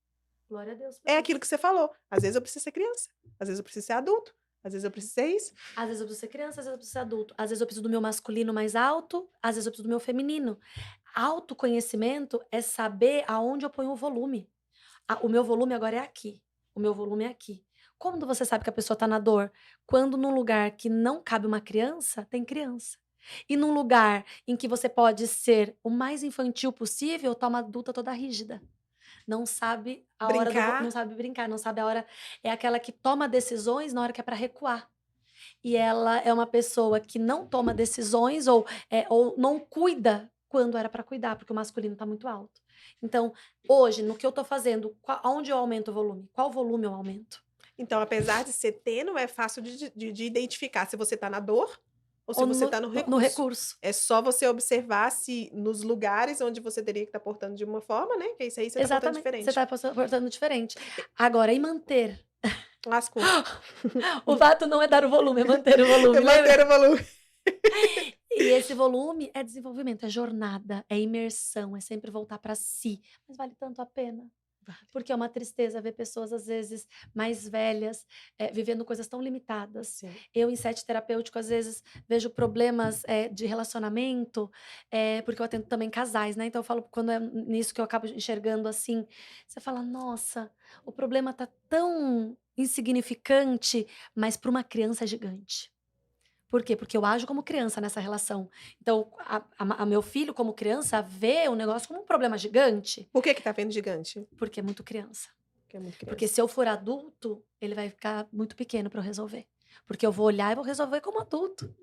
Glória a Deus por É aquilo isso. que você falou, às vezes eu preciso ser criança, às vezes eu preciso ser adulto, às vezes eu preciso ser isso. Às vezes eu preciso ser criança, às vezes eu preciso ser adulto. Às vezes eu preciso do meu masculino mais alto, às vezes eu preciso do meu feminino. Autoconhecimento é saber aonde eu ponho o volume. O meu volume agora é aqui. O meu volume é aqui. Como você sabe que a pessoa está na dor? Quando num lugar que não cabe uma criança, tem criança. E num lugar em que você pode ser o mais infantil possível, tá uma adulta toda rígida. Não sabe a hora não Brincar, sabe brincar, não sabe a hora, é aquela que toma decisões na hora que é para recuar. E ela é uma pessoa que não toma decisões ou não cuida quando era para cuidar, porque o masculino está muito alto. Então, hoje, no que eu estou fazendo, aonde eu aumento o volume? Qual volume eu aumento? então apesar de ser tênue, é fácil de identificar se você tá na dor ou se Ou você no, tá no no recurso. recurso? É só você observar se nos lugares onde você teria que estar portando de uma forma, né, que isso aí você tá portando Exatamente. Você diferente. está portando diferente. Agora, e manter? Lascou. O fato não é dar o volume, é manter o volume, Manter lembra? o volume. E esse volume é desenvolvimento, é jornada, é imersão, é sempre voltar para si. Mas vale tanto a pena. Porque é uma tristeza ver pessoas, às vezes, mais velhas, vivendo coisas tão limitadas. Sim. Eu, em sete terapêutico, às vezes, vejo problemas de relacionamento, porque eu atendo também casais, né? Então, eu falo, quando é nisso que eu acabo enxergando assim, você fala, nossa, o problema tá tão insignificante, mas para uma criança é gigante. Por quê? Porque eu ajo como criança nessa relação. Então, a meu filho, como criança, vê o negócio como um problema gigante, Por que que tá vendo gigante? porque é muito criança. Porque é muito Porque criança. se eu for adulto, ele vai ficar muito pequeno para eu resolver. Porque eu vou olhar e vou resolver como adulto.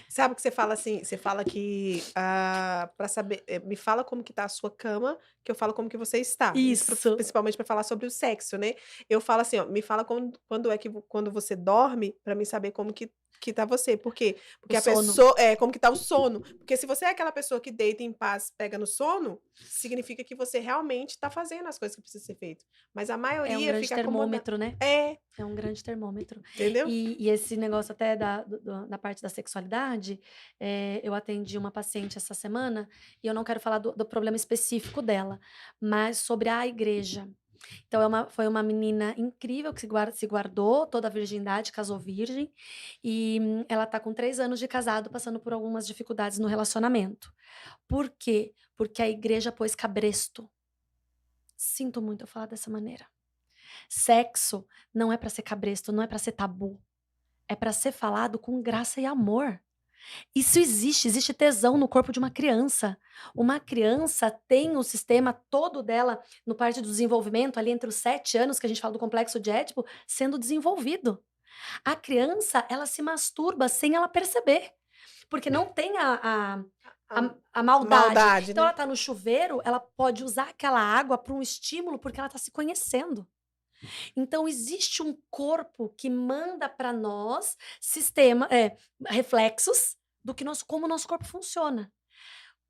Sabe que você fala assim, você fala que, pra saber me fala como que tá a sua cama, que eu falo como que você está. Isso Isso. principalmente para falar sobre o sexo, né. Eu falo assim, ó, me fala quando é que quando você dorme, para mim saber como que tá você. Por quê? O Porque a sono pessoa como que tá o sono. Porque se você é aquela pessoa que deita em paz, pega no sono, significa que você realmente tá fazendo as coisas que precisam ser feito. Mas a é um maioria grande fica acomodada. termômetro, né? É, É um grande termômetro. entendeu? E esse negócio até da parte da sexualidade, eu atendi uma paciente essa semana, e eu não quero falar do problema específico dela, mas sobre a igreja. Então foi uma menina incrível que se guardou toda a virgindade, casou virgem, e ela tá com 3 anos de casado, passando por algumas dificuldades no relacionamento. Por quê? Porque a igreja pôs cabresto. Sinto muito eu falar dessa maneira. Sexo não é pra ser cabresto, não é pra ser tabu. É pra ser falado com graça e amor. Isso existe tesão no corpo de uma criança. Uma criança tem o sistema todo dela, no parte do desenvolvimento, ali entre os 7 anos, que a gente fala do complexo de Édipo, sendo desenvolvido. A criança, ela se masturba sem ela perceber, porque não tem A a maldade. maldade, Então ela né. tá no chuveiro, ela pode usar aquela água para um estímulo, porque ela tá se conhecendo. Então existe um corpo que manda para nós reflexos do que como o nosso corpo funciona.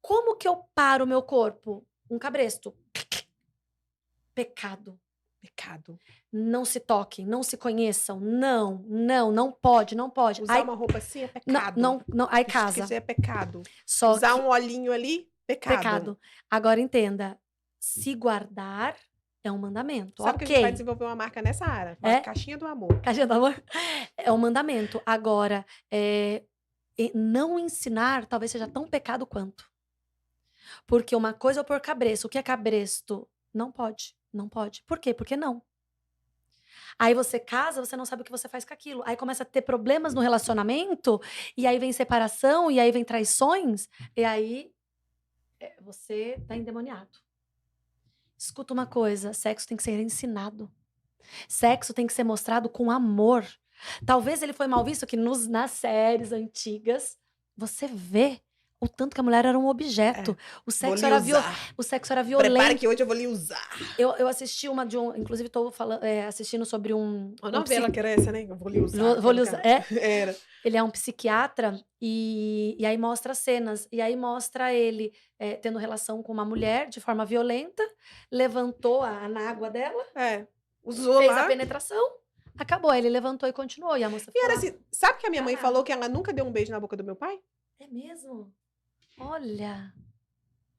Como que eu paro o meu corpo? Um cabresto. Pecado. Pecado. Não se toquem, não se conheçam. Não, não, não pode, não pode. Usar Aí, uma roupa assim é não, pecado. não, não, aí Vestir casa. que é pecado. Só Usar que um olhinho ali, pecado. pecado. Agora entenda, se guardar é um mandamento. Sabe que a gente vai Ok. desenvolver uma marca nessa área? Uma É, caixinha do amor. caixinha do amor? É um mandamento. Agora, não ensinar talvez seja tão pecado quanto. Porque uma coisa é eu pôr cabresto. O que é cabresto? Não pode. Não pode. Por quê? Porque não. Aí você casa, você não sabe o que você faz com aquilo. Aí começa a ter problemas no relacionamento, e aí vem separação, e aí vem traições, e aí você tá endemoniado. Escuta uma coisa: sexo tem que ser ensinado. Sexo tem que ser mostrado com amor. Talvez ele foi mal visto que nas séries antigas, você vê o tanto que a mulher era um objeto. É. O Vou sexo lhe era usar. o sexo era Prepara violento. que hoje eu vou lhe usar. Eu assisti uma de um inclusive estou assistindo sobre Uma um novela que era essa, né? Eu vou lhe usar, que vou era lhe o usar cara. é? Era. Ele é um psiquiatra e aí mostra cenas, e aí mostra ele, tendo relação com uma mulher de forma violenta, levantou a anágua dela, É. Usou fez a lá. penetração, acabou. Aí ele levantou e continuou, e a moça E ficou era lá assim, sabe que a minha mãe falou calada. que ela nunca deu um beijo na boca do meu pai? É mesmo? Olha,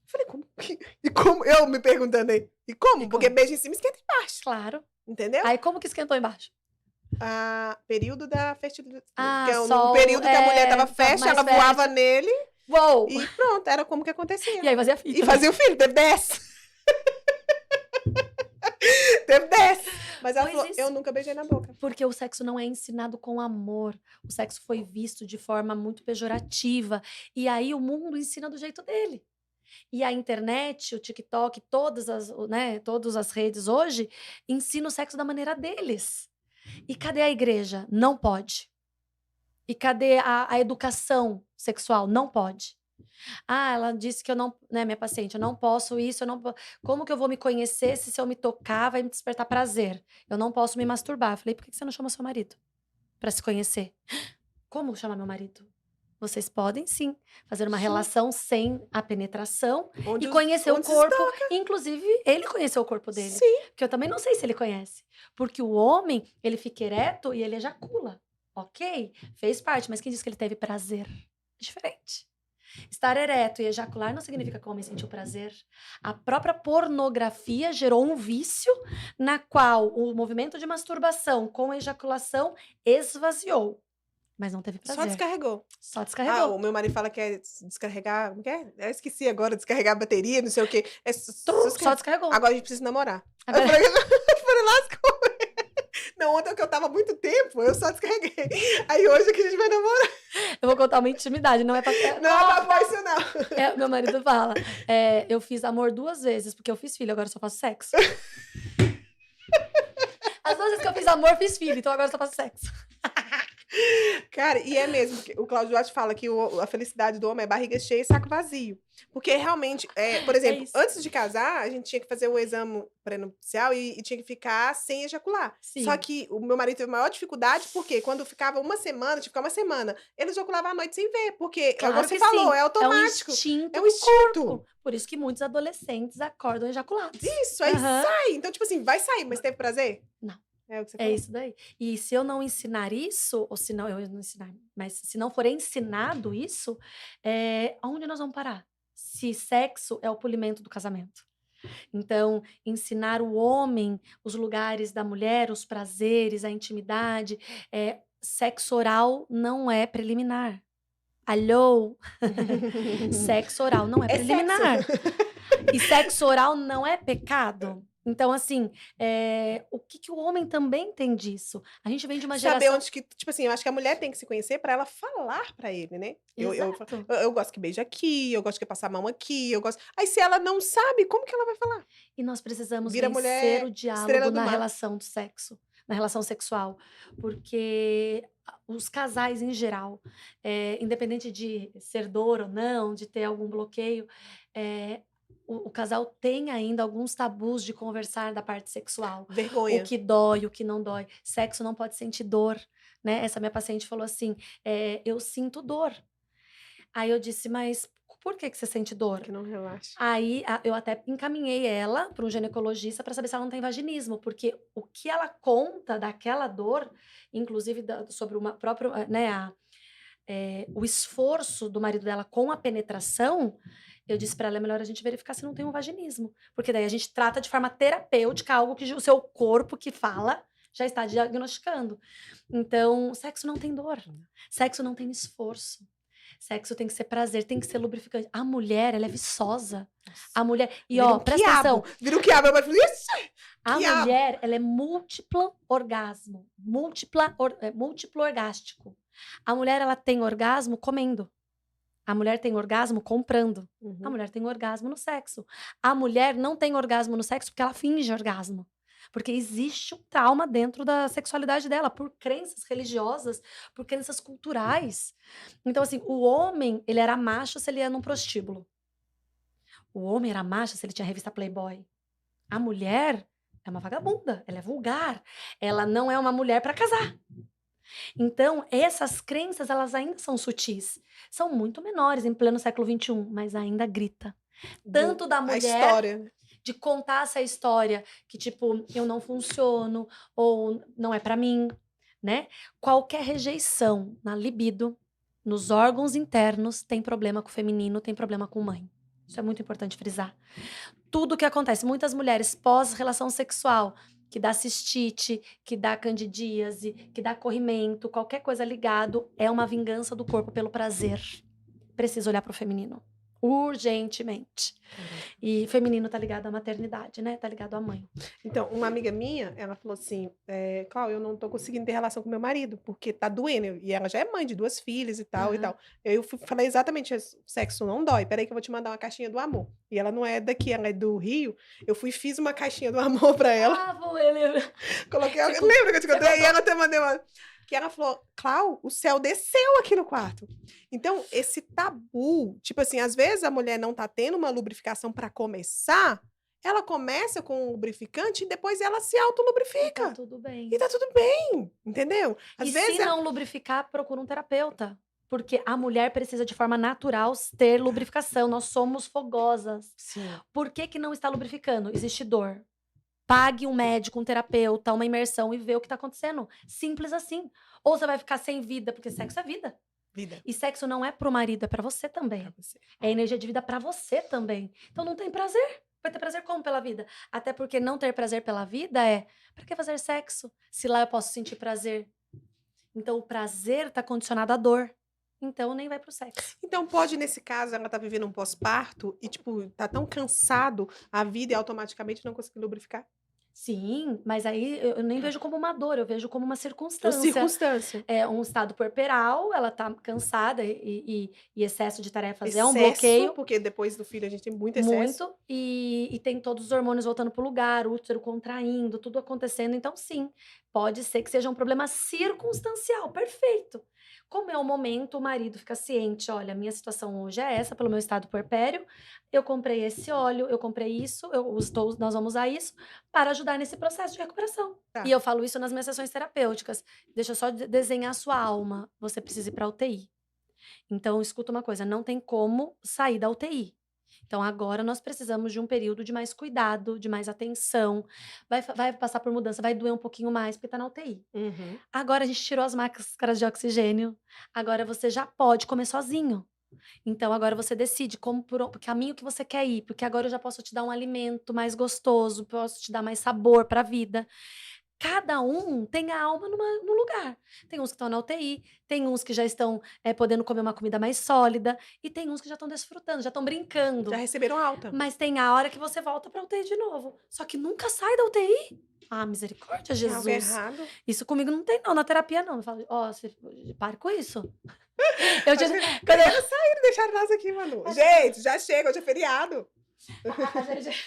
Eu falei, como que... E como? Eu me perguntando aí. E e como? Porque como? beijo em cima esquenta embaixo. Claro. Entendeu? Aí como que esquentou embaixo? Período da fertilidade. Que Ah, é um sol, período que a mulher tava estava fértil, mais ela voava fértil. nele Uou! e pronto, era como que acontecia. E aí fazia E fita, né. fazia o filho, teve 10. Teve 10. Mas ela Pois falou, eu isso. nunca beijei na boca. Porque o sexo não é ensinado com amor, o sexo foi visto de forma muito pejorativa, e aí o mundo ensina do jeito dele. E a internet, o TikTok, todas as redes hoje, ensinam o sexo da maneira deles. E cadê a igreja? Não pode. E cadê a educação sexual? Não pode. Ah, ela disse que eu não, né, minha paciente, eu não posso isso, eu não po como que eu vou me conhecer se eu me tocar vai me despertar prazer? Eu não posso me masturbar. Eu falei: "Por que que você não chama seu marido pra se conhecer?". "Como chamar meu marido?". Vocês podem sim fazer uma Gente, relação sem a penetração e conhecer o onde se corpo, toca. inclusive ele conheceu o corpo dele, Sim. porque eu também não sei se ele conhece, porque o homem, ele fica ereto e ele ejacula, ok, fez parte, mas quem disse que ele teve prazer? É diferente. Estar ereto e ejacular não significa que o homem sentiu prazer. A própria pornografia gerou um vício na qual o movimento de masturbação com a ejaculação esvaziou, mas não teve Só prazer. descarregou. Só O descarregou. meu marido fala que é descarregar. Como que é? Eu esqueci agora, descarregar a bateria, não sei o quê. É só Só descarregar. descarregou. Agora a gente precisa namorar. Aí eu Agora falei, eu falei, lascou. Não, ontem que eu tava há muito tempo, eu só descarreguei. Aí hoje é que a gente vai namorar. eu vou contar uma intimidade, não é pra Não é pra pôr isso, não. meu marido fala, eu fiz amor 2 vezes, porque eu fiz filho, agora eu só faço sexo. As 2 vezes que eu fiz amor, fiz filho, então agora eu só faço sexo. Cara, e é mesmo, porque o Cláudio Duarte fala que a felicidade do homem é barriga cheia e saco vazio. Porque realmente, por É exemplo, isso. antes de casar, a gente tinha que fazer o exame pré-nupcial e tinha que ficar sem ejacular. Só Sim. que o meu marido teve maior dificuldade, porque quando ficava uma semana, tinha que ficar uma semana, ele ejaculava à noite sem ver, porque, é igual Claro você que falou, sim. é É um automático, instinto é um do instinto. corpo. Por isso que muitos adolescentes acordam ejaculados. Isso, aí Aham. sai. Então, tipo assim, vai sair, mas teve prazer? Não. É o que você É falou. isso daí. E se eu não ensinar isso, ou se não eu não ensinar, mas se não for ensinado isso, aonde nós vamos parar? Se sexo é o polimento do casamento. Então, ensinar o homem os lugares da mulher, os prazeres, a intimidade, sexo oral não é preliminar. Alô? Sexo oral não é É sexo. preliminar. E sexo oral não é pecado. Então, assim, o que que o homem também tem disso? A gente vem de uma Saber geração onde que tipo assim, eu acho que a mulher tem que se conhecer pra ela falar pra ele, né. exato. Eu gosto que beija aqui, eu gosto que passa a mão aqui, eu gosto aí se ela não sabe, como que ela vai falar? E nós precisamos Vira vencer o mulher estrela diálogo do na mar. relação do sexo, na relação sexual, porque os casais em geral, independente de ser dor ou não, de ter algum bloqueio, o casal tem ainda alguns tabus de conversar da parte sexual. O Vergonha. que dói, o que não dói. Sexo não pode sentir dor, né. Essa minha paciente falou assim: "Eu sinto dor". Aí eu disse: "Mas por que que você sente dor?". Que não relaxa. Aí eu até encaminhei ela para um ginecologista para saber se ela não tem vaginismo, porque o que ela conta daquela dor, inclusive sobre uma própria, né, o esforço do marido dela com a penetração, eu disse para ela: "É melhor a gente verificar se não tem um vaginismo", porque daí a gente trata de forma terapêutica algo que o seu corpo que fala já está diagnosticando. Então, sexo não tem dor, sexo não tem esforço. Sexo tem que ser prazer, tem que ser lubrificante. A mulher, ela é viçosa. A mulher e Vira ó, um presta quiabo, atenção, vira um quiabo, meu marido fala: "Ixi, a quiabo". mulher, ela é múltipla orgasmo, múltiplo orgástico. A mulher, ela tem orgasmo comendo. A mulher tem orgasmo comprando. A Uhum. mulher tem orgasmo no sexo. A mulher não tem orgasmo no sexo porque ela finge orgasmo. Porque existe um trauma dentro da sexualidade dela, por crenças religiosas, por crenças culturais. Então, assim, o homem, ele era macho se ele ia num prostíbulo. O homem era macho se ele tinha revista Playboy. A mulher é uma vagabunda, ela é vulgar, ela não é uma mulher para casar. Então, essas crenças, elas ainda são sutis. São muito menores em pleno século XXI, mas ainda grita. Tanto da A mulher história. de contar essa história que, tipo, eu não funciono ou não é pra mim, né? Qualquer rejeição na libido, nos órgãos internos, tem problema com o feminino, tem problema com mãe. Isso é muito importante frisar. Tudo que acontece, muitas mulheres pós-relação sexual, que dá cistite, que dá candidíase, que dá corrimento, qualquer coisa ligado, é uma vingança do corpo pelo prazer. Precisa olhar pro feminino. Urgentemente. E feminino tá ligado à maternidade, né? Tá ligado à mãe. Então, uma amiga minha, ela falou assim, Cláudia, eu não tô conseguindo ter relação com meu marido, porque tá doendo. E ela já é mãe de 2 filhas e tal, e Aham. tal. Falei exatamente isso, sexo não dói, peraí que eu vou te mandar uma caixinha do amor. E ela não é daqui, ela é do Rio. Fiz uma caixinha do amor pra ela, Ah, vou eu. coloquei, Tipo, lembra que eu te você contei? E ela contou. até mandei uma... Que ela falou, Clau, o céu desceu aqui no quarto. Então, esse tabu, tipo assim, às vezes a mulher não tá tendo uma lubrificação pra começar, ela começa com o lubrificante e depois ela se E tá autolubrifica. tudo E bem. tá tudo bem, entendeu? E Às se vezes ela... não lubrificar, procura um terapeuta. Porque a mulher precisa de forma natural ter lubrificação. Nós somos fogosas. Sim. Por que que não está lubrificando? Existe dor. Pague um médico, um terapeuta, uma imersão e vê o que tá acontecendo. Simples assim. Ou você vai ficar sem vida, porque sexo é vida. Vida E sexo não é pro marido, é pra você pra também. você. É energia de vida pra você também. Então não tem prazer. Vai ter prazer como pela vida? Até porque não ter prazer pela vida é pra que fazer sexo? Se lá eu posso sentir prazer. Então o prazer tá condicionado à dor. Então nem vai pro sexo. Então pode, nesse caso, ela tá vivendo um pós-parto e, tipo, tá tão cansado a vida e automaticamente não conseguir lubrificar? Sim, mas aí eu nem vejo como uma dor, eu vejo como uma Ou circunstância. circunstância. É um estado puerperal, ela tá cansada e excesso de tarefas é um Excesso, bloqueio, porque depois do filho a gente tem muito excesso. muito, e tem todos os hormônios voltando pro lugar, o útero contraindo, tudo acontecendo, então sim, pode ser que seja um problema circunstancial, perfeito. Como é o momento, o marido fica ciente: "Olha, a minha situação hoje é essa, pelo meu estado puerpério, eu comprei esse óleo, eu comprei isso, nós vamos usar isso para ajudar nesse processo de recuperação". E Tá. eu falo isso nas minhas sessões terapêuticas. Deixa eu só desenhar a sua alma, você precisa ir pra UTI. Então escuta uma coisa, não tem como sair da UTI. Então agora nós precisamos de um período de mais cuidado, de mais atenção, vai passar por mudança, vai doer um pouquinho mais, porque tá na UTI. Uhum. Agora a gente tirou as máscaras de oxigênio, agora você já pode comer sozinho. Então agora você decide como por o caminho que você quer ir, porque agora eu já posso te dar um alimento mais gostoso, posso te dar mais sabor para a vida. Cada um tem a alma num lugar. Tem uns que estão na UTI, tem uns que já estão, podendo comer uma comida mais sólida, e tem uns que já estão desfrutando, já estão Já brincando. receberam alta. Mas tem a hora que você volta pra UTI de novo. Só que nunca sai da UTI. Ah, misericórdia, Tem algo Jesus. errado. Isso comigo não tem não, na terapia não. Eu falo: "Ó, você pare com isso". Eu te Acho que quando eu eles saíram e deixaram nós aqui, Manu. a Gente, já chega, hoje é feriado. a gente